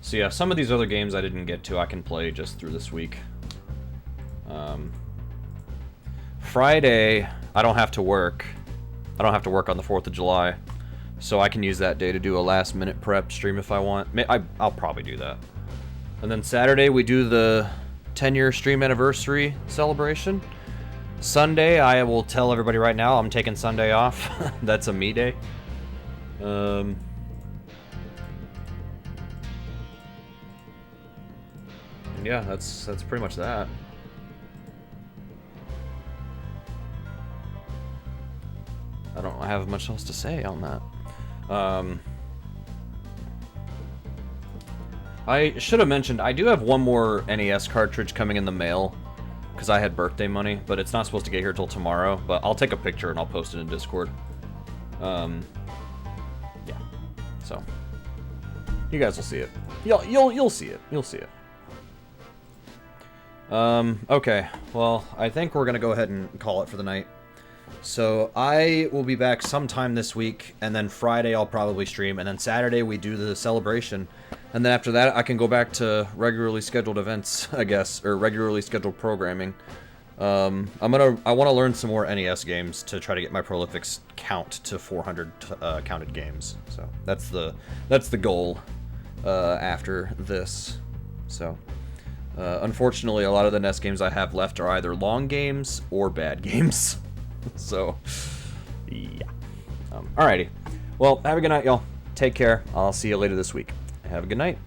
So yeah, some of these other games I didn't get to, I can play just through this week. Friday, I don't have to work. I don't have to work on the 4th of July. So I can use that day to do a last minute prep stream if I want. I'll probably do that. And then Saturday we do the 10-year stream anniversary celebration. Sunday, I will tell everybody right now, I'm taking Sunday off. That's a me day. And yeah, that's pretty much that. I don't have much else to say on that. I should have mentioned, I do have one more NES cartridge coming in the mail, because I had birthday money, but it's not supposed to get here till tomorrow, but I'll take a picture and I'll post it in Discord. Yeah. So, you guys will see it. You'll see it. You'll see it. Okay. Well, I think we're gonna go ahead and call it for the night. So, I will be back sometime this week, and then Friday I'll probably stream, and then Saturday we do the celebration. And then after that, I can go back to regularly scheduled events, I guess, or regularly scheduled programming. I want to learn some more NES games to try to get my prolifics count to 400 counted games. So that's the goal after this. So unfortunately, a lot of the NES games I have left are either long games or bad games. So yeah. Alrighty. Well, have a good night, y'all. Take care. I'll see you later this week. Have a good night.